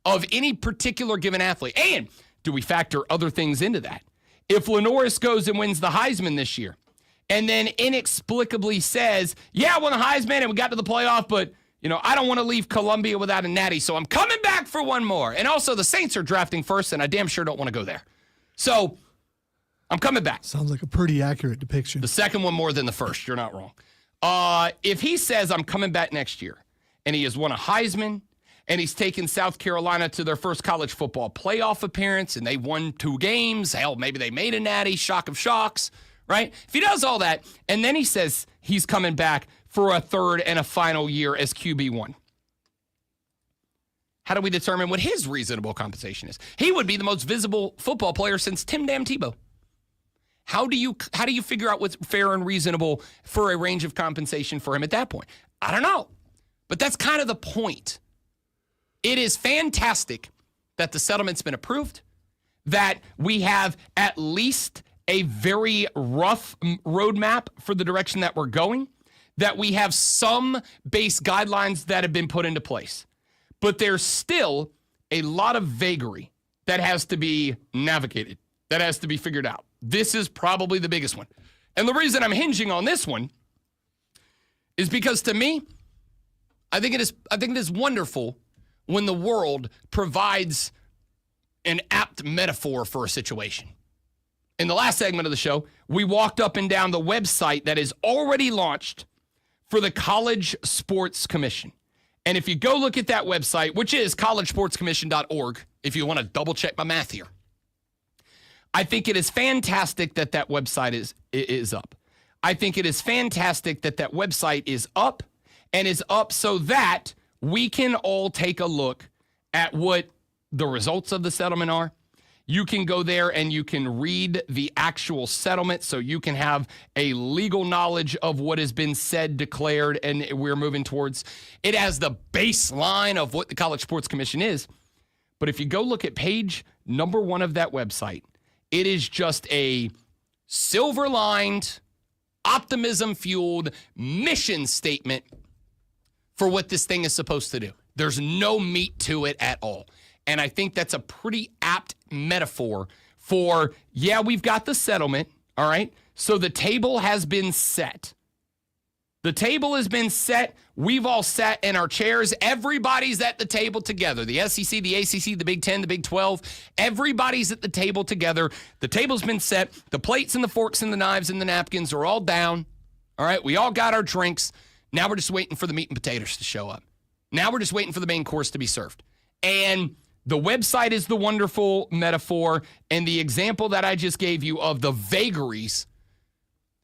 of any particular given athlete? And do we factor other things into that? If Lenoris goes and wins the Heisman this year and then inexplicably says, yeah, I won the Heisman and we got to the playoff, but I don't want to leave Columbia without a natty, so I'm coming back for one more. And also the Saints are drafting first, and I damn sure don't want to go there. So I'm coming back. Sounds like a pretty accurate depiction. The second one more than the first. You're not wrong. If he says I'm coming back next year and he has won a Heisman and he's taken South Carolina to their first college football playoff appearance and they won 2 games, hell, maybe they made a natty, shock of shocks, right? If he does all that and then he says he's coming back for a third and a final year as QB1, how do we determine what his reasonable compensation is? He would be the most visible football player since Tim Damn Tebow. How do you figure out what's fair and reasonable for a range of compensation for him at that point? I don't know. But that's kind of the point. It is fantastic that the settlement's been approved, that we have at least a very rough roadmap for the direction that we're going, that we have some base guidelines that have been put into place. But there's still a lot of vagary that has to be navigated, that has to be figured out. This is probably the biggest one. And the reason I'm hinging on this one is because to me, I think it is wonderful when the world provides an apt metaphor for a situation. In the last segment of the show, we walked up and down the website that is already launched for the College Sports Commission. And if you go look at that website, which is collegesportscommission.org, if you want to double check my math here, I think it is fantastic that that website is up. I think it is fantastic that that website is up and is up so that we can all take a look at what the results of the settlement are. You can go there and you can read the actual settlement so you can have a legal knowledge of what has been said, declared, and we're moving towards. It has the baseline of what the College Sports Commission is. But if you go look at page number 1 of that website, it is just a silver-lined, optimism-fueled mission statement for what this thing is supposed to do. There's no meat to it at all. And I think that's a pretty apt metaphor for, yeah, we've got the settlement, all right? So the table has been set. The table has been set. We've all sat in our chairs. Everybody's at the table together. The SEC, the ACC, the Big 10, the Big 12. Everybody's at the table together. The table's been set. The plates and the forks and the knives and the napkins are all down. All right, we all got our drinks. Now we're just waiting for the meat and potatoes to show up. Now we're just waiting for the main course to be served. And the website is the wonderful metaphor, and the example that I just gave you of the vagaries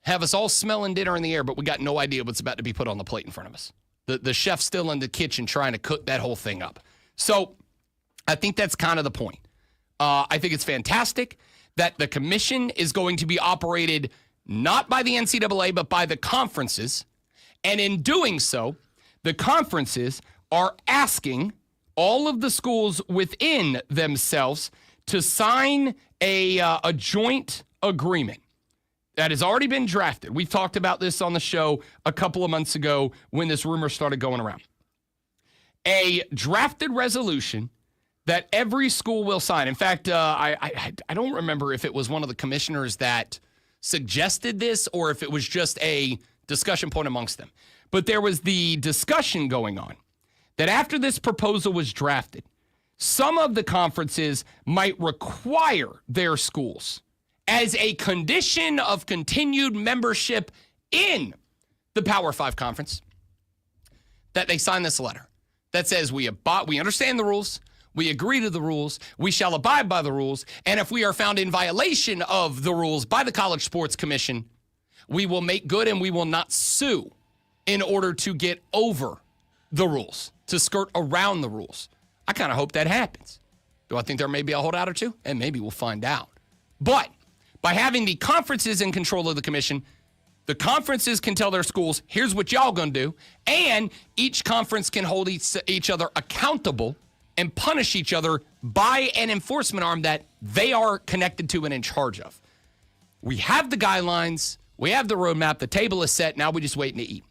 have us all smelling dinner in the air, but we got no idea what's about to be put on the plate in front of us. The chef's still in the kitchen trying to cook that whole thing up. So I think that's kind of the point. I think it's fantastic that the commission is going to be operated not by the NCAA, but by the conferences. And in doing so, the conferences are asking all of the schools within themselves to sign a joint agreement that has already been drafted. We talked about this on the show a couple of months ago when this rumor started going around. A drafted resolution that every school will sign. In fact, I don't remember if it was one of the commissioners that suggested this or if it was just a discussion point amongst them. But there was the discussion going on that after this proposal was drafted, some of the conferences might require their schools as a condition of continued membership in the Power 5 conference that they sign this letter that says we understand the rules, we agree to the rules, we shall abide by the rules, and if we are found in violation of the rules by the College Sports Commission, we will make good and we will not sue in order to get over the rules, to skirt around the rules. I kind of hope that happens. Do I think there may be a holdout or two? And maybe we'll find out. But by having the conferences in control of the commission, the conferences can tell their schools, here's what y'all gonna do, and each conference can hold each other accountable and punish each other by an enforcement arm that they are connected to and in charge of. We have the guidelines, we have the roadmap, the table is set, now we're just waiting to eat.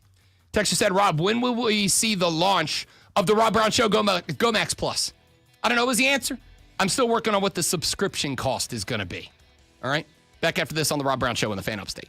Texture said, Rob, when will we see the launch of the Rob Brown Show Go Max Plus? I don't know is the answer. I'm still working on what the subscription cost is going to be. All right? Back after this on the Rob Brown Show in the Fan Upstate.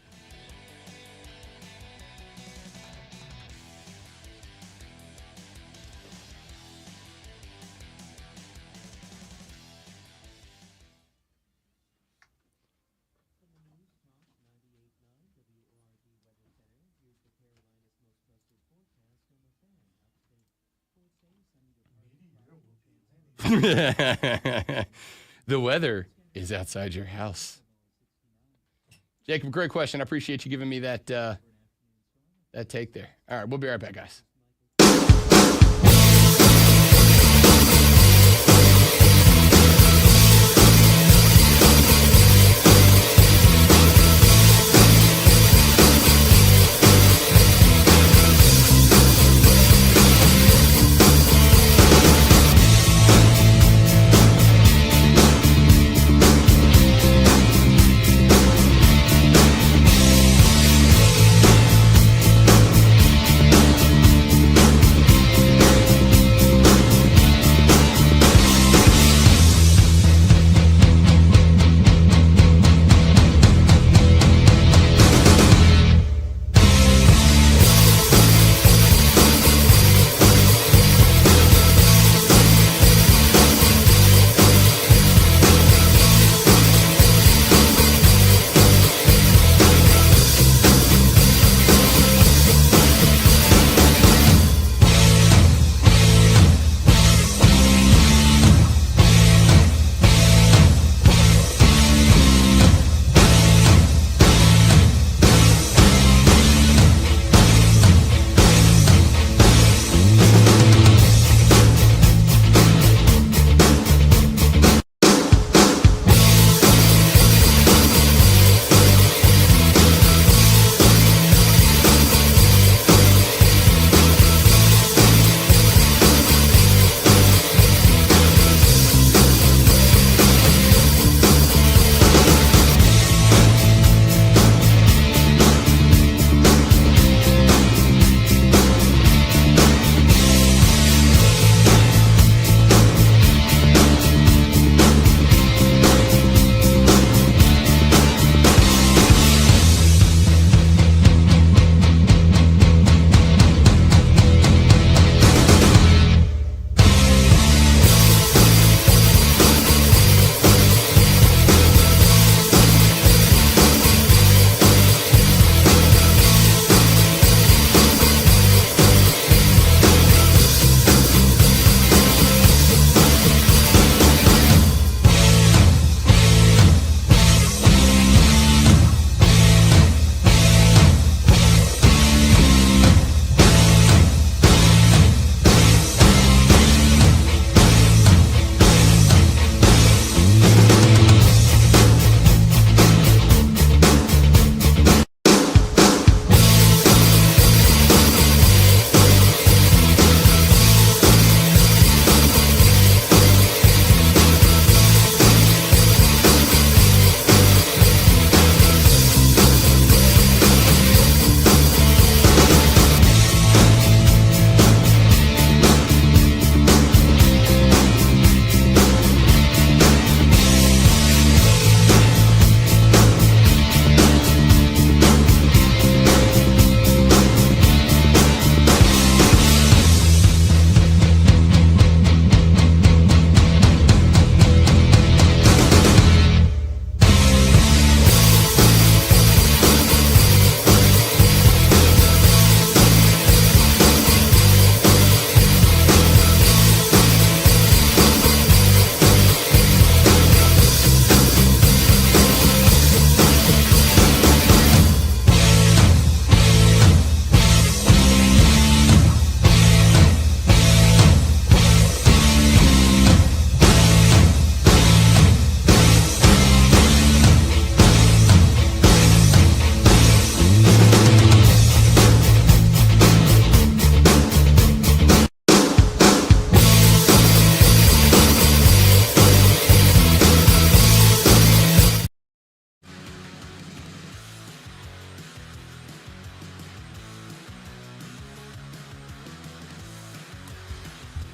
The weather is outside your house. Jacob, great question. I appreciate you giving me that take there. All right, we'll be right back, guys.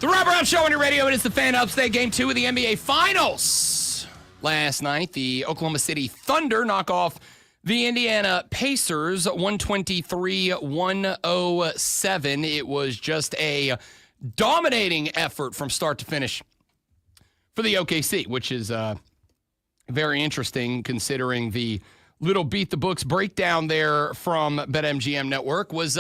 The Rob Brown Show on your radio. It is the Fan Upstate Game 2 of the NBA Finals. Last night, the Oklahoma City Thunder knock off the Indiana Pacers 123-107. It was just a dominating effort from start to finish for the OKC, which is very interesting considering the little beat the books breakdown there from BetMGM Network was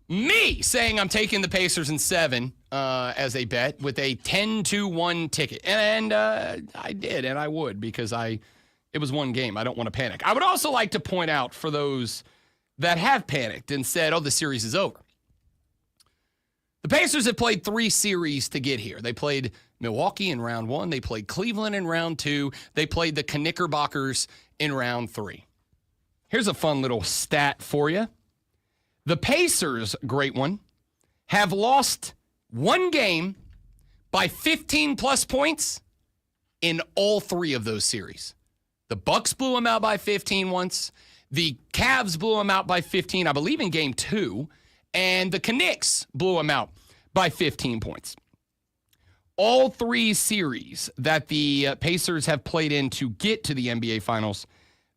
me saying I'm taking the Pacers in 7 as a bet with a 10-1 ticket. And I did, and I would because it was one game. I don't want to panic. I would also like to point out for those that have panicked and said, oh, the series is over. The Pacers have played 3 series to get here. They played Milwaukee in round 1. They played Cleveland in round 2. They played the Knickerbockers in round 3. Here's a fun little stat for you. The Pacers, great one, have lost one game by 15-plus points in all 3 of those series. The Bucks blew them out by 15 once. The Cavs blew them out by 15, I believe, in game 2. And the Knicks blew them out by 15 points. All 3 series that the Pacers have played in to get to the NBA Finals,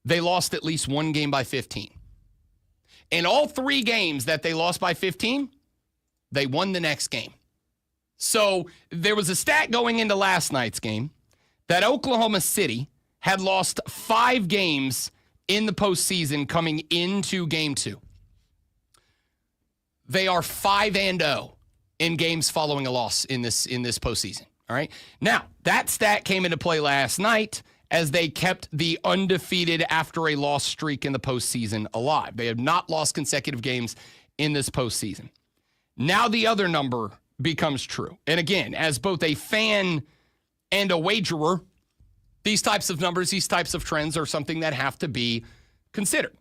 they lost at least one game by 15. In all 3 games that they lost by 15, they won the next game. So there was a stat going into last night's game that Oklahoma City had lost 5 games in the postseason coming into game 2. They are 5-0 in games following a loss in this postseason. All right. Now, that stat came into play last night as they kept the undefeated after a loss streak in the postseason alive. They have not lost consecutive games in this postseason. Now the other number becomes true. And again, as both a fan and a wagerer, these types of numbers, these types of trends are something that have to be considered.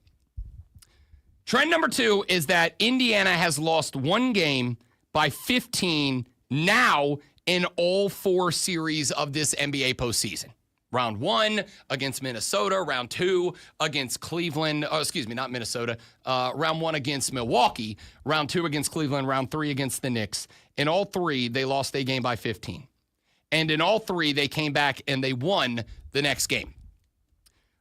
Trend number 2 is that Indiana has lost one game by 15 now in all 4 series of this NBA postseason. Round 1 against Minnesota, round 2 against Cleveland, not Minnesota, round 1 against Milwaukee, round 2 against Cleveland, round 3 against the Knicks. In all 3, they lost a game by 15. And in all 3, they came back and they won the next game.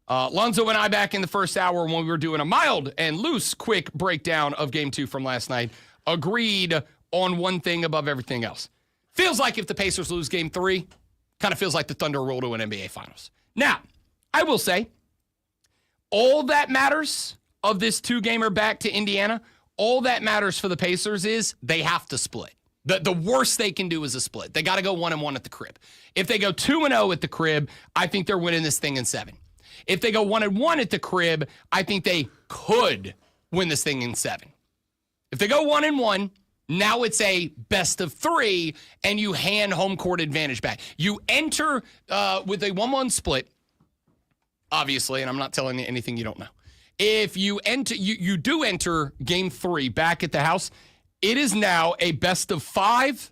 Lonzo and I back in the first hour when we were doing a mild and loose quick breakdown of game 2 from last night, agreed on one thing above everything else. Feels like if the Pacers lose game 3, kind of feels like the Thunder roll to an NBA Finals. Now, I will say, all that matters of this 2-gamer back to Indiana, all that matters for the Pacers is they have to split. The worst they can do is a split. They got to go 1-1 at the crib. If they go 2-0 at the crib, I think they're winning this thing in 7. If they go 1-1 at the crib, I think they could win this thing in 7. If they go 1-1, now it's a best of 3, and you hand home court advantage back. You enter with a 1-1 split, obviously, and I'm not telling you anything you don't know. If you enter, you do enter game 3 back at the house, it is now a best of 5,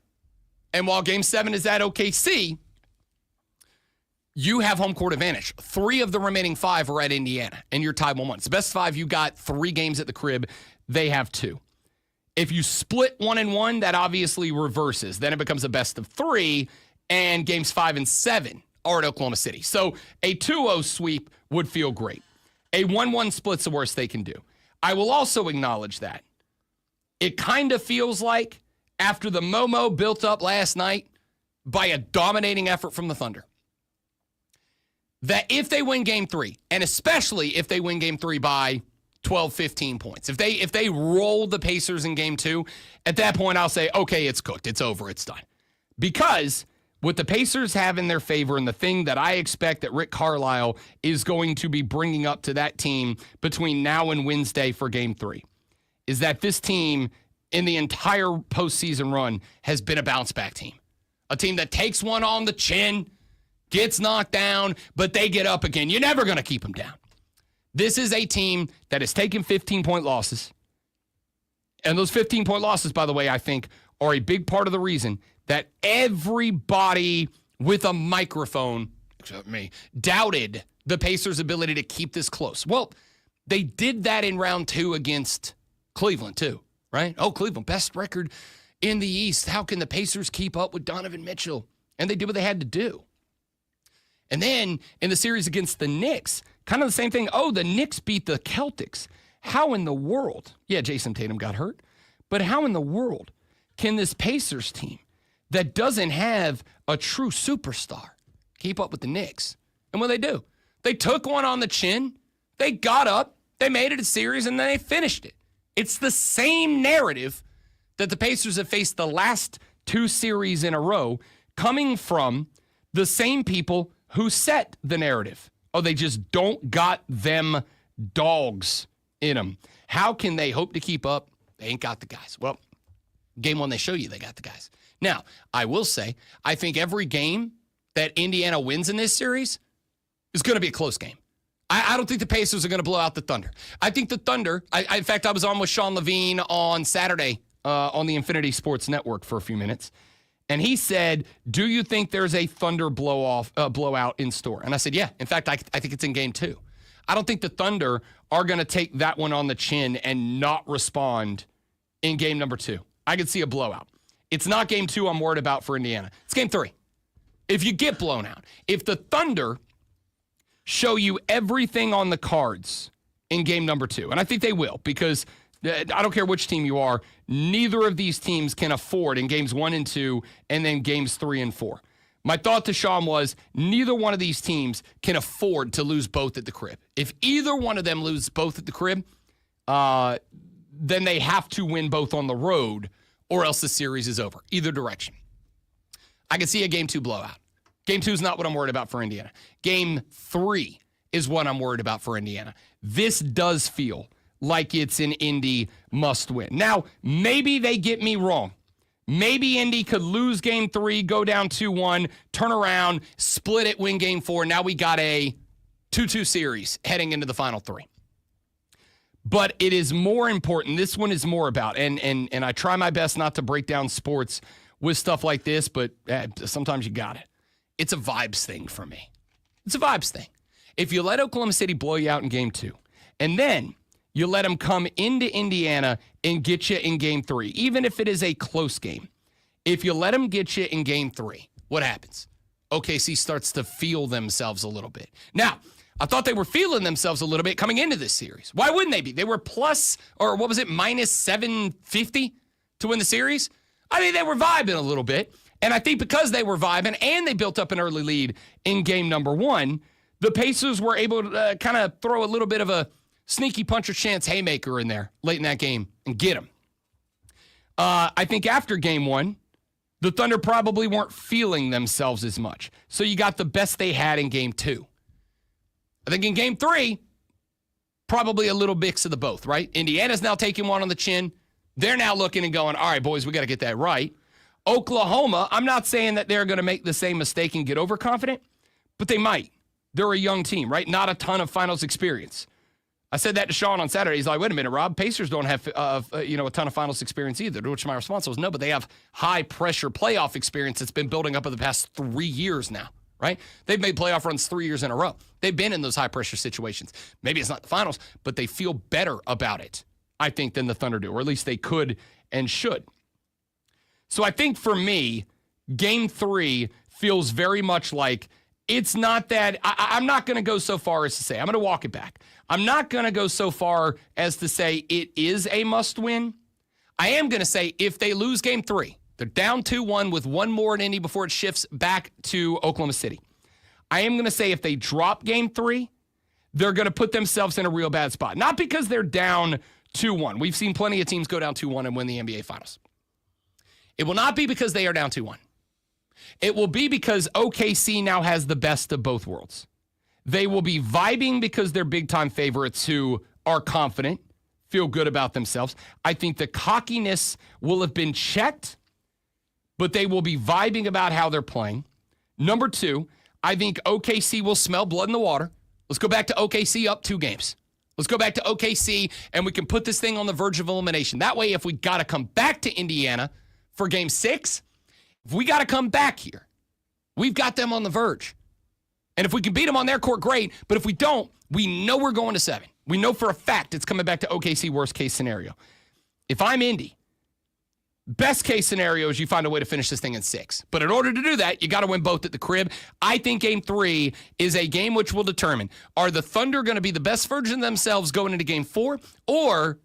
and while game 7 is at OKC, you have home court advantage. 3 of the remaining 5 are at Indiana, and you're tied 1-1. It's the best of 5. You got 3 games at the crib. They have 2. If you split 1-1, that obviously reverses. Then it becomes a best of 3, and games 5 and 7 are at Oklahoma City. So a 2-0 sweep would feel great. A 1-1 split's the worst they can do. I will also acknowledge that. It kind of feels like after the Momo built up last night by a dominating effort from the Thunder, that if they win game 3, and especially if they win game 3 by 12, 15 points, if they roll the Pacers in game 2, at that point I'll say, okay, it's cooked, it's over, it's done. Because what the Pacers have in their favor, and the thing that I expect that Rick Carlisle is going to be bringing up to that team between now and Wednesday for game 3, is that this team in the entire postseason run has been a bounce-back team. A team that takes one on the chin, gets knocked down, but they get up again. You're never going to keep them down. This is a team that has taken 15-point losses. And those 15-point losses, by the way, I think are a big part of the reason that everybody with a microphone, except me, doubted the Pacers' ability to keep this close. Well, they did that in round 2 against Cleveland, too, right? Oh, Cleveland, best record in the East. How can the Pacers keep up with Donovan Mitchell? And they did what they had to do. And then in the series against the Knicks, kind of the same thing. Oh, the Knicks beat the Celtics. How in the world? Yeah, Jason Tatum got hurt. But how in the world can this Pacers team that doesn't have a true superstar keep up with the Knicks? And what they do? They took one on the chin. They got up. They made it a series, and then they finished it. It's the same narrative that the Pacers have faced the last 2 series in a row, coming from the same people who set the narrative. Oh, they just don't got them dogs in them. How can they hope to keep up? They ain't got the guys. Well, game 1, they show you they got the guys. Now, I will say, I think every game that Indiana wins in this series is going to be a close game. I don't think the Pacers are going to blow out the Thunder. I think the Thunder, in fact, I was on with Sean Levine on Saturday on the Infinity Sports Network for a few minutes. And he said, do you think there's a Thunder blowout in store? And I said, yeah. In fact, I think it's in game 2. I don't think the Thunder are going to take that one on the chin and not respond in game number 2. I could see a blowout. It's not game 2 I'm worried about for Indiana. It's game 3. If you get blown out, if the Thunder show you everything on the cards in game number 2, and I think they will, because I don't care which team you are, neither of these teams can afford in games 1 and 2 and then games 3 and 4. My thought to Sean was neither one of these teams can afford to lose both at the crib. If either one of them lose both at the crib, then they have to win both on the road or else the series is over. Either direction. I can see a game 2 blowout. Game 2 is not what I'm worried about for Indiana. Game 3 is what I'm worried about for Indiana. This does feel like it's an Indy must win. Now, maybe they get me wrong. Maybe Indy could lose game 3, go down 2-1, turn around, split it, win game 4. Now we got a 2-2 series heading into the final 3. But it is more important. This one is more about, and I try my best not to break down sports with stuff like this, but sometimes you got it. It's a vibes thing for me. It's a vibes thing. If you let Oklahoma City blow you out in game 2, and then you let them come into Indiana and get you in game 3, even if it is a close game, if you let them get you in game 3, what happens? OKC starts to feel themselves a little bit. Now, I thought they were feeling themselves a little bit coming into this series. Why wouldn't they be? They were plus, or what was it, minus 750 to win the series? I mean, they were vibing a little bit. And I think because they were vibing and they built up an early lead in game number 1, the Pacers were able to kind of throw a little bit of a sneaky puncher chance haymaker in there late in that game and get them. I think after game 1, the Thunder probably weren't feeling themselves as much. So you got the best they had in game 2. I think in game 3, probably a little mix of the both, right? Indiana's now taking one on the chin. They're now looking and going, all right, boys, we got to get that right. Oklahoma, I'm not saying that they're going to make the same mistake and get overconfident, but they might. They're a young team, right? Not a ton of finals experience. I said that to Sean on Saturday. He's like, wait a minute, Rob, Pacers don't have a ton of finals experience either, to which my response was no, but they have high-pressure playoff experience that's been building up over the past 3 years now, right? They've made playoff runs 3 years in a row. They've been in those high-pressure situations. Maybe it's not the finals, but they feel better about it, I think, than the Thunder do, or at least they could and should. So I think for me, game 3 feels very much like it's not that I'm not going to go so far as to say, I'm going to walk it back. I'm not going to go so far as to say it is a must win. I am going to say if they lose game 3, they're down 2-1 with one more in Indy before it shifts back to Oklahoma City. I am going to say if they drop game 3, they're going to put themselves in a real bad spot. Not because they're down 2-1. We've seen plenty of teams go down 2-1 and win the NBA Finals. It will not be because they are down 2-1. It will be because OKC now has the best of both worlds. They will be vibing because they're big-time favorites who are confident, feel good about themselves. I think the cockiness will have been checked, but they will be vibing about how they're playing. Number 2, I think OKC will smell blood in the water. Let's go back to OKC up 2 games. Let's go back to OKC, and we can put this thing on the verge of elimination. That way, if we got to come back to Indiana for game 6, if we got to come back here, we've got them on the verge. And if we can beat them on their court, great. But if we don't, we know we're going to 7. We know for a fact it's coming back to OKC worst case scenario. If I'm Indy, Best case scenario is you find a way to finish this thing in 6. But in order to do that, you got to win both at the crib. I think Game 3 is a game which will determine, are the Thunder going to be the best version of themselves going into Game 4, or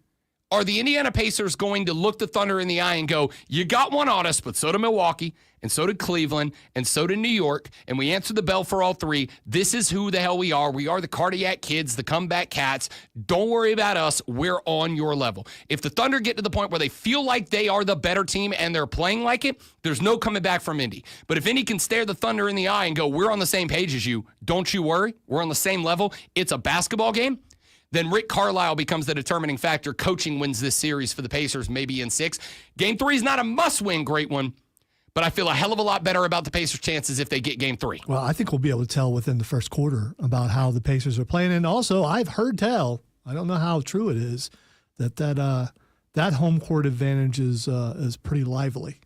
are the Indiana Pacers going to look the Thunder in the eye and go, you got one on us, but so did Milwaukee, and so did Cleveland, and so did New York, and we answered the bell for all 3. This is who the hell we are. We are the cardiac kids, the comeback cats. Don't worry about us. We're on your level. If the Thunder get to the point where they feel like they are the better team and they're playing like it, there's no coming back from Indy. But if Indy can stare the Thunder in the eye and go, we're on the same page as you, don't you worry, we're on the same level, it's a basketball game, then Rick Carlisle becomes the determining factor. Coaching wins this series for the Pacers, maybe in 6. Game 3 is not a must-win great one, but I feel a hell of a lot better about the Pacers' chances if they get Game 3. Well, I think we'll be able to tell within the first quarter about how the Pacers are playing. And also, I've heard tell, I don't know how true it is, that home court advantage is pretty lively.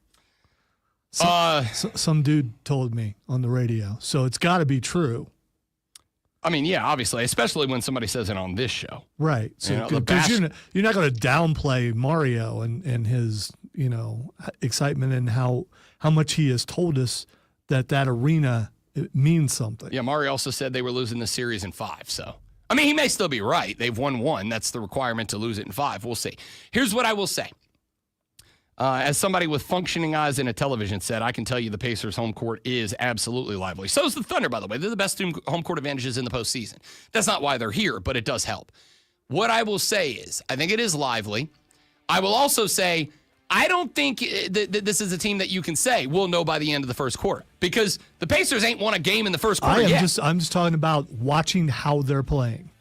Some dude told me on the radio. So it's got to be true. I mean, yeah, obviously, especially when somebody says it on this show. Right. So because you're not going to downplay Mario and his, excitement and how much he has told us that arena it means something. Yeah, Mario also said they were losing the series in 5. So, I mean, he may still be right. They've won 1. That's the requirement to lose it in 5. We'll see. Here's what I will say. As somebody with functioning eyes and a television set, I can tell you the Pacers' home court is absolutely lively. So is the Thunder, by the way. They're the best home court advantages in the postseason. That's not why they're here, but it does help. What I will say is, I think it is lively. I will also say, I don't think that this is a team that you can say we'll know by the end of the first quarter, because the Pacers ain't won a game in the first quarter yet. I'm just talking about watching how they're playing.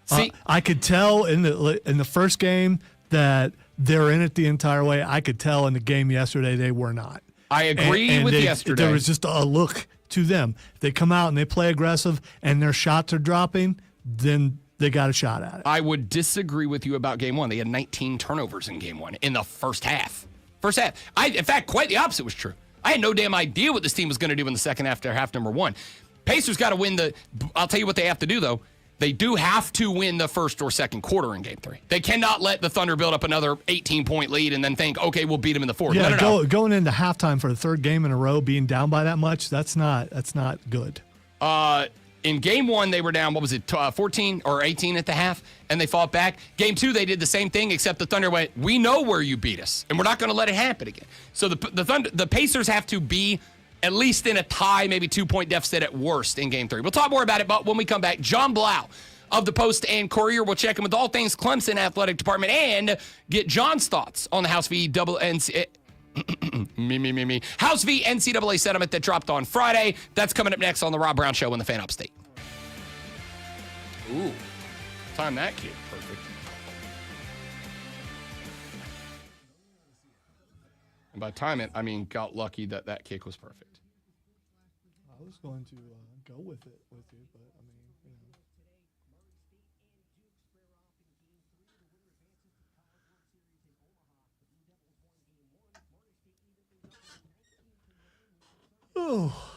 See, I could tell in the first game that they're in it the entire way. I could tell in the game yesterday they were not. I agree with yesterday. There was just a look to them. They come out and they play aggressive and their shots are dropping, then they got a shot at it. I would disagree with you about Game 1. They had 19 turnovers in Game 1 in the first half. In fact, quite the opposite was true. I had no damn idea what this team was going to do in the second half after half number 1. Pacers got to win I'll tell you what they have to do, though. They do have to win the first or second quarter in Game 3. They cannot let the Thunder build up another 18-point lead and then think, okay, we'll beat them in the fourth. Yeah, no. Going into halftime for the third game in a row, being down by that much, that's not good. In Game 1, they were down, 14 or 18 at the half, and they fought back. Game 2, they did the same thing, except the Thunder went, we know where you beat us, and we're not going to let it happen again. So the Pacers have to be at least in a tie, maybe 2-point deficit at worst in Game 3. We'll talk more about it, but when we come back, John Blau of the Post and Courier will check in with all things Clemson Athletic Department and get John's thoughts on the House v. House v. NCAA settlement that dropped on Friday. That's coming up next on the Rob Brown Show on the Fan Upstate. Ooh, time that kid perfect. And by time it, I mean got lucky that kick was perfect. I was going to go with it with you, but I mean, Oh.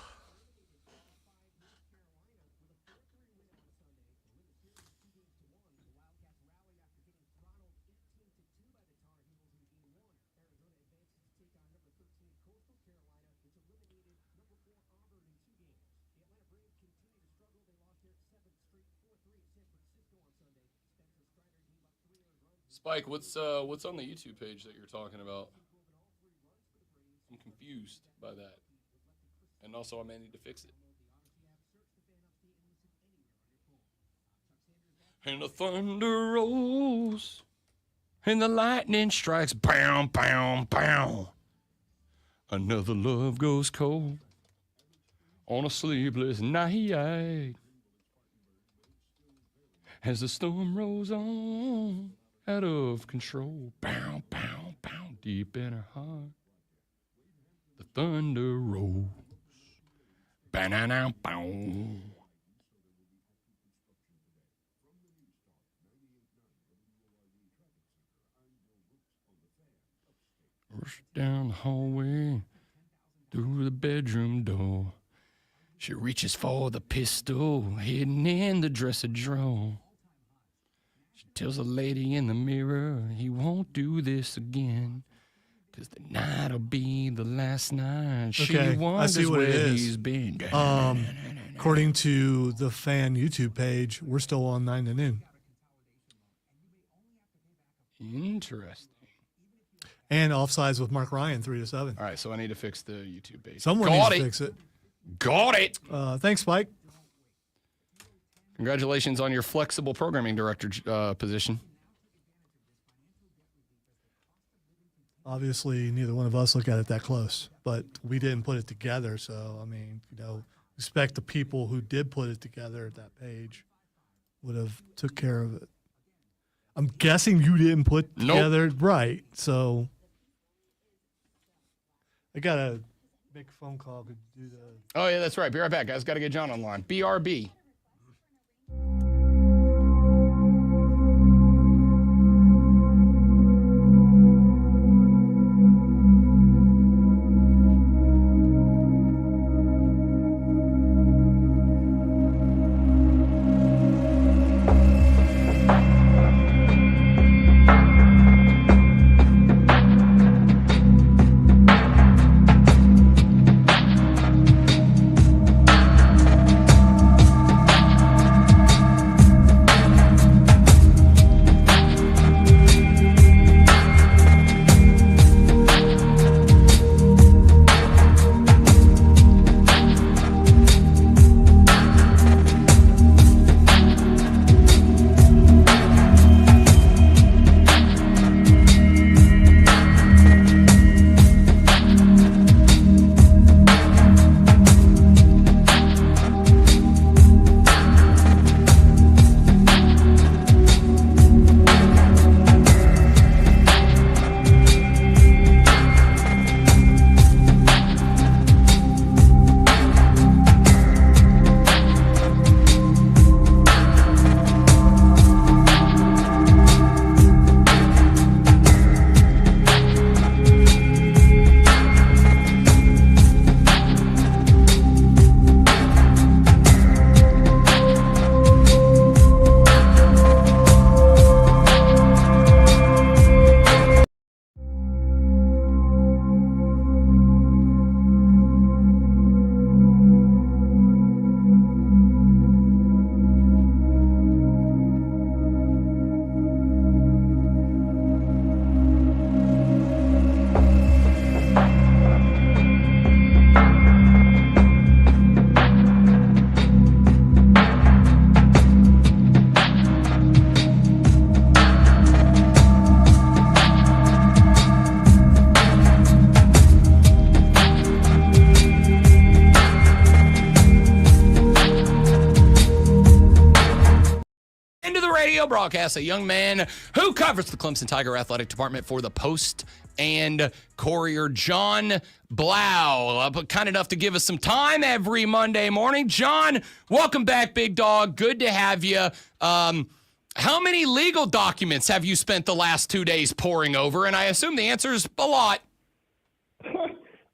Spike, what's on the YouTube page that you're talking about? I'm confused by that. And also I may need to fix it. And the thunder rolls, and the lightning strikes, bam, bam, bam. Another love goes cold on a sleepless night. As the storm rolls on, out of control, bow, bow, bow, deep in her heart, the thunder rolls, ba-na-na, bow. Rush down the hallway, through the bedroom door. She reaches for the pistol, hidden in the dresser drawer. She tells the lady in the mirror he won't do this again, Because the night'll be the last night. She Okay, I wonders see what where it is. he's been. According to the fan YouTube page, we're still on 9 to noon. Interesting. And offsides with Mark Ryan, 3 to 7. All right, so I need to fix the YouTube page. Someone needs to fix it. Got it. Thanks, Spike. Congratulations on your flexible programming director position. Obviously, neither one of us look at it that close, but we didn't put it together. So, I mean, expect the people who did put it together, that page, would have took care of it. I'm guessing you didn't put together right. So I got to make a phone call to do the. Oh, yeah, that's right. Be right back, guys. Got to get John online. BRB. Broadcast, a young man who covers the Clemson Tiger Athletic Department for the Post and Courier, John Blau, kind enough to give us some time every Monday morning. John, welcome back, big dog. Good to have you. How many legal documents have you spent the last 2 days poring over? And I assume the answer is a lot.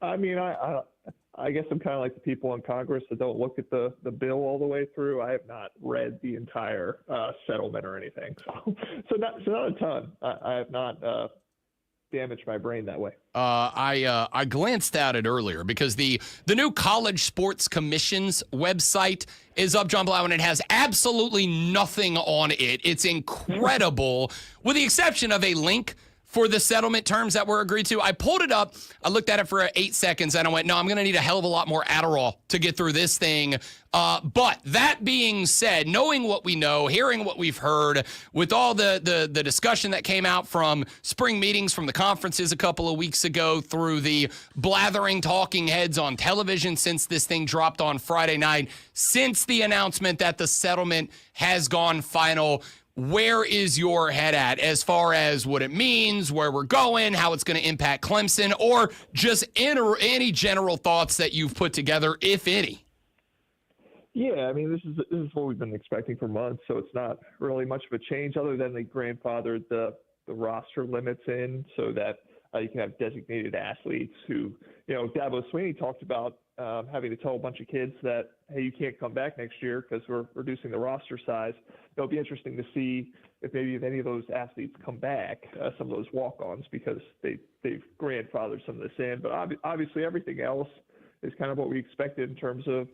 I mean, I guess I'm kind of like the people in Congress that don't look at the bill all the way through. I have not read the entire settlement or anything, so not a ton. I have not damaged my brain that way. I glanced at it earlier because the new College Sports Commission's website is up, John Blau, and it has absolutely nothing on it. It's incredible, with the exception of a link for the settlement terms that were agreed to. I pulled it up. I looked at it for 8 seconds, and I went, no, I'm going to need a hell of a lot more Adderall to get through this thing. But that being said, knowing what we know, hearing what we've heard, with all the discussion that came out from spring meetings, from the conferences a couple of weeks ago, through the blathering talking heads on television since this thing dropped on Friday night, since the announcement that the settlement has gone final, where is your head at as far as what it means, where we're going, how it's going to impact Clemson, or just any general thoughts that you've put together, if any? Yeah, I mean, this is what we've been expecting for months, so it's not really much of a change other than they grandfathered the roster limits in so that you can have designated athletes who, Dabo Swinney talked about having to tell a bunch of kids that, hey, you can't come back next year because we're reducing the roster size. It'll be interesting to see if any of those athletes come back, some of those walk-ons, because they've grandfathered some of this in. But obviously everything else is kind of what we expected in terms of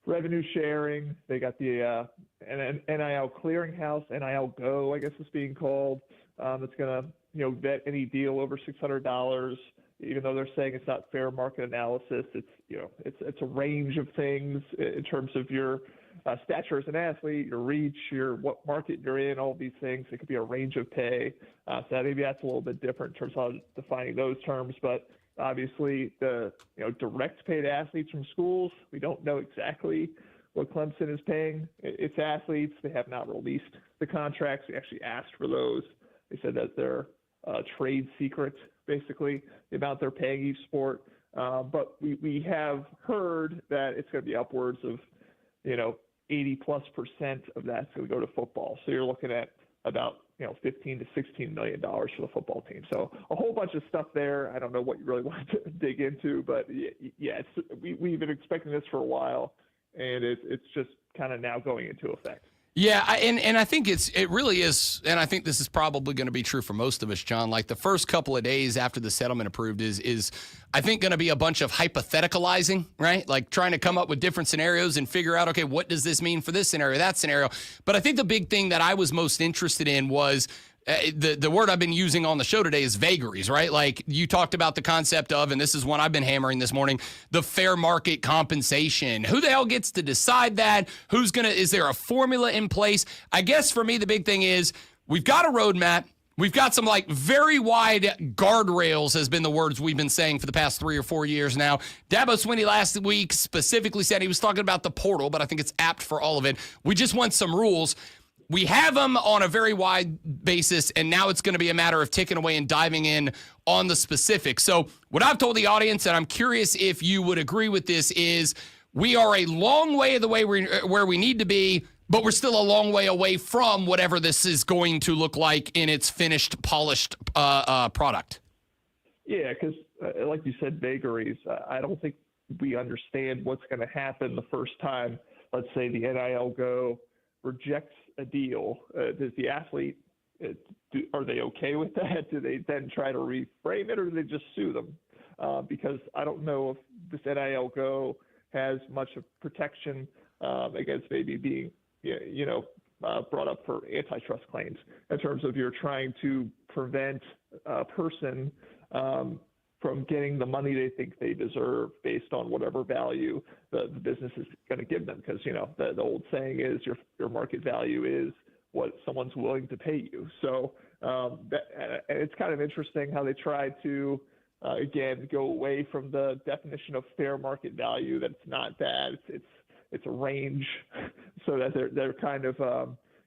revenue sharing. They got the NIL clearinghouse, NIL Go, I guess it's being called. That's going to vet any deal over $600. Even though they're saying it's not fair market analysis, it's a range of things in terms of your stature as an athlete, your reach, what market you're in, all these things. It could be a range of pay. So maybe that's a little bit different in terms of defining those terms. But obviously, the direct paid athletes from schools, we don't know exactly what Clemson is paying its athletes. They have not released the contracts. We actually asked for those. They said that they're trade secret, basically, the amount they're paying each sport. But we have heard that it's going to be upwards of 80+% of that's going to go to football. So you're looking at about $15 to $16 million for the football team. So a whole bunch of stuff there. I don't know what you really want to dig into, but yeah, we've been expecting this for a while, and it's just kind of now going into effect. Yeah, and I think it really is, and I think this is probably going to be true for most of us, John. Like the first couple of days after the settlement approved is I think going to be a bunch of hypotheticalizing, right? Like trying to come up with different scenarios and figure out, okay, what does this mean for this scenario, that scenario? But I think the big thing that I was most interested in was the word I've been using on the show today is vagaries, right? Like you talked about the concept of, and this is one I've been hammering this morning, the fair market compensation. Who the hell gets to decide that? Is there a formula in place? I guess for me, the big thing is we've got a roadmap. We've got some very wide guardrails has been the words we've been saying for the past 3 or 4 years now. Dabo Swinney last week specifically said he was talking about the portal, but I think it's apt for all of it. We just want some rules. We have them on a very wide basis, and now it's going to be a matter of ticking away and diving in on the specifics. So what I've told the audience, and I'm curious if you would agree with this, is we are a long way of the way where we need to be, but we're still a long way away from whatever this is going to look like in its finished, polished product. Yeah, because like you said, vagaries. I don't think we understand what's going to happen the first time, let's say, the NIL Go rejects a deal. Does the athlete, are they okay with that? Do they then try to reframe it, or do they just sue them? Because I don't know if this NIL Go has much of protection against maybe being, brought up for antitrust claims in terms of you're trying to prevent a person from getting the money they think they deserve based on whatever value the business is going to give them. Because, the old saying is your market value is what someone's willing to pay you. So it's kind of interesting how they try to, again, go away from the definition of fair market value, that it's not that. It's a range, so that they're kind of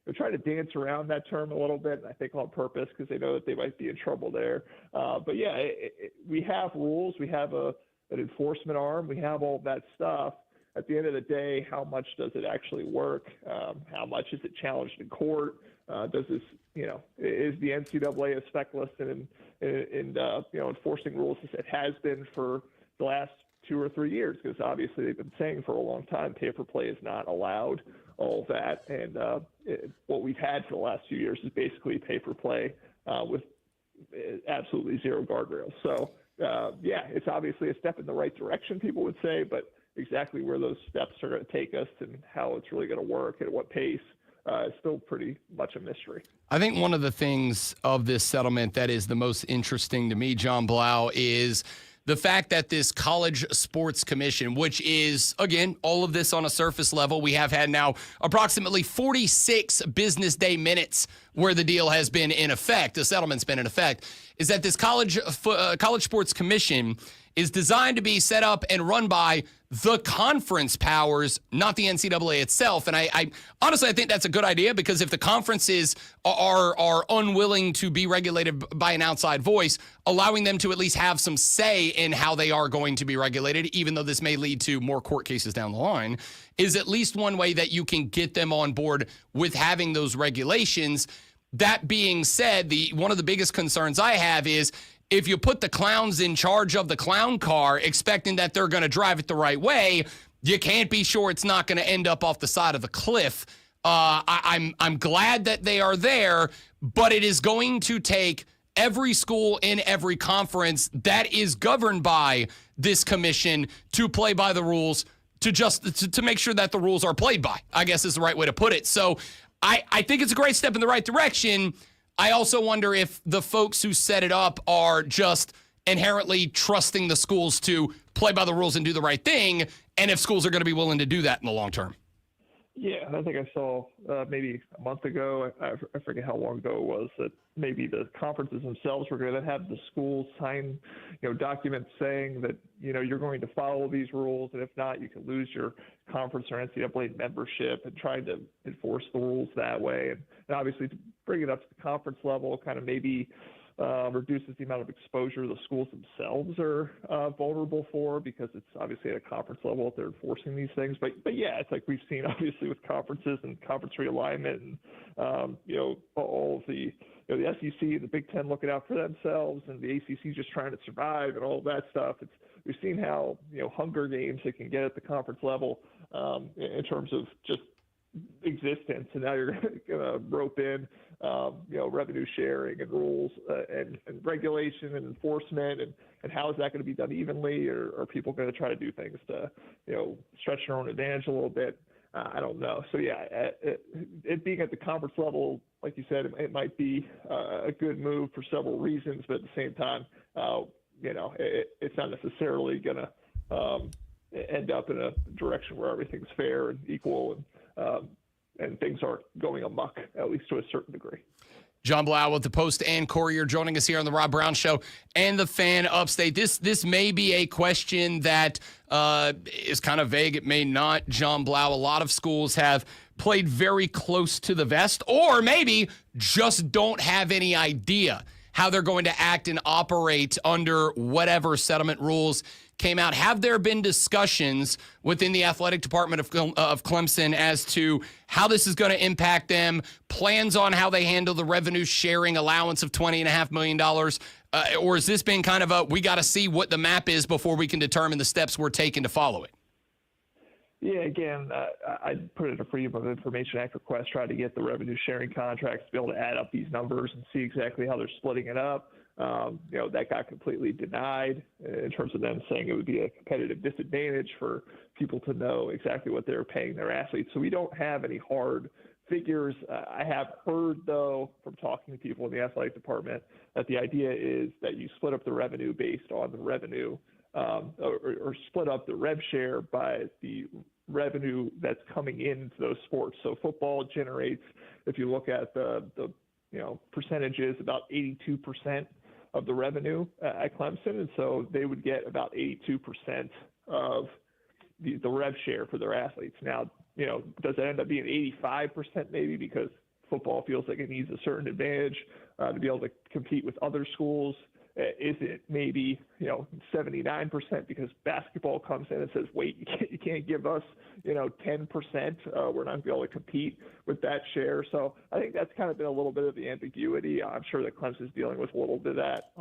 they're trying to dance around that term a little bit, and I think on purpose, because they know that they might be in trouble there. But yeah, we have rules, we have an enforcement arm, we have all that stuff. At the end of the day, how much does it actually work? How much is it challenged in court? Does this, is the NCAA as feckless in enforcing rules as it has been for the last 2 or 3 years? Because obviously they've been saying for a long time pay for play is not allowed, all of that. And what we've had for the last few years is basically pay for play with absolutely zero guardrails. So, it's obviously a step in the right direction, people would say, but exactly where those steps are going to take us and how it's really going to work and at what pace is still pretty much a mystery. I think one of the things of this settlement that is the most interesting to me, John Blau, is the fact that this College Sports Commission, which is, again, all of this on a surface level, we have had now approximately 46 business day minutes where the deal has been in effect, the settlement's been in effect, is that this College Sports Commission is designed to be set up and run by the conference powers, not the NCAA itself. And I honestly, I think that's a good idea, because if the conferences are unwilling to be regulated by an outside voice, allowing them to at least have some say in how they are going to be regulated, even though this may lead to more court cases down the line, is at least one way that you can get them on board with having those regulations. That being said, one of the biggest concerns I have is if you put the clowns in charge of the clown car expecting that they're going to drive it the right way, you can't be sure it's not going to end up off the side of the cliff. I'm glad that they are there, but it is going to take every school in every conference that is governed by this commission to play by the rules, to make sure that the rules are played by, I guess is the right way to put it. So I think it's a great step in the right direction. I also wonder if the folks who set it up are just inherently trusting the schools to play by the rules and do the right thing, and if schools are going to be willing to do that in the long term. Yeah, I think I saw maybe a month ago, I forget how long ago it was, that maybe the conferences themselves were going to have the schools sign, documents saying that, you're going to follow these rules, and if not, you can lose your conference or NCAA membership, and trying to enforce the rules that way. And obviously to bring it up to the conference level kind of maybe reduces the amount of exposure the schools themselves are vulnerable for, because it's obviously at a conference level if they're enforcing these things. But yeah, it's like we've seen obviously with conferences and conference realignment and, all of the, the SEC and the Big Ten looking out for themselves and the ACC just trying to survive and all of that stuff. We've seen how, Hunger Games it can get at the conference level in terms of just existence, and now you're going to rope in revenue sharing and rules and regulation and enforcement, and how is that going to be done evenly, or are people going to try to do things to stretch their own advantage a little bit? I don't know. So yeah, it being at the conference level, like you said, it might be a good move for several reasons, but at the same time, it's not necessarily going to end up in a direction where everything's fair and equal and things aren't going amok, at least to a certain degree. John Blau with the Post and Courier joining us here on the Rob Brown Show and the Fan Upstate. This may be a question that is kind of vague. It may not. John Blau, a lot of schools have played very close to the vest, or maybe just don't have any idea how they're going to act and operate under whatever settlement rules came out. Have there been discussions within the athletic department of Clemson as to how this is going to impact them, plans on how they handle the revenue sharing allowance of $20.5 million? Or has this been kind of we got to see what the map is before we can determine the steps we're taking to follow it? Yeah, again, I put in a Freedom of Information Act request, trying to get the revenue sharing contracts to be able to add up these numbers and see exactly how they're splitting it up. That got completely denied in terms of them saying it would be a competitive disadvantage for people to know exactly what they're paying their athletes. So we don't have any hard figures. I have heard, though, from talking to people in the athletic department, that the idea is that you split up the revenue based on the revenue or split up the rev share by the revenue that's coming into those sports. So football generates, if you look at the percentages, about 82% of the revenue at Clemson, and so they would get about 82% of the rev share for their athletes. Now, does it end up being 85% maybe because football feels like it needs a certain advantage to be able to compete with other schools? Is it maybe 79% because basketball comes in and says, wait, you can't give us 10%, we're not going to be able to compete with that share? So I think that's kind of been a little bit of the ambiguity. I'm sure that Clemson's dealing with a little bit of that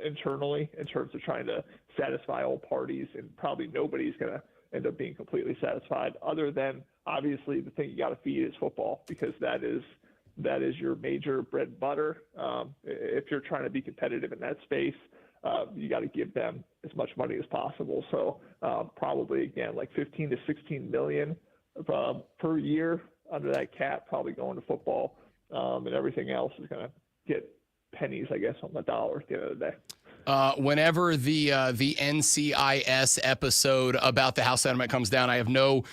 internally in terms of trying to satisfy all parties, and probably nobody's going to end up being completely satisfied, other than obviously the thing you got to feed is football, because that is your major bread and butter. If you're trying to be competitive in that space, you got to give them as much money as possible. So probably, again, like 15 to 16 million per year under that cap, probably going to football, and everything else is going to get pennies, I guess, on the dollar at the end of the day. Whenever the NCIS episode about the House settlement comes down, I have no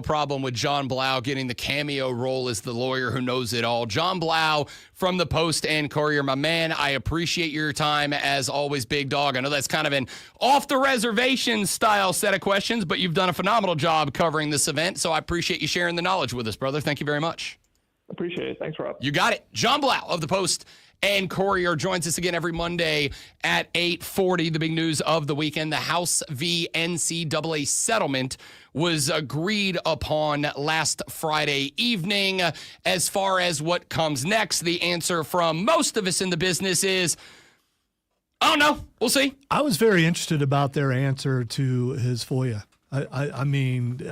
problem with John Blau getting the cameo role as the lawyer who knows it all. John Blau from the Post and Courier, my man, I appreciate your time as always, big dog. I know that's kind of an off the reservation style set of questions, but you've done a phenomenal job covering this event, so I appreciate you sharing the knowledge with us, brother. Thank you very much. Appreciate it. Thanks, Rob. You got it. John Blau of the Post and Courier joins us again every Monday at 8:40. The big news of the weekend, the House v. NCAA settlement was agreed upon last Friday evening. As far as what comes next, the answer from most of us in the business is, I don't know. We'll see. I was very interested about their answer to his FOIA. I mean,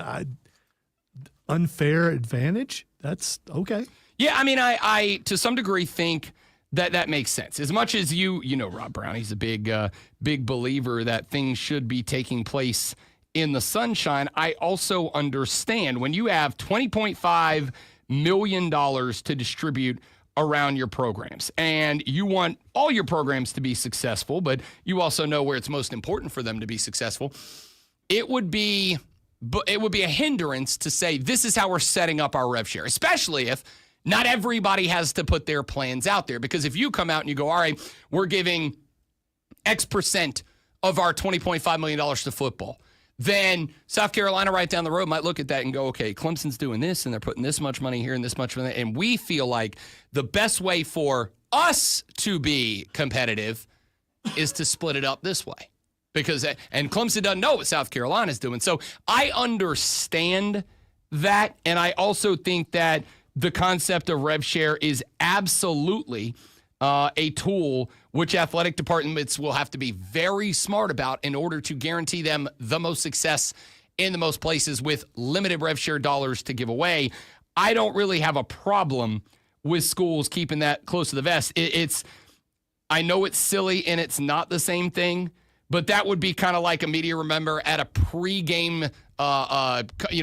unfair advantage? That's okay. Yeah, I mean, I to some degree think that makes sense. As much as you know, Rob Brown, he's a big believer that things should be taking place in the sunshine. I also understand when you have $20.5 million to distribute around your programs, and you want all your programs to be successful, but you also know where it's most important for them to be successful. It would be a hindrance to say this is how we're setting up our rev share, especially if not everybody has to put their plans out there. Because if you come out and you go, all right, we're giving X percent of our $20.5 million to football, then South Carolina right down the road might look at that and go, okay, Clemson's doing this and they're putting this much money here and this much money. And we feel like the best way for us to be competitive is to split it up this way. And Clemson doesn't know what South Carolina's doing. So I understand that. And I also think that the concept of rev share is absolutely a tool which athletic departments will have to be very smart about in order to guarantee them the most success in the most places with limited rev share dollars to give away. I don't really have a problem with schools keeping that close to the vest. I know it's silly and it's not the same thing, but that would be kind of like a media member at a pregame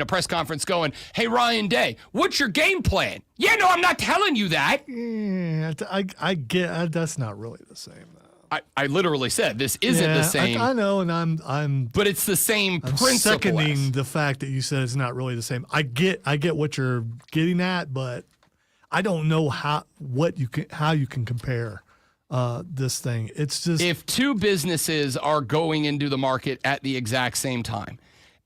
press conference going, hey, Ryan Day, what's your game plan? Yeah, no, I'm not telling you that. Yeah, I get that's not really the same, though. I literally said this isn't the same. I know, and I'm but it's the same I'm principle. seconding the fact that you said it's not really the same. I get what you're getting at, but I don't know how you can compare this thing. It's just if two businesses are going into the market at the exact same time,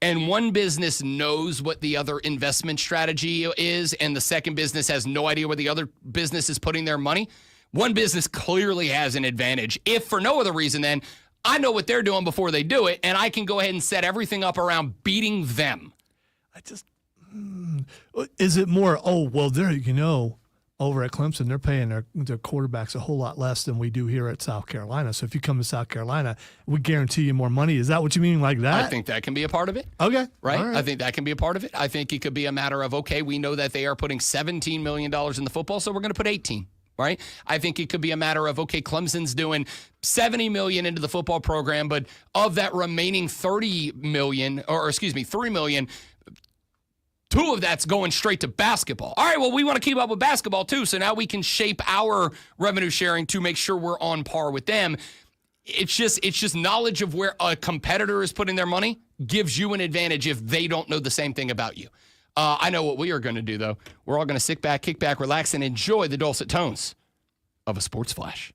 and one business knows what the other investment strategy is, and the second business has no idea where the other business is putting their money, one business clearly has an advantage. If for no other reason, then I know what they're doing before they do it, and I can go ahead and set everything up around beating them. Is it more, over at Clemson, they're paying their quarterbacks a whole lot less than we do here at South Carolina. So if you come to South Carolina, we guarantee you more money. Is that what you mean like that? I think that can be a part of it. Okay. Right? All right. I think that can be a part of it. I think it could be a matter of, okay, we know that they are putting $17 million in the football, so we're going to put 18. Right? I think it could be a matter of, okay, Clemson's doing $70 million into the football program, but of that remaining $3 million, 2 of that's going straight to basketball. All right, well, we want to keep up with basketball too, so now we can shape our revenue sharing to make sure we're on par with them. It's just knowledge of where a competitor is putting their money gives you an advantage if they don't know the same thing about you. I know what we are going to do, though. We're all going to sit back, kick back, relax, and enjoy the dulcet tones of a sports flash.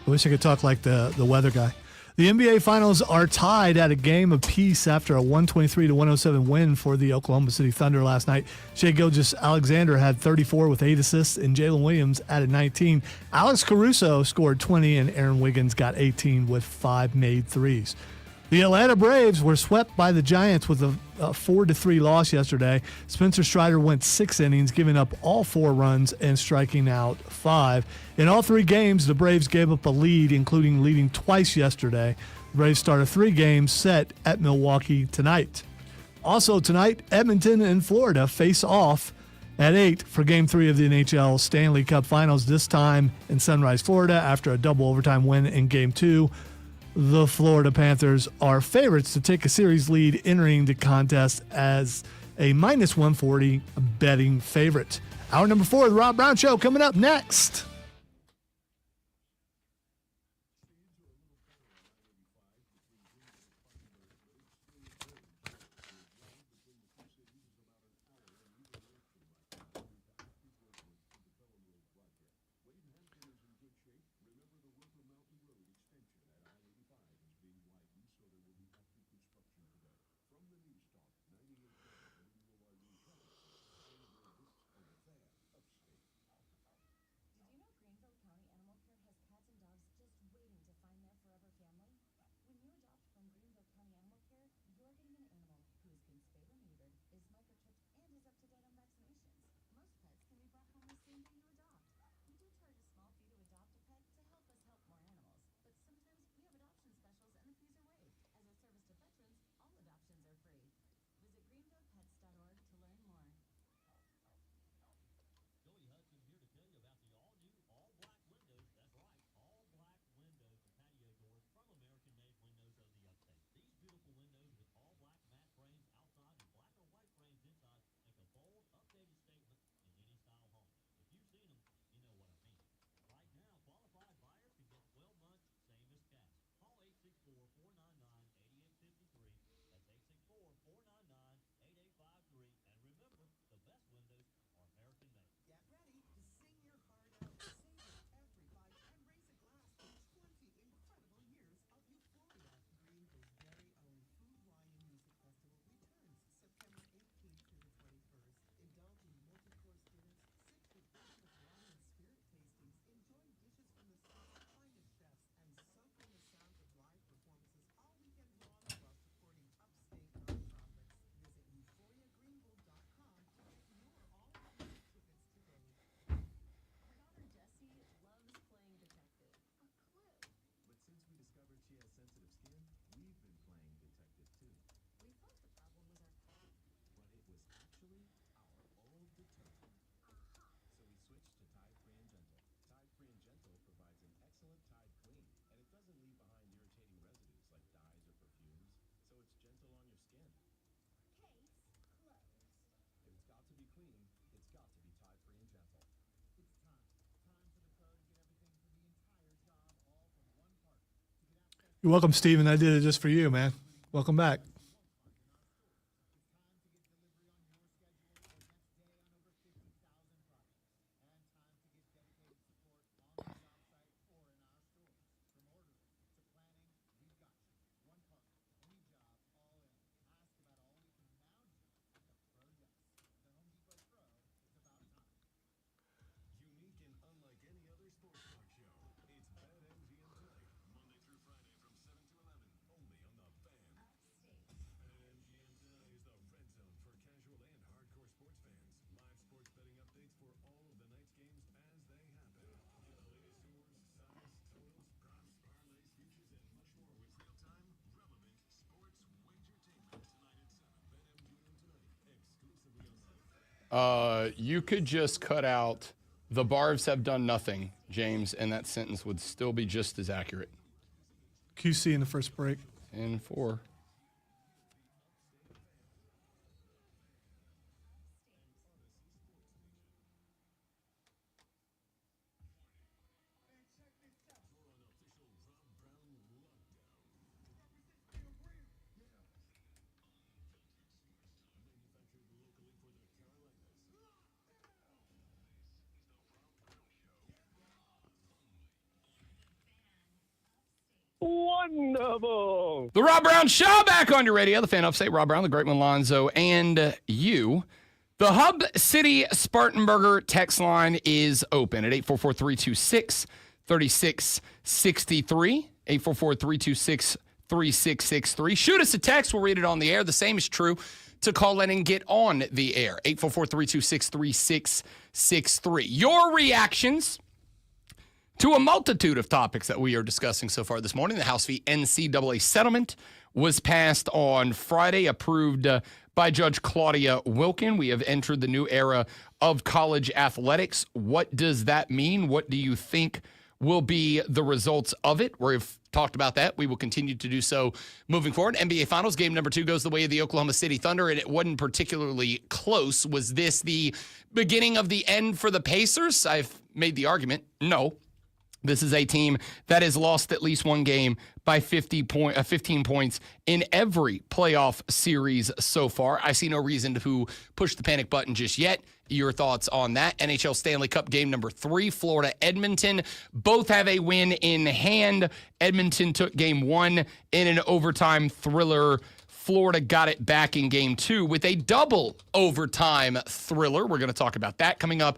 I wish I could talk like the weather guy. The NBA Finals are tied at a game apiece after a 123-107 win for the Oklahoma City Thunder last night. Shai Gilgeous-Alexander had 34 with 8 assists, and Jalen Williams added 19. Alex Caruso scored 20, and Aaron Wiggins got 18 with 5 made threes. The Atlanta Braves were swept by the Giants with a 4-3 loss yesterday. Spencer Strider went 6 innings, giving up all 4 runs and striking out 5. In all 3 games, the Braves gave up a lead, including leading twice yesterday. The Braves start a 3-game set at Milwaukee tonight. Also tonight, Edmonton and Florida face off at 8 for Game 3 of the NHL Stanley Cup Finals, this time in Sunrise, Florida, after a double overtime win in Game 2. The Florida Panthers are favorites to take a series lead entering the contest as a -140 betting favorite. Hour number 4 of the Rob Brown Show coming up next. You're welcome, Steven. I did it just for you, man. Welcome back. You could just cut out the Barbs have done nothing, James, and that sentence would still be just as accurate. QC in the first break. And 4. Wonderful. The Rob Brown Show back on your radio. The Fan Upstate, Rob Brown, the Great One Lonzo, and you. The Hub City Spartanburger text line is open at 844-326-3663. 844-326-3663. Shoot us a text. We'll read it on the air. The same is true to call in and get on the air. 844-326-3663. Your reactions to a multitude of topics that we are discussing so far this morning. The House v. NCAA settlement was passed on Friday, approved by Judge Claudia Wilkin. We have entered the new era of college athletics. What does that mean? What do you think will be the results of it? We've talked about that. We will continue to do so moving forward. NBA Finals game number 2 goes the way of the Oklahoma City Thunder, and it wasn't particularly close. Was this the beginning of the end for the Pacers? I've made the argument, no. This is a team that has lost at least one game by 15 points in every playoff series so far. I see no reason to push the panic button just yet. Your thoughts on that? NHL Stanley Cup game number 3, Florida-Edmonton. Both have a win in hand. Edmonton took game 1 in an overtime thriller. Florida got it back in game 2 with a double overtime thriller. We're going to talk about that coming up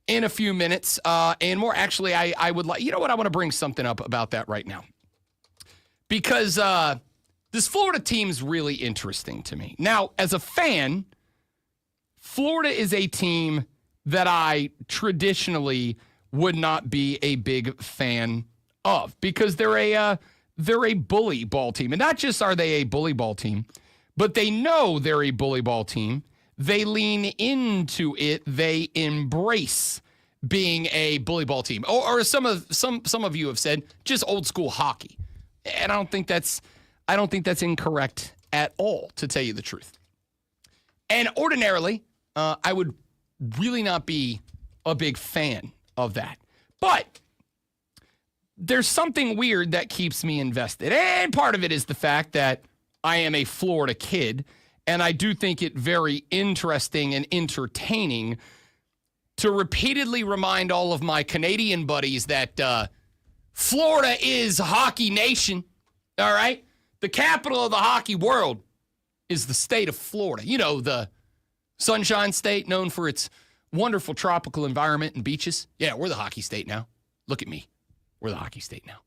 in a few minutes and more. Actually, I would like, you know what? I want to bring something up about that right now because this Florida team's really interesting to me. Now, as a fan, Florida is a team that I traditionally would not be a big fan of because they're a bully ball team. And not just are they a bully ball team, but they know they're a bully ball team. They lean into it. They embrace being a bully ball team. Or some of you have said just old school hockey. And I don't think that's incorrect at all, to tell you the truth. And ordinarily, I would really not be a big fan of that. But there's something weird that keeps me invested. And part of it is the fact that I am a Florida kid. And I do think it very interesting and entertaining to repeatedly remind all of my Canadian buddies that Florida is hockey nation, all right? The capital of the hockey world is the state of Florida. You know, the Sunshine State, known for its wonderful tropical environment and beaches. Yeah, we're the hockey state now. Look at me. We're the hockey state now.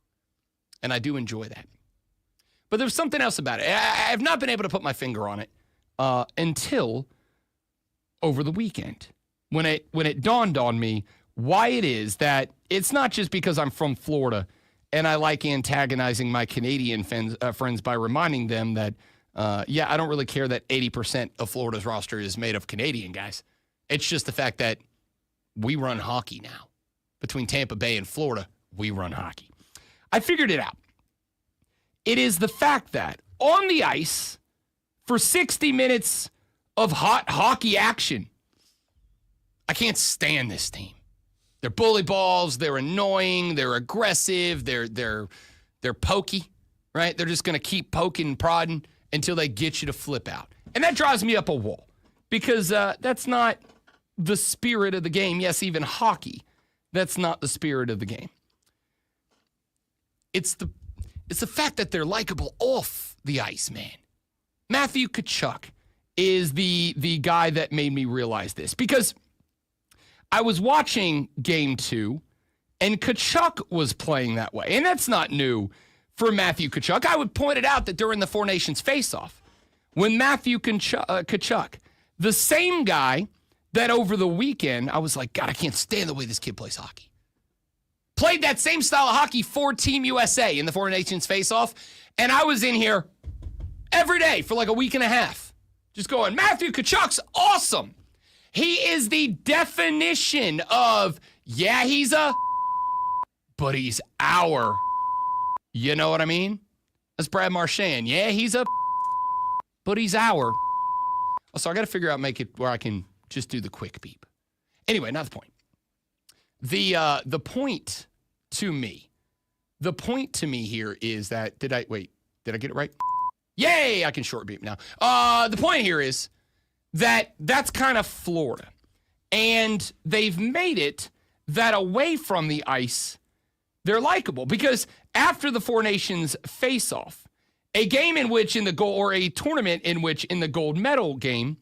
And I do enjoy that. But there's something else about it. I've not been able to put my finger on it. Until over the weekend, when it dawned on me why it is that it's not just because I'm from Florida and I like antagonizing my Canadian friends by reminding them that, I don't really care that 80% of Florida's roster is made of Canadian guys. It's just the fact that we run hockey now. Between Tampa Bay and Florida, we run hockey. I figured it out. It is the fact that on the ice, for 60 minutes of hot hockey action, I can't stand this team. They're bully balls. They're annoying. They're aggressive. They're pokey. right? They're just going to keep poking and prodding until they get you to flip out. And that drives me up a wall because that's not the spirit of the game. Yes, even hockey, that's not the spirit of the game. It's the fact that they're likable off the ice, man. Matthew Tkachuk is the guy that made me realize this because I was watching Game 2 and Tkachuk was playing that way. And that's not new for Matthew Tkachuk. I would point it out that during the Four Nations face-off, when Matthew Tkachuk, the same guy that over the weekend, I was like, God, I can't stand the way this kid plays hockey. Played that same style of hockey for Team USA in the Four Nations face-off, and I was in here every day for like a week and a half, just going, Matthew Tkachuk's awesome. He is the definition of, yeah, he's but he's our. You know what I mean? That's Brad Marchand. Yeah, he's but he's our. So I got to figure out, make it where I can just do the quick beep. Anyway, not the point. The point to me here is that, did I get it right? Yay, I can short beep now. The point here is that that's kind of Florida. And they've made it that away from the ice, they're likable. Because after the Four Nations face-off, a game in which in the goal, or a tournament in which in the gold medal game,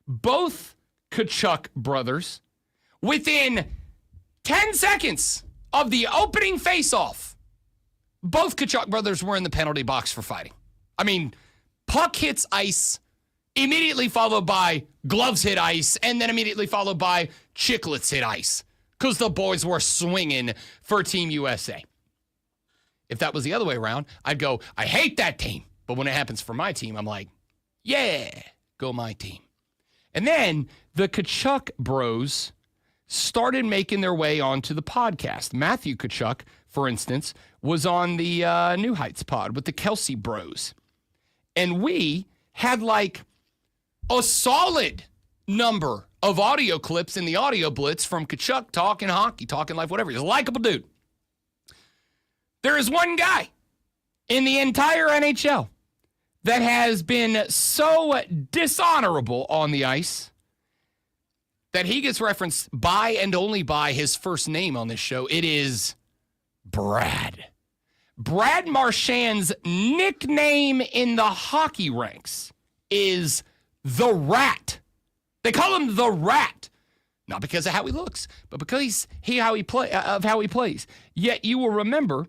both Tkachuk brothers, within 10 seconds of the opening face-off, both Tkachuk brothers were in the penalty box for fighting. I mean, puck hits ice, immediately followed by gloves hit ice, and then immediately followed by chiclets hit ice, because the boys were swinging for Team USA. If that was the other way around, I'd go, I hate that team. But when it happens for my team, I'm like, yeah, go my team. And then the Tkachuk bros started making their way onto the podcast. Matthew Tkachuk, for instance, was on the New Heights pod with the Kelsey bros. And we had like a solid number of audio clips in the audio blitz from Tkachuk talking hockey, talking life, whatever. He's a likable dude. There is one guy in the entire NHL that has been so dishonorable on the ice that he gets referenced by and only by his first name on this show. It is Brad. Brad Marchand's nickname in the hockey ranks is the Rat. They call him the Rat. Not because of how he looks, but because how he plays. Yet you will remember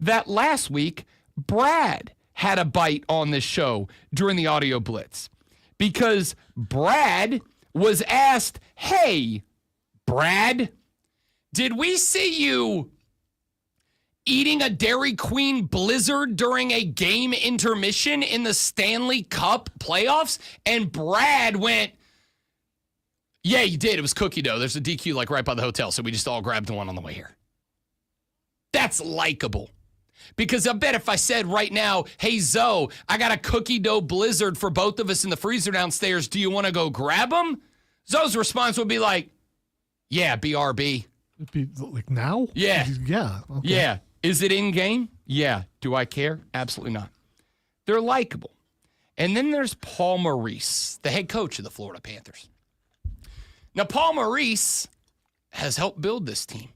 that last week, Brad had a bite on this show during the audio blitz because Brad was asked, hey, Brad, did we see you eating a Dairy Queen Blizzard during a game intermission in the Stanley Cup playoffs? And Brad went, yeah, you did. It was cookie dough. There's a DQ like right by the hotel, so we just all grabbed one on the way here. That's likable. Because I bet if I said right now, hey, Zoe, I got a cookie dough Blizzard for both of us in the freezer downstairs. Do you want to go grab them? Zoe's response would be like, yeah, BRB. It'd be like now? Yeah. Yeah. Okay. Yeah. Is it in game? Yeah. Do I care? Absolutely not. They're likable. And then there's Paul Maurice, the head coach of the Florida Panthers. Now, Paul Maurice has helped build this team.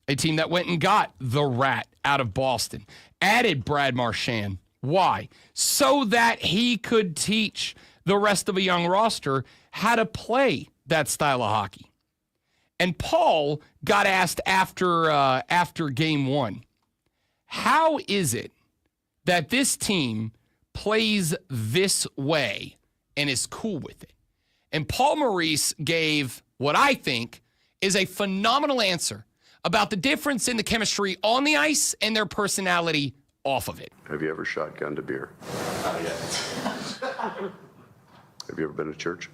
A team that went and got the Rat out of Boston, added Brad Marchand. Why? So that he could teach the rest of a young roster how to play that style of hockey. And Paul got asked after game one, how is it that this team plays this way and is cool with it? And Paul Maurice gave what I think is a phenomenal answer about the difference in the chemistry on the ice and their personality off of it. Have you ever shotgunned a beer? Not yet. Have you ever been to church?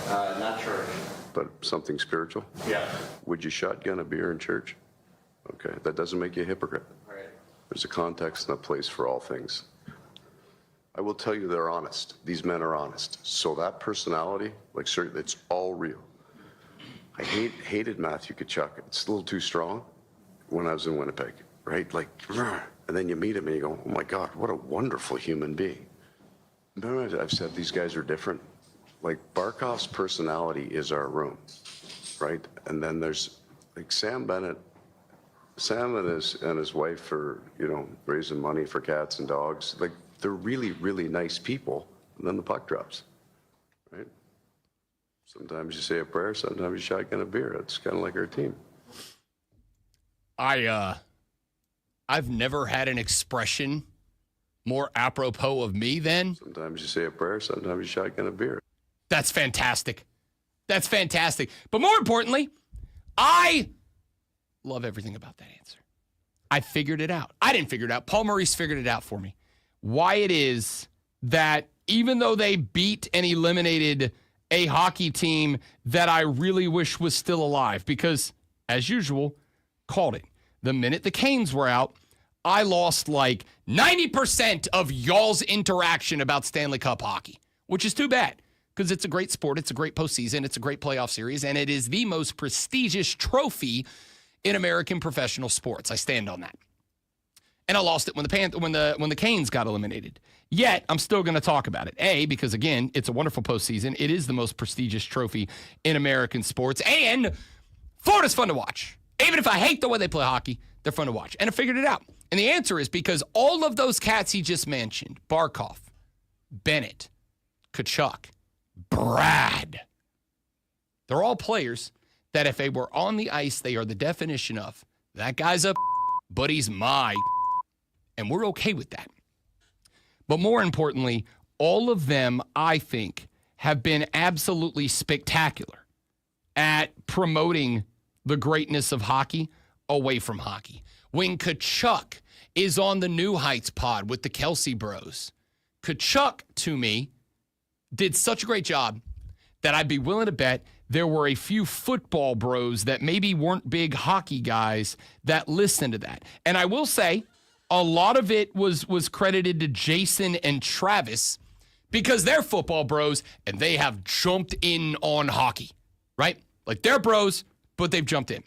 Not church. But something spiritual? Yeah. Would you shotgun a beer in church? Okay, that doesn't make you a hypocrite. Right. There's a context and a place for all things. I will tell you they're honest. These men are honest. So that personality, it's all real. I hated Matthew Tkachuk. It's a little too strong when I was in Winnipeg, right? And then you meet him and you go, oh my God, what a wonderful human being. Remember I've said these guys are different? Like Barkov's personality is our room, right? And then there's like Sam Bennett. Sam and his wife are, raising money for cats and dogs. Like they're really, really nice people. And then the puck drops, right? Sometimes you say a prayer, sometimes you shotgun a beer. It's kind of like our team. I've never had an expression more apropos of me than. Sometimes you say a prayer, sometimes you shotgun a beer. That's fantastic. That's fantastic. But more importantly, I love everything about that answer. I figured it out. I didn't figure it out. Paul Maurice figured it out for me. Why it is that even though they beat and eliminated a hockey team that I really wish was still alive, because as usual, called it. The minute the Canes were out, I lost like 90% of y'all's interaction about Stanley Cup hockey, which is too bad because it's a great sport. It's a great postseason. It's a great playoff series, and it is the most prestigious trophy in American professional sports. I stand on that. And I lost it when the Canes got eliminated. Yet, I'm still going to talk about it. A, because again, it's a wonderful postseason. It is the most prestigious trophy in American sports. And Florida's fun to watch. Even if I hate the way they play hockey, they're fun to watch. And I figured it out. And the answer is because all of those cats he just mentioned, Barkov, Bennett, Tkachuk, Brad, they're all players that if they were on the ice, they are the definition of, that guy's a but he's my. And we're okay with that. But more importantly, all of them, I think, have been absolutely spectacular at promoting the greatness of hockey away from hockey. When Tkachuk is on the New Heights pod with the Kelsey Bros, Tkachuk, to me, did such a great job that I'd be willing to bet there were a few football bros that maybe weren't big hockey guys that listened to that. And I will say, a lot of it was credited to Jason and Travis because they're football bros and they have jumped in on hockey, right? Like they're bros, but they've jumped in.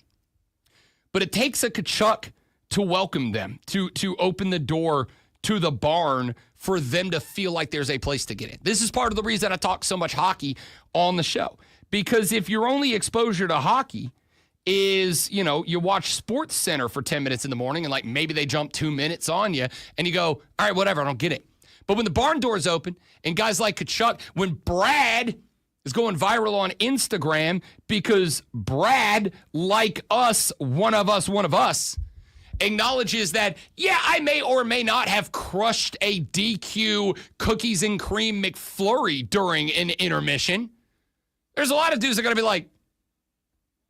But it takes a Tkachuk to welcome them, to open the door to the barn for them to feel like there's a place to get in. This is part of the reason I talk so much hockey on the show. Because if your only exposure to hockey is, you watch Sports Center for 10 minutes in the morning and like maybe they jump 2 minutes on you and you go, all right, whatever, I don't get it. But when the barn doors open and guys like Tkachuk, when Brad is going viral on Instagram because Brad, like us, one of us, acknowledges that, yeah, I may or may not have crushed a DQ cookies and cream McFlurry during an intermission. There's a lot of dudes that are going to be like,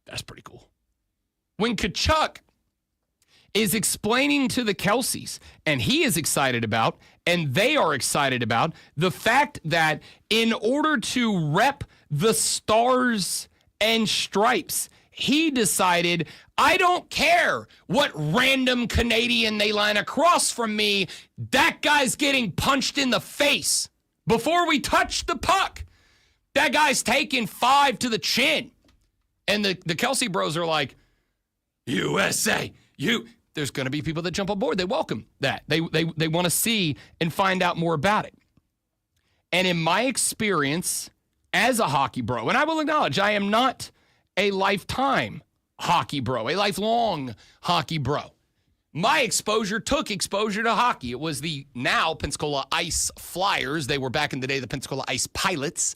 that's pretty cool. When Tkachuk is explaining to the Kelseys, and he is excited about, and they are excited about, the fact that in order to rep the Stars and Stripes, he decided, I don't care what random Canadian they line across from me, that guy's getting punched in the face before we touch the puck. That guy's taking 5 to the chin. And the Kelsey Bros are like, USA, there's going to be people that jump on board. They welcome that. They want to see and find out more about it. And in my experience as a hockey bro, and I will acknowledge I am not a lifetime hockey bro, a lifelong hockey bro. My took exposure to hockey. It was the now Pensacola Ice Flyers. They were back in the day the Pensacola Ice Pilots.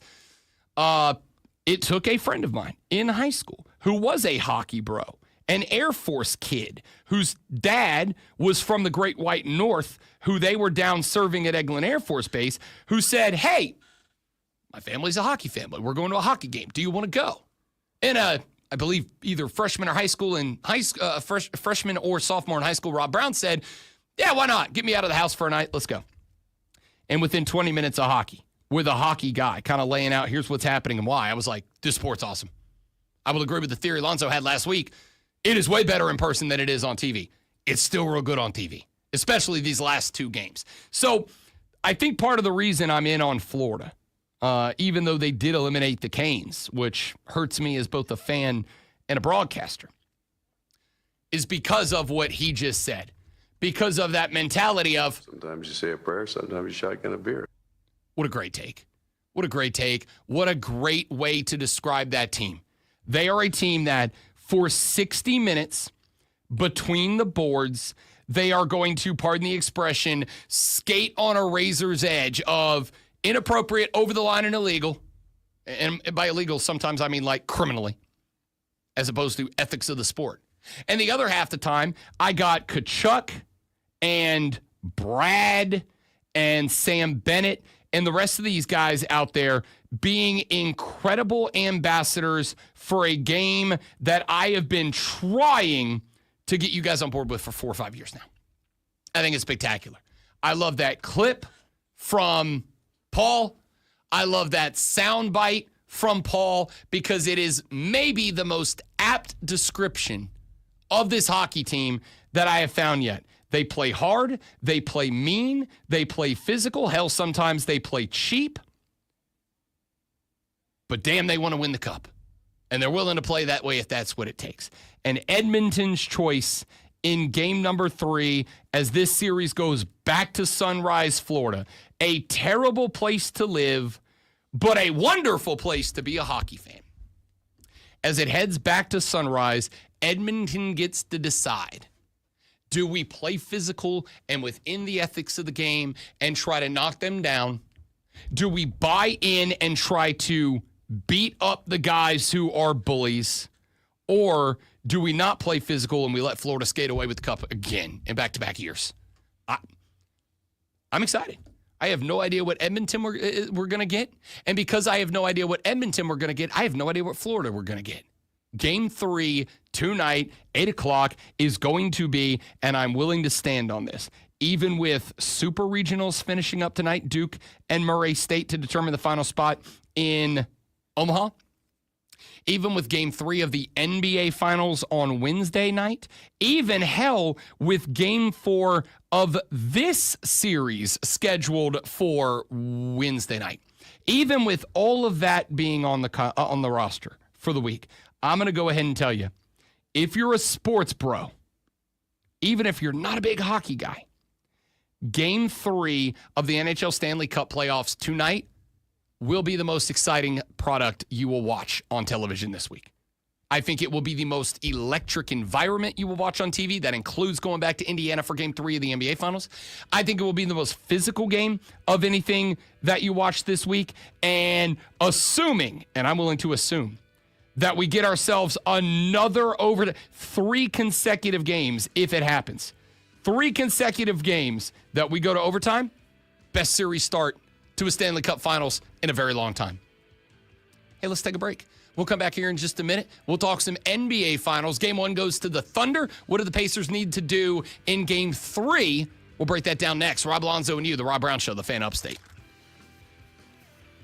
It took a friend of mine in high school who was a hockey bro, an Air Force kid whose dad was from the Great White North, who they were down serving at Eglin Air Force Base, who said, hey, my family's a hockey family. We're going to a hockey game. Do you want to go? And I believe either freshman or sophomore in high school, Rob Brown said, yeah, why not? Get me out of the house for a night. Let's go. And within 20 minutes of hockey, with a hockey guy kind of laying out, here's what's happening and why, I was like, this sport's awesome. I will agree with the theory Lonzo had last week. It is way better in person than it is on TV. It's still real good on TV, especially these last 2 games. So I think part of the reason I'm in on Florida, even though they did eliminate the Canes, which hurts me as both a fan and a broadcaster, is because of what he just said. because of that mentality of, Sometimes you say a prayer, sometimes you shotgun a beer. what a great take. What a great take. What a great way to describe that team. They are a team that for 60 minutes between the boards, they are going to, pardon the expression, skate on a razor's edge of inappropriate, over the line, and illegal. And by illegal, sometimes I mean like criminally, as opposed to ethics of the sport. And the other half the time, I got Kachuk and Brad and Sam Bennett and the rest of these guys out there being incredible ambassadors for a game that I have been trying to get you guys on board with for 4 or 5 years now. I think it's spectacular. I love that clip from Paul. I love that soundbite from Paul because it is maybe the most apt description of this hockey team that I have found yet. They play hard, they play mean, they play physical. Hell, sometimes they play cheap. But damn, they want to win the cup. And they're willing to play that way if that's what it takes. And Edmonton's choice in game number 3 as this series goes back to Sunrise, Florida. A terrible place to live, but a wonderful place to be a hockey fan. As it heads back to Sunrise, Edmonton gets to decide. Do we play physical and within the ethics of the game and try to knock them down? Do we buy in and try to beat up the guys who are bullies? Or do we not play physical and we let Florida skate away with the cup again in back-to-back years? I'm excited. I have no idea what Edmonton we're going to get. And because I have no idea what Edmonton we're going to get, I have no idea what Florida we're going to get. Game 3 tonight, 8 o'clock, is going to be, and I'm willing to stand on this, even with super regionals finishing up tonight, Duke and Murray State to determine the final spot in Omaha, even with Game 3 of the NBA Finals on Wednesday night, even hell with Game 4 of this series scheduled for Wednesday night. Even with all of that being on the roster for the week, I'm going to go ahead and tell you, if you're a sports bro, even if you're not a big hockey guy, Game 3 of the NHL Stanley Cup playoffs tonight will be the most exciting product you will watch on television this week. I think it will be the most electric environment you will watch on TV. That includes going back to Indiana for Game 3 of the NBA Finals. I think it will be the most physical game of anything that you watch this week. And assuming, and I'm willing to assume, that we get ourselves another 3 consecutive games if it happens. 3 consecutive games that we go to overtime. Best series start to a Stanley Cup Finals in a very long time. Hey, let's take a break. We'll come back here in just a minute. We'll talk some NBA Finals. Game 1 goes to the Thunder. What do the Pacers need to do in Game 3? We'll break that down next. Rob Alonzo and you, The Rob Brown Show, the Fan Upstate.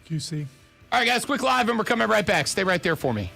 QC. All right, guys, quick live, and we're coming right back. Stay right there for me.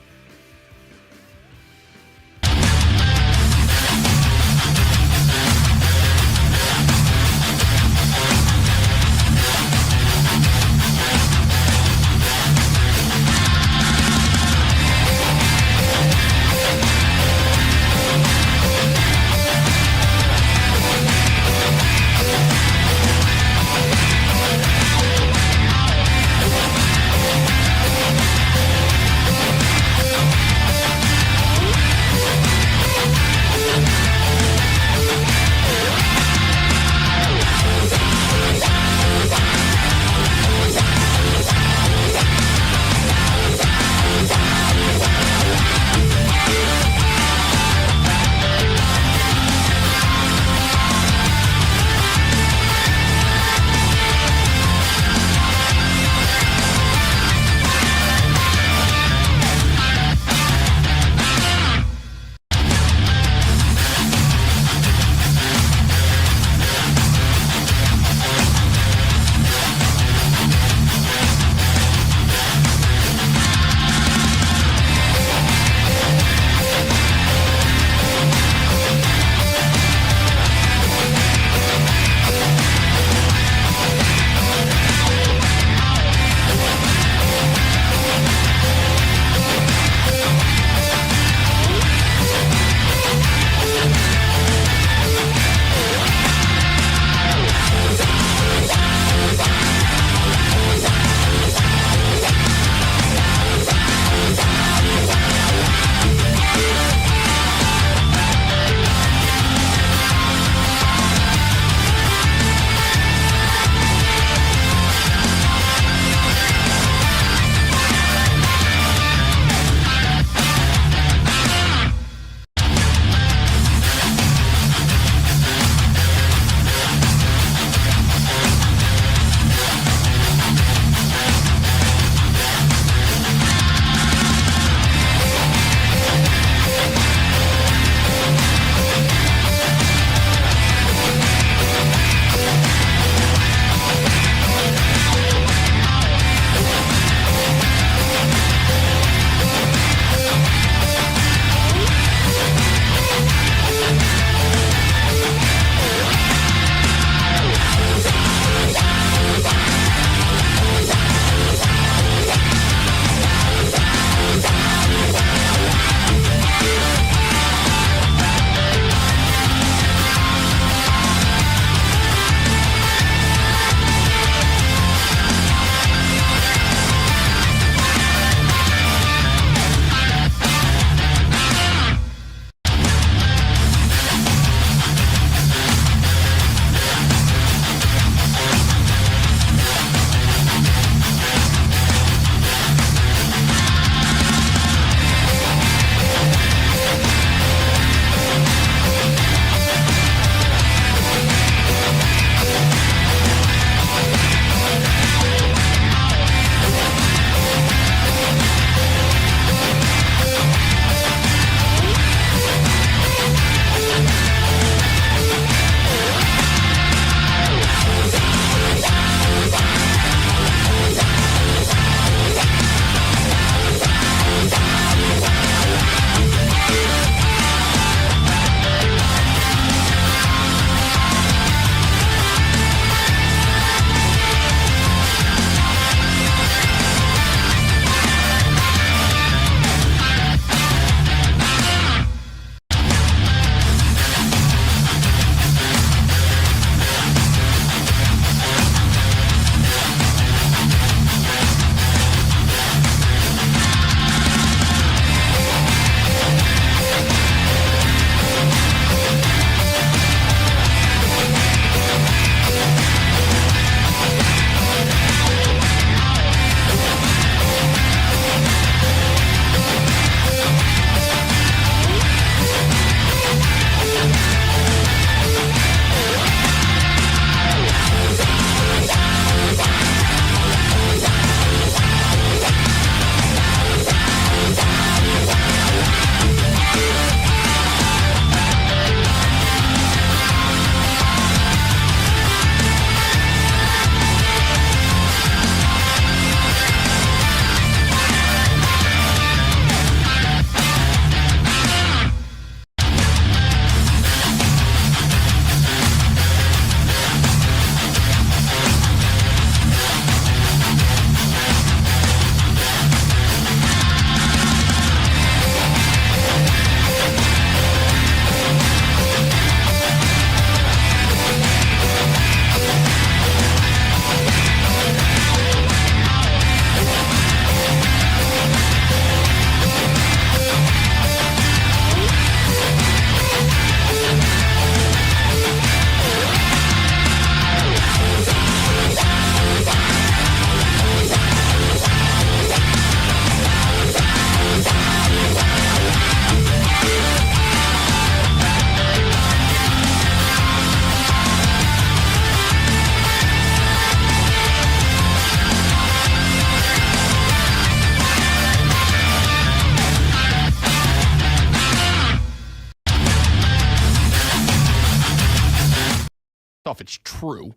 off, it's true.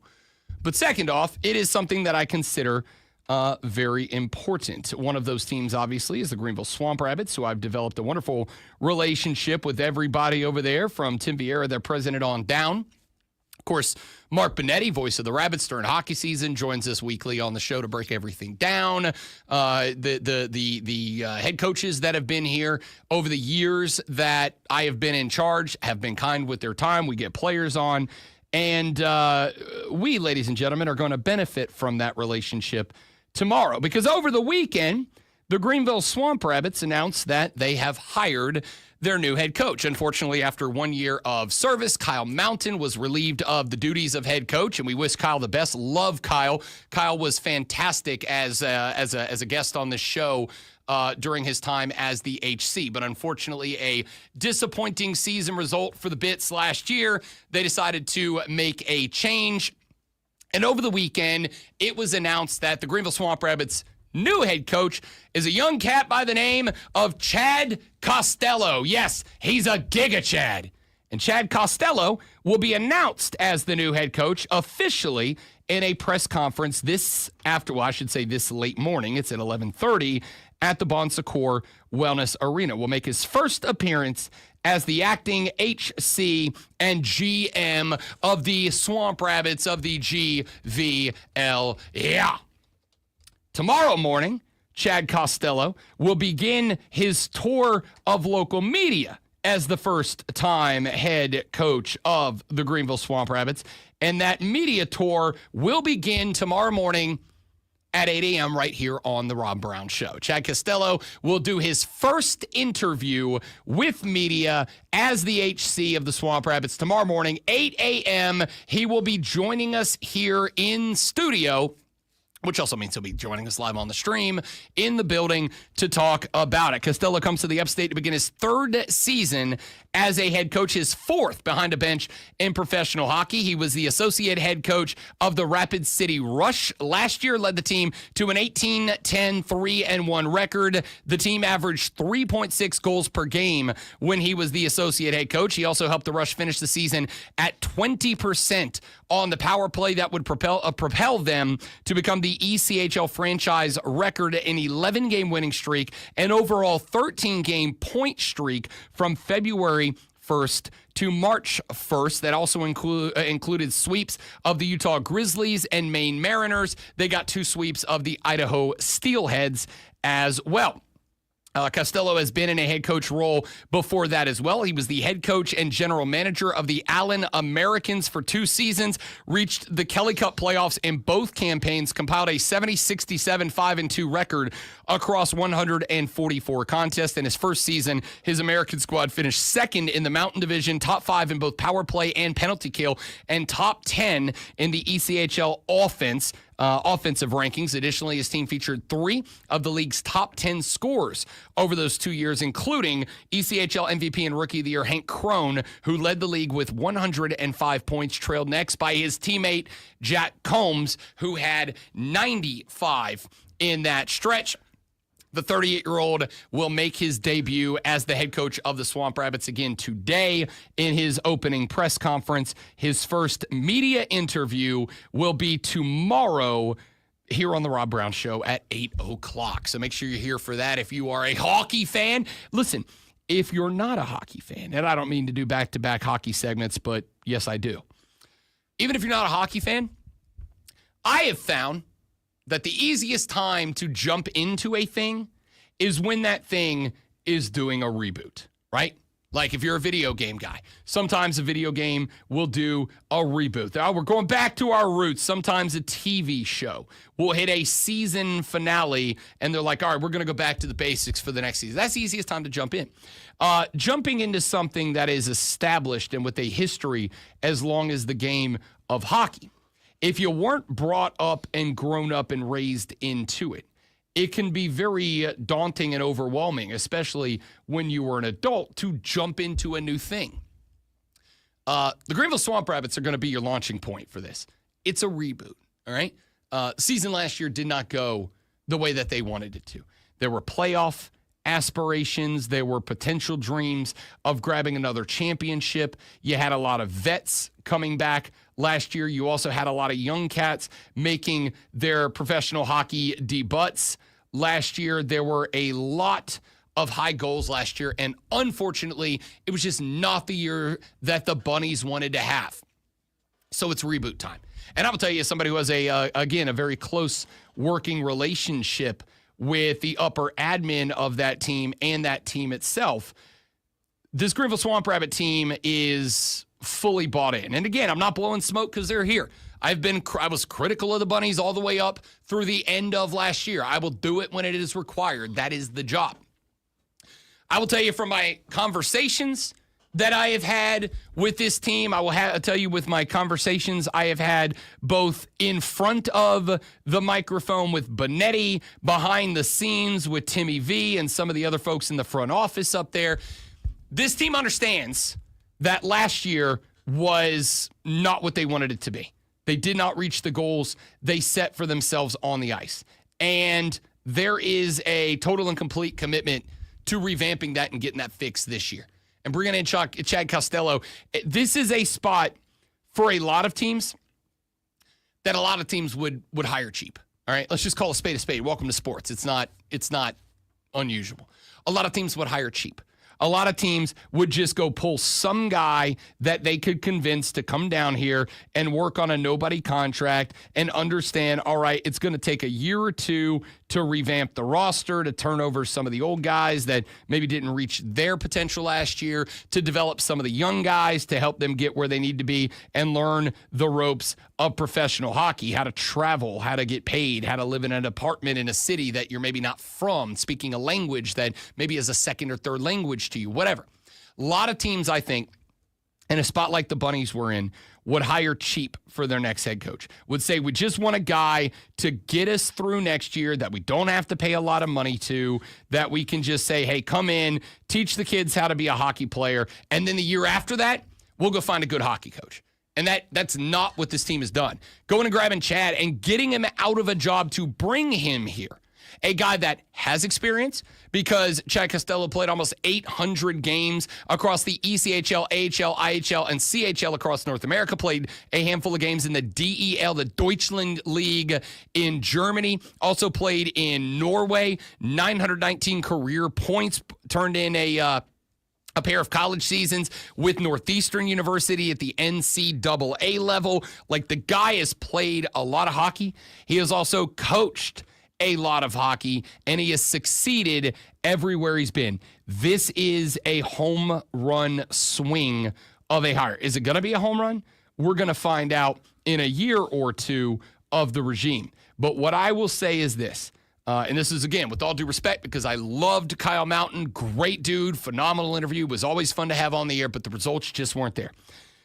But second off, it is something that I consider very important. One of those teams, obviously, is the Greenville Swamp Rabbits, who I've developed a wonderful relationship with everybody over there, from Tim Vieira, their president, on down. Of course, Mark Benetti, voice of the Rabbits during hockey season, joins us weekly on the show to break everything down. The head coaches that have been here over the years that I have been in charge have been kind with their time. We get players on. And we, ladies and gentlemen, are going to benefit from that relationship tomorrow, because over the weekend, the Greenville Swamp Rabbits announced that they have hired their new head coach. Unfortunately, after 1 year of service, Kyle Mountain was relieved of the duties of head coach, and we wish Kyle the best. Love Kyle. Kyle was fantastic as a guest on this show during his time as the HC. But unfortunately, a disappointing season result for the Bits last year. They decided to make a change. And over the weekend, it was announced that the Greenville Swamp Rabbits' new head coach is a young cat by the name of Chad Costello. Yes, he's a Giga Chad. And Chad Costello will be announced as the new head coach officially in a press conference this late morning. It's at 11:30 at the Bon Secours Wellness Arena. Will make his first appearance as the acting HC and GM of the Swamp Rabbits of the GVL. Yeah. Tomorrow morning, Chad Costello will begin his tour of local media as the first-time head coach of the Greenville Swamp Rabbits. And that media tour will begin tomorrow morning at 8 a.m. right here on The Rob Brown Show. Chad Costello will do his first interview with media as the HC of the Swamp Rabbits tomorrow morning, 8 a.m. He will be joining us here in studio, which also means he'll be joining us live on the stream in the building to talk about it. Costello comes to the Upstate to begin his third season as a head coach, his fourth behind a bench in professional hockey. He was the associate head coach of the Rapid City Rush. Last year, led the team to an 18-10, 3-1 record. The team averaged 3.6 goals per game when he was the associate head coach. He also helped the Rush finish the season at 20% on the power play. That would propel them to become the ECHL franchise record in 11-game winning streak and overall 13-game point streak from February 1st to March 1st. That also included sweeps of the Utah Grizzlies and Maine Mariners. They got 2 sweeps of the Idaho Steelheads as well. Costello has been in a head coach role before that as well. He was the head coach and general manager of the Allen Americans for 2 seasons, reached the Kelly Cup playoffs in both campaigns, compiled a 70-67, 5-2 record across 144 contests. In his first season, his American squad finished second in the Mountain Division, top 5 in both power play and penalty kill, and top 10 in the ECHL offensive rankings. Additionally, his team featured 3 of the league's top 10 scorers over those 2 years, including ECHL MVP and Rookie of the Year Hank Crone, who led the league with 105 points, trailed next by his teammate Jack Combs, who had 95 in that stretch. The 38-year-old will make his debut as the head coach of the Swamp Rabbits again today in his opening press conference. His first media interview will be tomorrow here on The Rob Brown Show at 8 o'clock. So make sure you're here for that if you are a hockey fan. Listen, if you're not a hockey fan, and I don't mean to do back-to-back hockey segments, but yes, I do. Even if you're not a hockey fan, I have found that the easiest time to jump into a thing is when that thing is doing a reboot, right? Like if you're a video game guy, sometimes a video game will do a reboot. Oh, we're going back to our roots. Sometimes a TV show will hit a season finale and they're like, all right, we're going to go back to the basics for the next season. That's the easiest time to jump in. Jumping into something that is established and with a history as long as the game of hockey. If you weren't brought up and grown up and raised into it, it can be very daunting and overwhelming, especially when you were an adult, to jump into a new thing. The Greenville Swamp Rabbits are going to be your launching point for this. It's a reboot, all right? Season last year did not go the way that they wanted it to. There were playoff aspirations. There were potential dreams of grabbing another championship. You had a lot of vets coming back last year. You also had a lot of young cats making their professional hockey debuts last year. There were a lot of high goals last year, and unfortunately, it was just not the year that the Bunnies wanted to have. So it's reboot time. And I will tell you, as somebody who has a very close working relationship with the upper admin of that team and that team itself, this Greenville Swamp Rabbit team is fully bought in. And again, I'm not blowing smoke because they're here. I was critical of the Bunnies all the way up through the end of last year. I will do it when it is required. That is the job. I will tell you from my conversations that I have had with this team, I will tell you with my conversations I have had both in front of the microphone with Benetti, behind the scenes with Timmy V and some of the other folks in the front office up there. This team understands that last year was not what they wanted it to be. They did not reach the goals they set for themselves on the ice. And there is a total and complete commitment to revamping that and getting that fixed this year. And bringing in Chad Costello, this is a spot for a lot of teams that a lot of teams would hire cheap. All right, let's just call a spade a spade. Welcome to sports. It's not unusual. A lot of teams would hire cheap. A lot of teams would just go pull some guy that they could convince to come down here and work on a nobody contract and understand, all right, it's going to take a year or two to revamp the roster, to turn over some of the old guys that maybe didn't reach their potential last year, to develop some of the young guys to help them get where they need to be and learn the ropes of professional hockey, how to travel, how to get paid, how to live in an apartment in a city that you're maybe not from, speaking a language that maybe is a second or third language to you, whatever. A lot of teams, I think, in a spot like the Bunnies were in, would hire cheap for their next head coach. Would say, we just want a guy to get us through next year that we don't have to pay a lot of money to, that we can just say, hey, come in, teach the kids how to be a hockey player, and then the year after that, we'll go find a good hockey coach. And that's not what this team has done. Going and grabbing Chad and getting him out of a job to bring him here. A guy that has experience, because Chad Costello played almost 800 games across the ECHL, AHL, IHL, and CHL across North America, played a handful of games in the DEL, the Deutschland League in Germany, also played in Norway, 919 career points, turned in a pair of college seasons with Northeastern University at the NCAA level. Like, the guy has played a lot of hockey. He has also coached a lot of hockey, and he has succeeded everywhere he's been. This is a home run swing of a hire. Is it going to be a home run? We're going to find out in a year or two of the regime. But what I will say is this, and this is, again, with all due respect, because I loved Kyle Mountain, great dude, phenomenal interview, was always fun to have on the air, but the results just weren't there.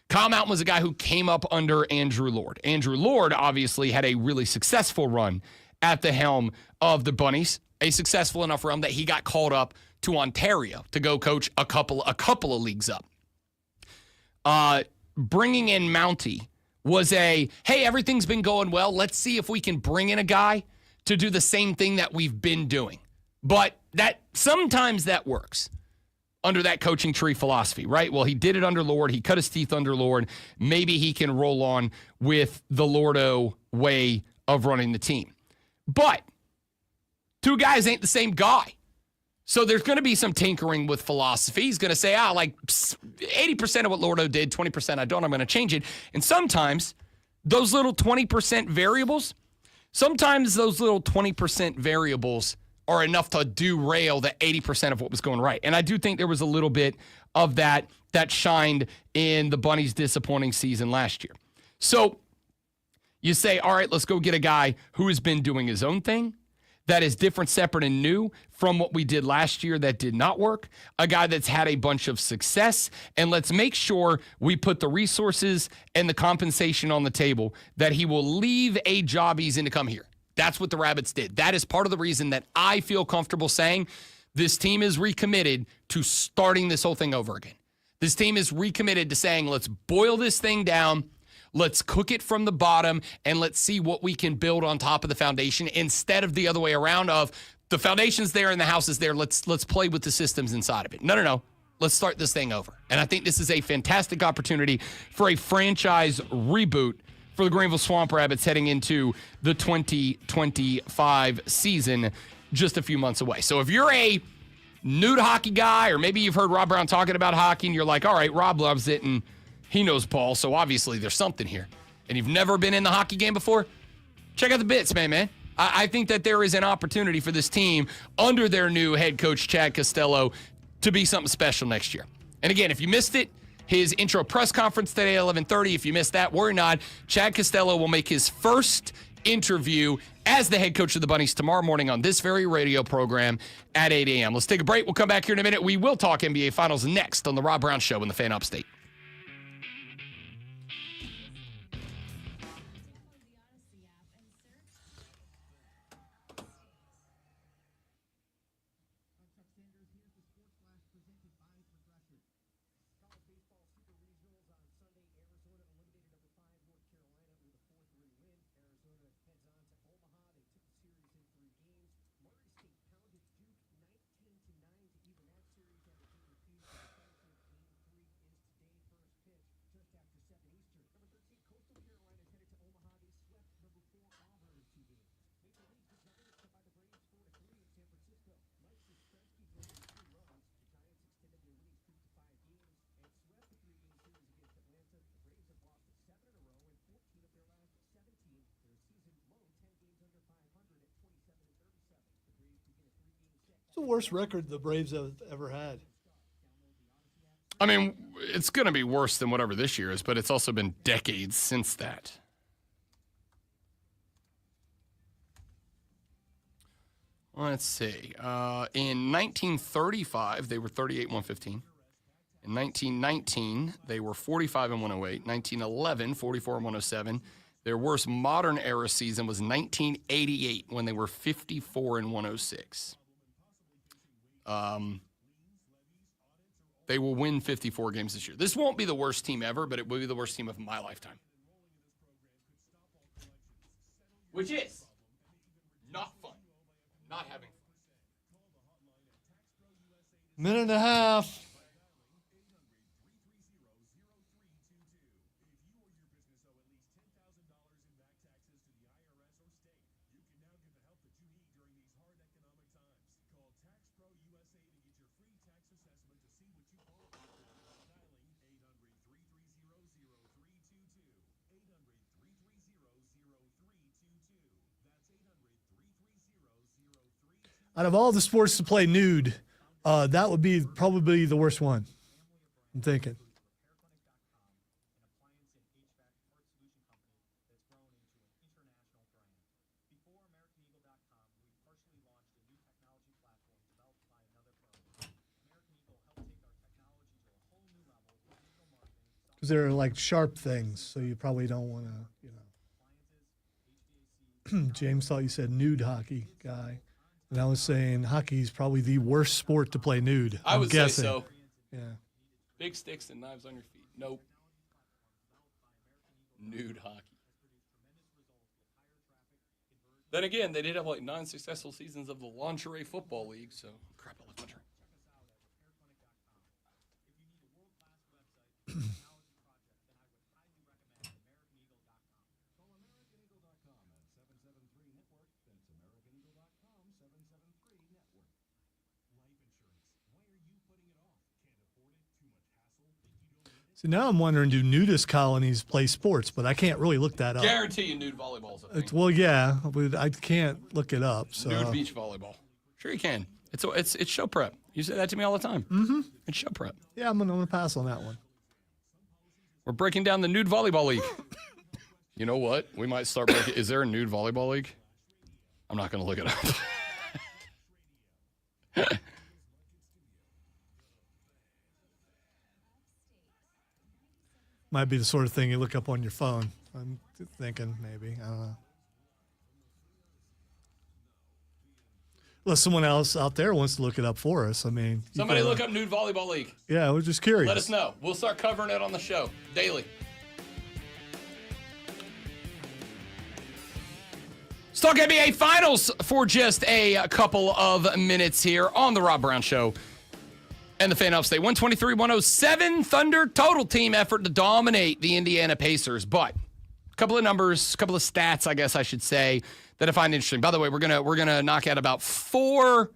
Kyle Mountain was a guy who came up under Andrew Lord. Andrew Lord obviously had a really successful run at the helm of the Bunnies, a successful enough run that he got called up to Ontario to go coach a couple of leagues up. Bringing in Mountie was hey, everything's been going well. Let's see if we can bring in a guy to do the same thing that we've been doing. But sometimes that works under that coaching tree philosophy, right? Well, he did it under Lord. He cut his teeth under Lord. Maybe he can roll on with the Lordo way of running the team. But two guys ain't the same guy. So there's going to be some tinkering with philosophy. He's going to say, like 80% of what Lordo did, 20% I don't, I'm going to change it. And sometimes those little 20% variables, are enough to derail the 80% of what was going right. And I do think there was a little bit of that shined in the Bunnies' disappointing season last year. So you say, all right, let's go get a guy who has been doing his own thing, that is different, separate, and new from what we did last year that did not work, a guy that's had a bunch of success, and let's make sure we put the resources and the compensation on the table that he will leave a job he's in to come here. That's what the Rabbits did. That is part of the reason that I feel comfortable saying this team is recommitted to starting this whole thing over again. This team is recommitted to saying, let's boil this thing down, let's cook it from the bottom, and let's see what we can build on top of the foundation, instead of the other way around of the foundation's there and the house is there. Let's play with the systems inside of it. No. Let's start this thing over. And I think this is a fantastic opportunity for a franchise reboot for the Greenville Swamp Rabbits heading into the 2025 season just a few months away. So if you're a new to hockey guy, or maybe you've heard Rob Brown talking about hockey and you're like, all right, Rob loves it and he knows ball, so obviously there's something here. And you've never been in the hockey game before, check out the bits, man. I think that there is an opportunity for this team under their new head coach, Chad Costello, to be something special next year. And again, if you missed it, his intro press conference today at 11:30, if you missed that, worry not. Chad Costello will make his first interview as the head coach of the Bunnies tomorrow morning on this very radio program at 8 a.m. Let's take a break. We'll come back here in a minute. We will talk NBA Finals next on the Rob Brown Show in the Fan Upstate. It's the worst record the Braves have ever had. I mean, it's going to be worse than whatever this year is, but it's also been decades since that. Let's see. In 1935, they were 38-115. In 1919, they were 45-108. 1911, 44-107. Their worst modern era season was 1988 when they were 54-106. They will win 54 games this year. This won't be the worst team ever, but it will be the worst team of my lifetime. Which is not fun. Not having fun. Minute and a half. Out of all the sports to play nude, that would be probably the worst one, I'm thinking. Because they're like sharp things, so you probably don't want to, James thought you said nude hockey guy. And I was saying hockey is probably the worst sport to play nude. I would say so. Yeah. Big sticks and knives on your feet. Nope. Nude hockey. Then again, they did have like 9 successful seasons of the Lingerie Football League, so crap, I left my drink. So now I'm wondering, do nudist colonies play sports? But I can't really look that up. Guarantee you nude volleyball's a thing. Well, yeah, but I can't look it up. So. Nude beach volleyball. Sure you can. It's show prep. You say that to me all the time. Mm-hmm. It's show prep. Yeah, I'm gonna pass on that one. We're breaking down the nude volleyball league. You know what? We might start breaking. Is there a nude volleyball league? I'm not gonna look it up. Might be the sort of thing you look up on your phone. I'm thinking maybe. I don't know. Unless someone else out there wants to look it up for us. I mean, somebody look up nude volleyball league. Yeah, we're just curious. Let us know. We'll start covering it on the show daily. Let's talk NBA Finals for just a couple of minutes here on the Rob Brown Show. And the Fan Upstate 123-107. Thunder total team effort to dominate the Indiana Pacers. But a couple of numbers, a couple of stats, I guess I should say, that I find interesting. By the way, we're gonna knock out about 4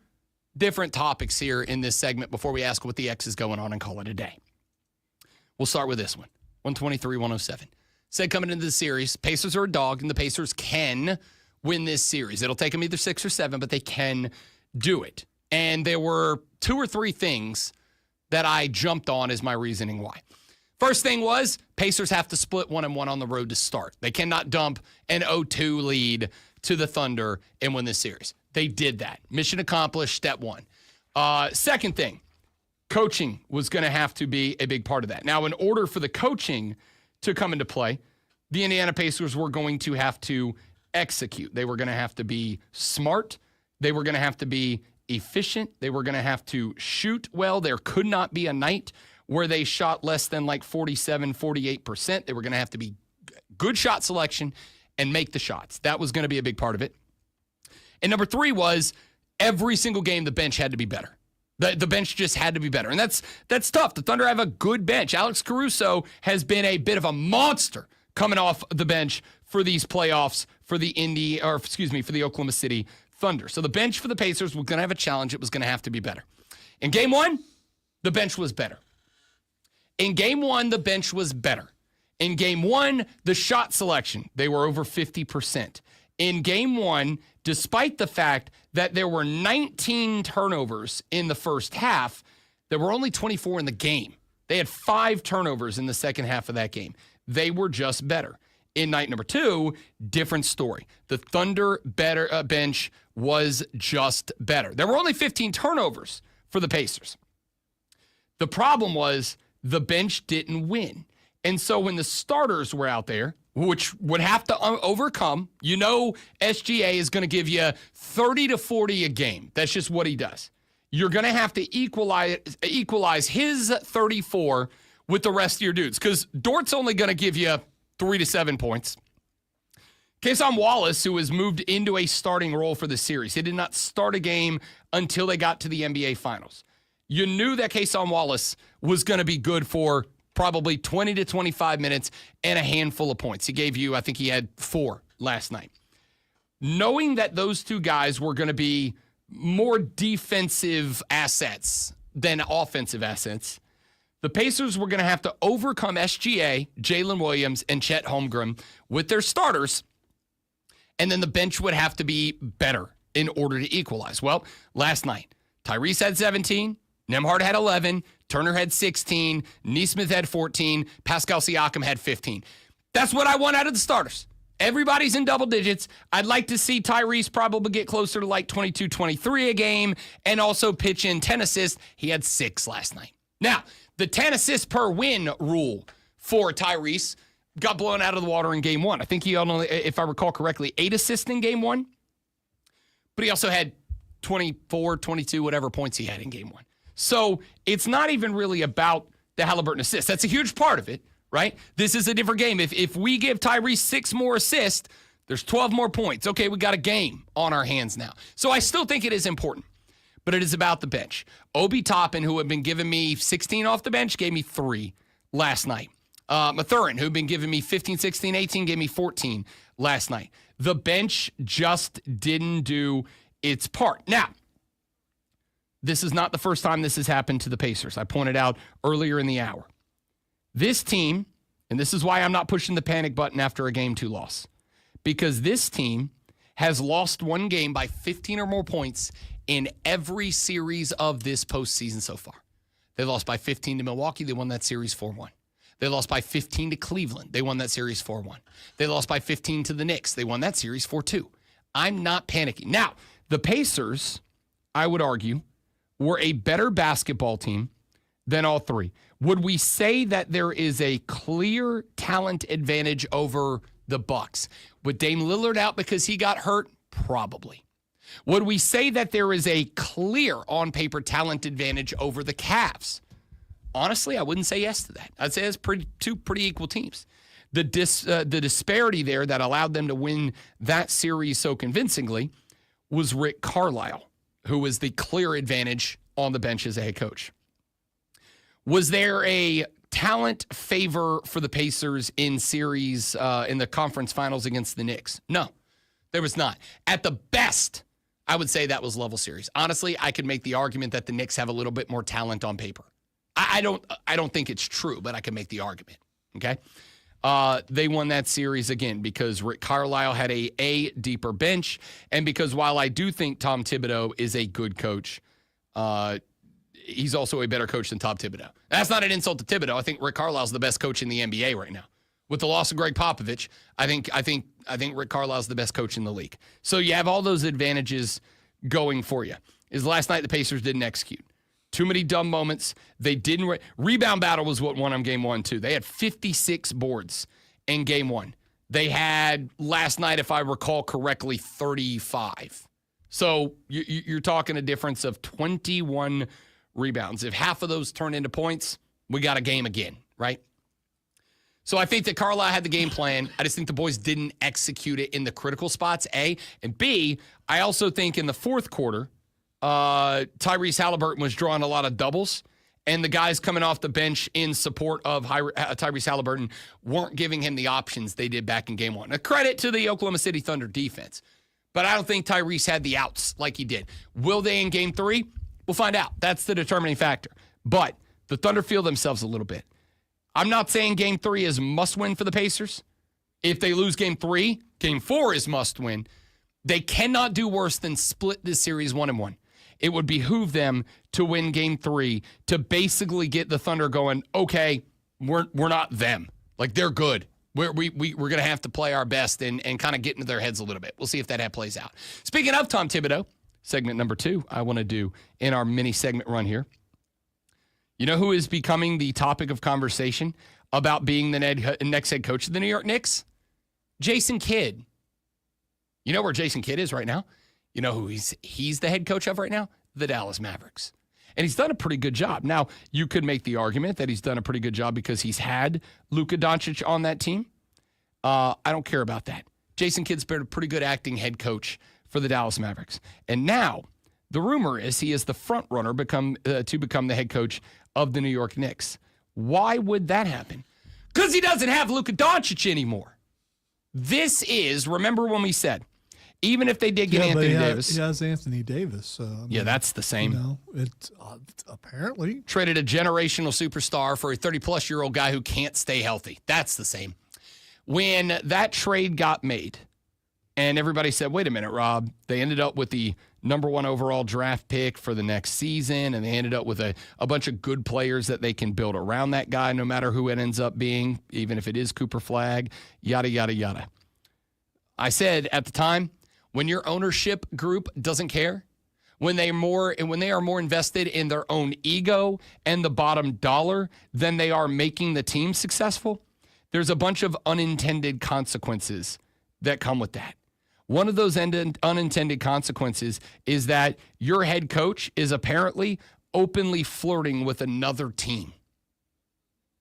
different topics here in this segment before we ask what the X is going on and call it a day. We'll start with this one. 123-107. Said coming into the series, Pacers are a dog, and the Pacers can win this series. It'll take them either 6 or 7, but they can do it. And there were 2 or 3 things that I jumped on as my reasoning why. First thing was Pacers have to split 1-1 on the road to start. They cannot dump an 0-2 lead to the Thunder and win this series. They did that. Mission accomplished, step 1. Second thing, coaching was going to have to be a big part of that. Now, in order for the coaching to come into play, the Indiana Pacers were going to have to execute. They were going to have to be smart. They were going to have to be efficient. They were going to have to shoot well. There could not be a night where they shot less than like 47, 48%. They were going to have to be good shot selection and make the shots. That was going to be a big part of it. And number 3 was every single game the bench had to be better. The bench just had to be better. And that's tough. The Thunder have a good bench. Alex Caruso has been a bit of a monster coming off the bench for these playoffs for the Oklahoma City Thunder. So the bench for the Pacers was going to have a challenge. It was going to have to be better. In game 1, the bench was better. In game 1, the bench was better. In game 1, the shot selection, they were over 50%. In game 1, despite the fact that there were 19 turnovers in the first half, there were only 24 in the game. They had 5 turnovers in the second half of that game. They were just better. In night number 2, different story. The Thunder bench was just better. There were only 15 turnovers for the Pacers. The problem was the bench didn't win. And so when the starters were out there, which would have to overcome, SGA is going to give you 30 to 40 a game. That's just what he does. You're going to have to equalize his 34 with the rest of your dudes, because Dort's only going to give you 3 to 7 points. Cason Wallace, who has moved into a starting role for the series, he did not start a game until they got to the NBA Finals. You knew that Cason Wallace was going to be good for probably 20 to 25 minutes and a handful of points. He gave you, I think he had 4 last night. Knowing that those 2 guys were going to be more defensive assets than offensive assets, the Pacers were going to have to overcome SGA, Jalen Williams, and Chet Holmgren with their starters, and then the bench would have to be better in order to equalize. Well, last night, Tyrese had 17, Nembhard had 11, Turner had 16, Nesmith had 14, Pascal Siakam had 15. That's what I want out of the starters. Everybody's in double digits. I'd like to see Tyrese probably get closer to like 22, 23 a game and also pitch in 10 assists. He had 6 last night. Now, the 10 assists per win rule for Tyrese got blown out of the water in game 1. I think he only, if I recall correctly, 8 assists in game 1. But he also had 24, 22, whatever points he had in game 1. So it's not even really about the Halliburton assist. That's a huge part of it, right? This is a different game. If we give Tyrese 6 more assists, there's 12 more points. Okay, we got a game on our hands now. So I still think it is important, but it is about the bench. Obi Toppin, who had been giving me 16 off the bench, gave me 3 last night. Mathurin, who had been giving me 15, 16, 18, gave me 14 last night. The bench just didn't do its part. Now, this is not the first time this has happened to the Pacers. I pointed out earlier in the hour. This team, and this is why I'm not pushing the panic button after a game 2 loss, because this team has lost one game by 15 or more points in every series of this postseason so far. They lost by 15 to Milwaukee. They won that series 4-1. They lost by 15 to Cleveland. They won that series 4-1. They lost by 15 to the Knicks. They won that series 4-2. I'm not panicking. Now, the Pacers, I would argue, were a better basketball team than all 3. Would we say that there is a clear talent advantage over the Bucks? With Dame Lillard out because he got hurt? Probably. Would we say that there is a clear on-paper talent advantage over the Cavs? Honestly, I wouldn't say yes to that. I'd say it's 2 pretty equal teams. The disparity there that allowed them to win that series so convincingly was Rick Carlisle, who was the clear advantage on the bench as a head coach. Was there a talent favor for the Pacers in series in the conference finals against the Knicks? No, there was not. At the best, I would say that was level series. Honestly, I could make the argument that the Knicks have a little bit more talent on paper. I don't think it's true, but I can make the argument. Okay. They won that series again because Rick Carlisle had a deeper bench, and because while I do think Tom Thibodeau is a good coach, he's also a better coach than Tom Thibodeau. That's not an insult to Thibodeau. I think Rick Carlisle's the best coach in the NBA right now. With the loss of Greg Popovich, I think Rick Carlisle's the best coach in the league. So you have all those advantages going for you. Is last night the Pacers didn't execute. Too many dumb moments. They didn't. Rebound battle was what won them game 1, too. They had 56 boards in game 1. They had last night, if I recall correctly, 35. So you're talking a difference of 21 rebounds. If half of those turn into points, we got a game again, right? So I think that Carlisle had the game plan. I just think the boys didn't execute it in the critical spots, A. And B, I also think in the fourth quarter, Tyrese Halliburton was drawing a lot of doubles, and the guys coming off the bench in support of Tyrese Halliburton weren't giving him the options they did back in game 1. A credit to the Oklahoma City Thunder defense, but I don't think Tyrese had the outs like he did. Will they in game 3? We'll find out. That's the determining factor. But the Thunder feel themselves a little bit. I'm not saying game 3 is must-win for the Pacers. If they lose game 3, game 4 is must-win. They cannot do worse than split this series 1-1. It would behoove them to win game 3 to basically get the Thunder going, okay, we're not them. Like, they're good. We're going to have to play our best and kind of get into their heads a little bit. We'll see if that plays out. Speaking of Tom Thibodeau, segment number 2 I want to do in our mini segment run here. You know who is becoming the topic of conversation about being the next head coach of the New York Knicks? Jason Kidd. You know where Jason Kidd is right now? You know who he's the head coach of right now? The Dallas Mavericks. And he's done a pretty good job. Now, you could make the argument that he's done a pretty good job because he's had Luka Doncic on that team. I don't care about that. Jason Kidd's been a pretty good acting head coach for the Dallas Mavericks. And now, the rumor is he is the front runner to become the head coach of the New York Knicks. Why would that happen? Because he doesn't have Luka Doncic anymore. This is, remember when we said, even if they did get Anthony Davis. He has Anthony Davis. Yeah, that's the same. You know, it's apparently. Traded a generational superstar for a 30-plus-year-old guy who can't stay healthy. That's the same. When that trade got made, and everybody said, wait a minute, Rob, they ended up with the number 1 overall draft pick for the next season, and they ended up with a bunch of good players that they can build around that guy, no matter who it ends up being, even if it is Cooper Flagg, yada, yada, yada. I said at the time, when your ownership group doesn't care, when they are more invested in their own ego and the bottom dollar than they are making the team successful, there's a bunch of unintended consequences that come with that. One of those unintended consequences is that your head coach is apparently openly flirting with another team.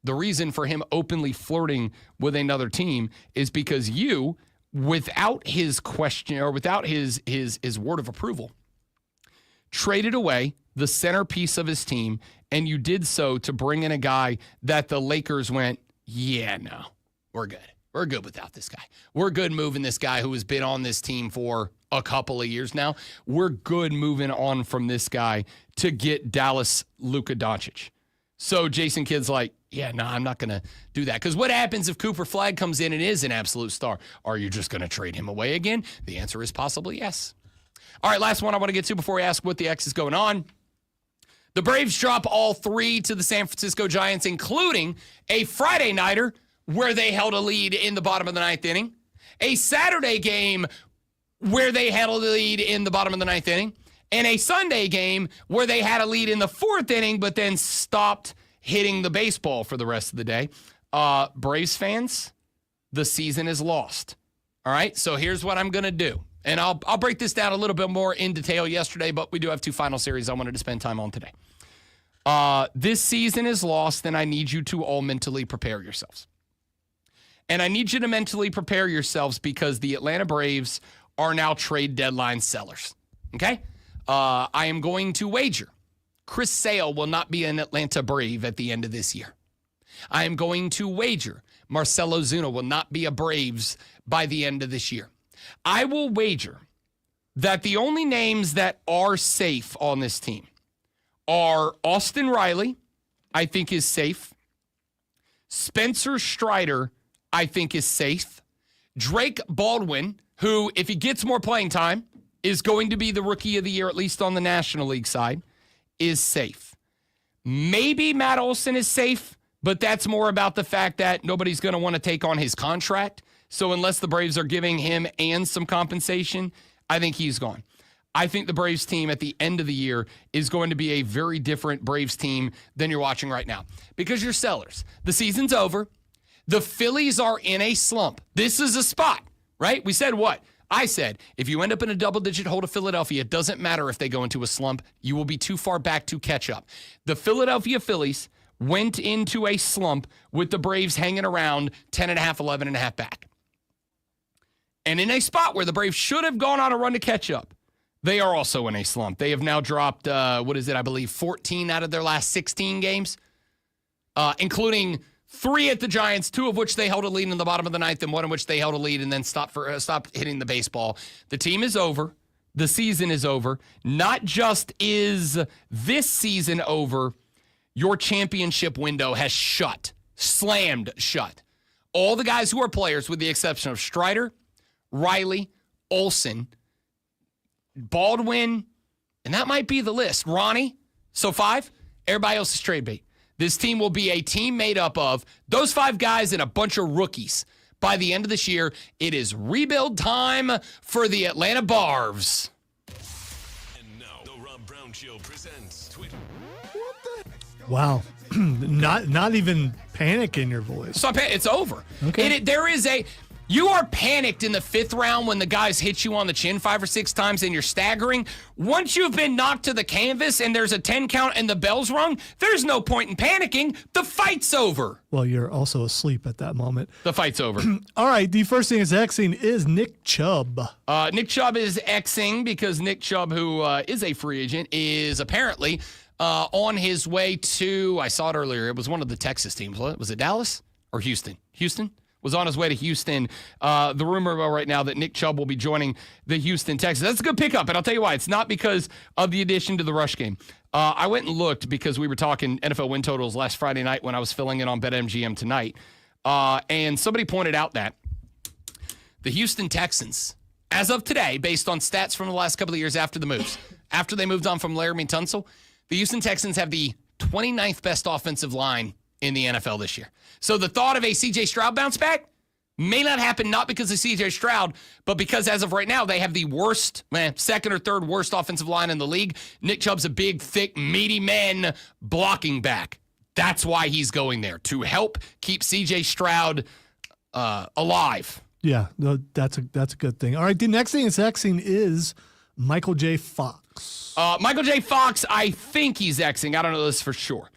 The reason for him openly flirting with another team is because you, without his question or without his word of approval, traded away the centerpiece of his team, and you did so to bring in a guy that the Lakers went, yeah, no, we're good. We're good without this guy. We're good moving this guy who has been on this team for a couple of years now. We're good moving on from this guy to get Dallas Luka Doncic. So Jason Kidd's like, yeah, no, I'm not going to do that. Because what happens if Cooper Flagg comes in and is an absolute star? Are you just going to trade him away again? The answer is possibly yes. All right, last one I want to get to before we ask what the X is going on. The Braves drop all 3 to the San Francisco Giants, including a Friday nighter where they held a lead in the bottom of the 9th inning, a Saturday game where they held a lead in the bottom of the 9th inning, and a Sunday game where they had a lead in the 4th inning but then stopped hitting the baseball for the rest of the day. Braves fans, the season is lost. All right, so here's what I'm going to do. And I'll break this down a little bit more in detail yesterday, but we do have 2 final series I wanted to spend time on today. This season is lost, and I need you to all mentally prepare yourselves. And I need you to mentally prepare yourselves because the Atlanta Braves are now trade deadline sellers. Okay? I am going to wager Chris Sale will not be an Atlanta Brave at the end of this year. I am going to wager Marcell Ozuna will not be a Braves by the end of this year. I will wager that the only names that are safe on this team are Austin Riley, I think is safe. Spencer Strider, I think is safe. Drake Baldwin, who, if he gets more playing time, is going to be the rookie of the year, at least on the National League side, is safe. Maybe Matt Olson is safe, but that's more about the fact that nobody's going to want to take on his contract. So unless the Braves are giving him and some compensation, I think he's gone. I think the Braves team at the end of the year is going to be a very different Braves team than you're watching right now because you're sellers. The season's over. The Phillies are in a slump. This is a spot, right? We said what? I said, if you end up in a double-digit hole to Philadelphia, it doesn't matter if they go into a slump. You will be too far back to catch up. The Philadelphia Phillies went into a slump with the Braves hanging around 10.5, 11.5 back. And in a spot where the Braves should have gone on a run to catch up, they are also in a slump. They have now dropped, I believe 14 out of their last 16 games, including 3 at the Giants, 2 of which they held a lead in the bottom of the ninth, and 1 in which they held a lead and then stopped hitting the baseball. The team is over. The season is over. Not just is this season over, your championship window has slammed shut. All the guys who are players, with the exception of Strider, Riley, Olson, Baldwin, and that might be the list. Ronnie, so 5. Everybody else is trade bait. This team will be a team made up of those 5 guys and a bunch of rookies. By the end of this year, it is rebuild time for the Atlanta Barbs. And now, the Rob Brown Show presents Twitter. Wow. not even panic in your voice. So it's over. Okay. You are panicked in the 5th round when the guys hit you on the chin 5 or 6 times and you're staggering. Once you've been knocked to the canvas and there's a 10 count and the bell's rung, there's no point in panicking. The fight's over. Well, you're also asleep at that moment. The fight's over. All right, the first thing is Xing is Nick Chubb. Nick Chubb is Xing because Nick Chubb, who is a free agent, is apparently on his way to, I saw it earlier, it was one of the Texas teams. Was it Dallas or Houston? Houston? Was on his way to Houston. The rumor right now that Nick Chubb will be joining the Houston Texans. That's a good pickup, and I'll tell you why. It's not because of the addition to the rush game. I went and looked because we were talking NFL win totals last Friday night when I was filling in on BetMGM tonight, and somebody pointed out that the Houston Texans, as of today, based on stats from the last couple of years after the moves, after they moved on from Laramie Tunsil, the Houston Texans have the 29th best offensive line in the NFL this year. So the thought of a C.J. Stroud bounce back may not happen, not because of C.J. Stroud, but because as of right now, they have the worst, second or third worst offensive line in the league. Nick Chubb's a big, thick, meaty man blocking back. That's why he's going there, to help keep C.J. Stroud alive. Yeah, that's a good thing. All right, the next thing is Xing is Michael J. Fox. Michael J. Fox, I think he's Xing. I don't know this for sure.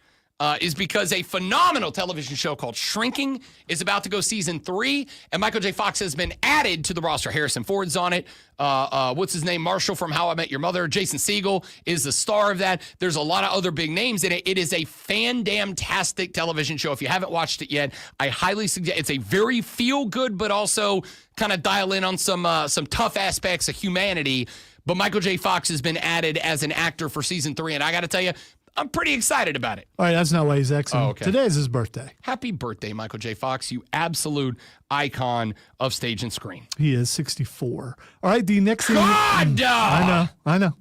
Is because a phenomenal television show called Shrinking is about to go season 3, and Michael J. Fox has been added to the roster. Harrison Ford's on it. What's his name? Marshall from How I Met Your Mother. Jason Segel is the star of that. There's a lot of other big names in it. It is a fan-damn-tastic television show. If you haven't watched it yet, I highly suggest. It's a very feel-good, but also kind of dial in on some tough aspects of humanity. But Michael J. Fox has been added as an actor for season 3, and I got to tell you, I'm pretty excited about it. All right, that's not why he's Xing. Oh, okay. Today is his birthday. Happy birthday, Michael J. Fox, you absolute icon of stage and screen. He is 64. All right, the next thing. God! I know.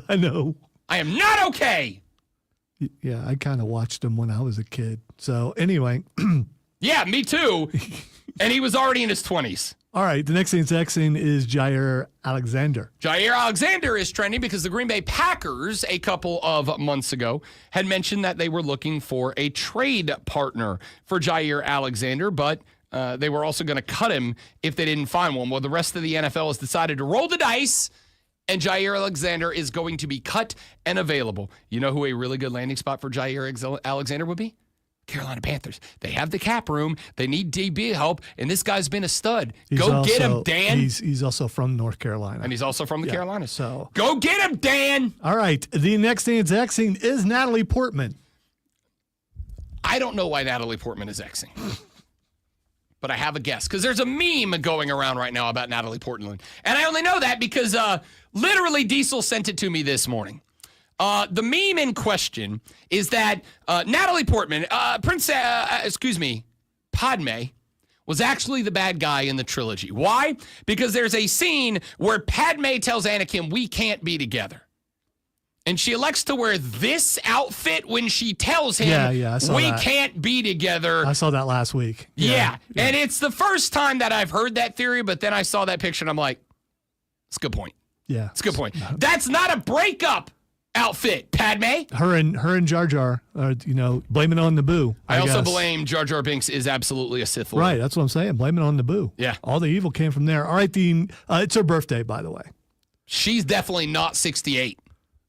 I know. I am not okay. Yeah, I kind of watched him when I was a kid. So anyway. Yeah, me too. And he was already in his 20s. All right, the next thing that's Xing is Jair Alexander. Jair Alexander is trending because the Green Bay Packers, a couple of months ago, had mentioned that they were looking for a trade partner for Jair Alexander, but they were also going to cut him if they didn't find one. Well, the rest of the NFL has decided to roll the dice, and Jair Alexander is going to be cut and available. You know who a really good landing spot for Jair Alexander would be? Carolina Panthers. They have the cap room. They need DB help, and this guy's been a stud. He's Go also- get him, Dan. He's also from North Carolina. And he's also from the Carolinas. So Go get him, Dan. all right. The next thing that's Xing is Natalie Portman. I don't know why Natalie Portman is Xing. But I have a guess because there's a meme going around right now about Natalie Portman. And I only know that because literally Diesel sent it to me this morning. The meme in question is that Natalie Portman, Padme, was actually the bad guy in the trilogy. Why? Because there's a scene where Padme tells Anakin, we can't be together. And she elects to wear this outfit when she tells him, Yeah, I saw we that. can't be together. I saw that last week. Yeah. And it's the first time that I've heard that theory, but then I saw that picture and I'm like, it's a good point. Yeah. It's a good point. That's not a breakup outfit, Padme. Her and Jar Jar, blame it on Naboo. I also guess. blame Jar Jar Binks is absolutely a Sith Lord. Right, that's what I'm saying. Blame it on Naboo. Yeah. All the evil came from there. All right, it's her birthday, by the way. She's definitely not 68.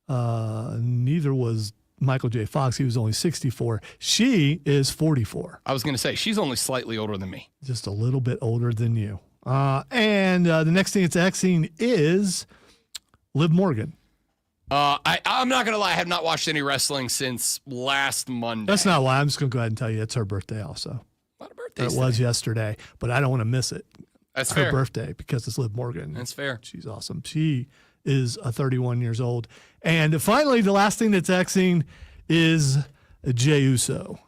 Neither was Michael J. Fox. He was only 64. She is 44. I was going to say, she's only slightly older than me. Just a little bit older than you. And the next thing it's Xing is Liv Morgan. I'm not going to lie. I have not watched any wrestling since last Monday. That's not why. I'm just going to go ahead and tell you it's her birthday also. A lot of birthdays. It was yesterday, but I don't want to miss it. That's her fair. birthday because it's Liv Morgan. That's fair. She's awesome. She is 31 years old. And finally, the last thing that's Xing is Jey Uso.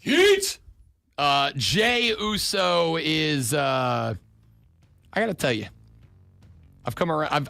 Yeet! Jey Uso is, I got to tell you, I've come around.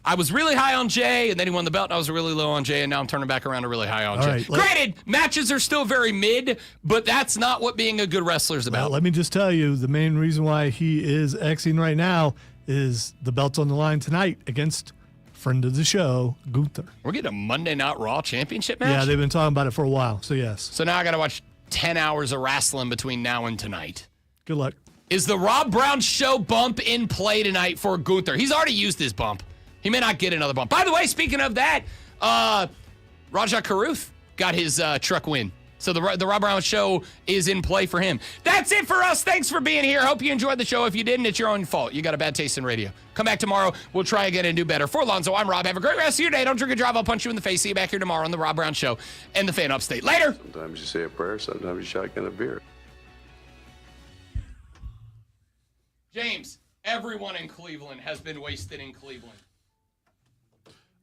I was really high on Jey, and then he won the belt, and I was really low on Jey, and now I'm turning back around to really high on All Jey. right, Granted, matches are still very mid, but that's not what being a good wrestler is about. Well, let me just tell you, the main reason why he is Xing right now is the belt's on the line tonight against friend of the show, Gunther. We're getting a Monday Night Raw championship match? Yeah, they've been talking about it for a while, so yes. So now I got to watch 10 hours of wrestling between now and tonight. Good luck. Is the Rob Brown show bump in play tonight for Gunther? He's already used his bump. He may not get another bump. By the way, speaking of that, Raja Karuth got his truck win. So the Rob Brown show is in play for him. That's it for us. Thanks for being here. Hope you enjoyed the show. If you didn't, it's your own fault. You got a bad taste in radio. Come back tomorrow. We'll try again and do better. For Lonzo, I'm Rob. Have a great rest of your day. Don't drink and drive. I'll punch you in the face. See you back here tomorrow on the Rob Brown Show and the Fan Upstate. Later. Sometimes you say a prayer, sometimes you shotgun a beer. James, everyone in Cleveland has been wasted in Cleveland.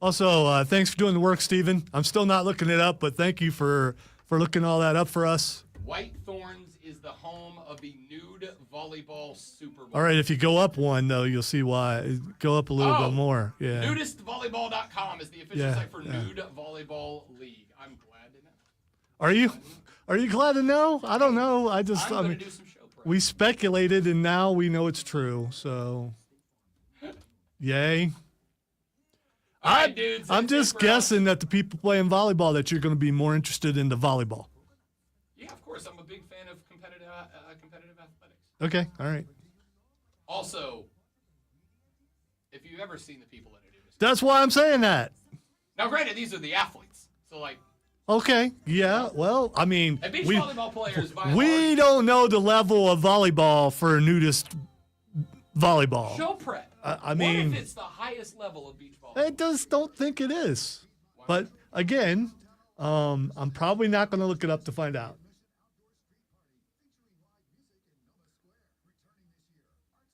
Also, thanks for doing the work, Steven. I'm still not looking it up, but thank you for looking all that up for us. White Thorns is the home of the nude volleyball Super Bowl. All right, if you go up one, though, you'll see why. Go up a little bit more. Yeah. Nudistvolleyball.com is the official site for Nude Volleyball League. I'm glad to know. Are you glad to know? I don't know. I mean, going to do some show prep. we speculated, and now we know it's true. So, yay. All right, dudes. I'm that's it just for guessing that the people playing volleyball that you're going to be more interested in the volleyball. Yeah, of course. I'm a big fan of competitive athletics. Okay, all right. Also, if you've ever seen the people that do this. That's why I'm saying that. Now, granted, these are the athletes. So, like, Okay, yeah. Well, I mean, and beach volleyball players, by and we large, don't know the level of volleyball for nudist volleyball. show prep. I mean, what if it's the highest level of beach volleyball? I just don't think it is. But again, I'm probably not going to look it up to find out.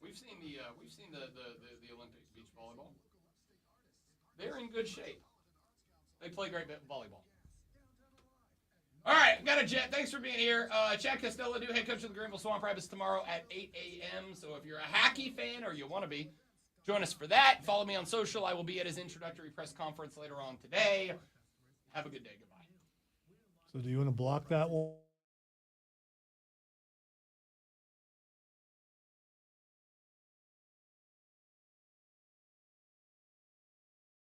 We've seen the Olympics beach volleyball. They're in good shape. They play great volleyball. All right, got a jet. Thanks for being here. Chad Costello, new head coach of the Greenville Swamp Rabbits, tomorrow at 8 a.m. So if you're a Hacky fan or you want to be, join us for that. Follow me on social. I will be at his introductory press conference later on today. Have a good day. Goodbye. So do you want to block that one?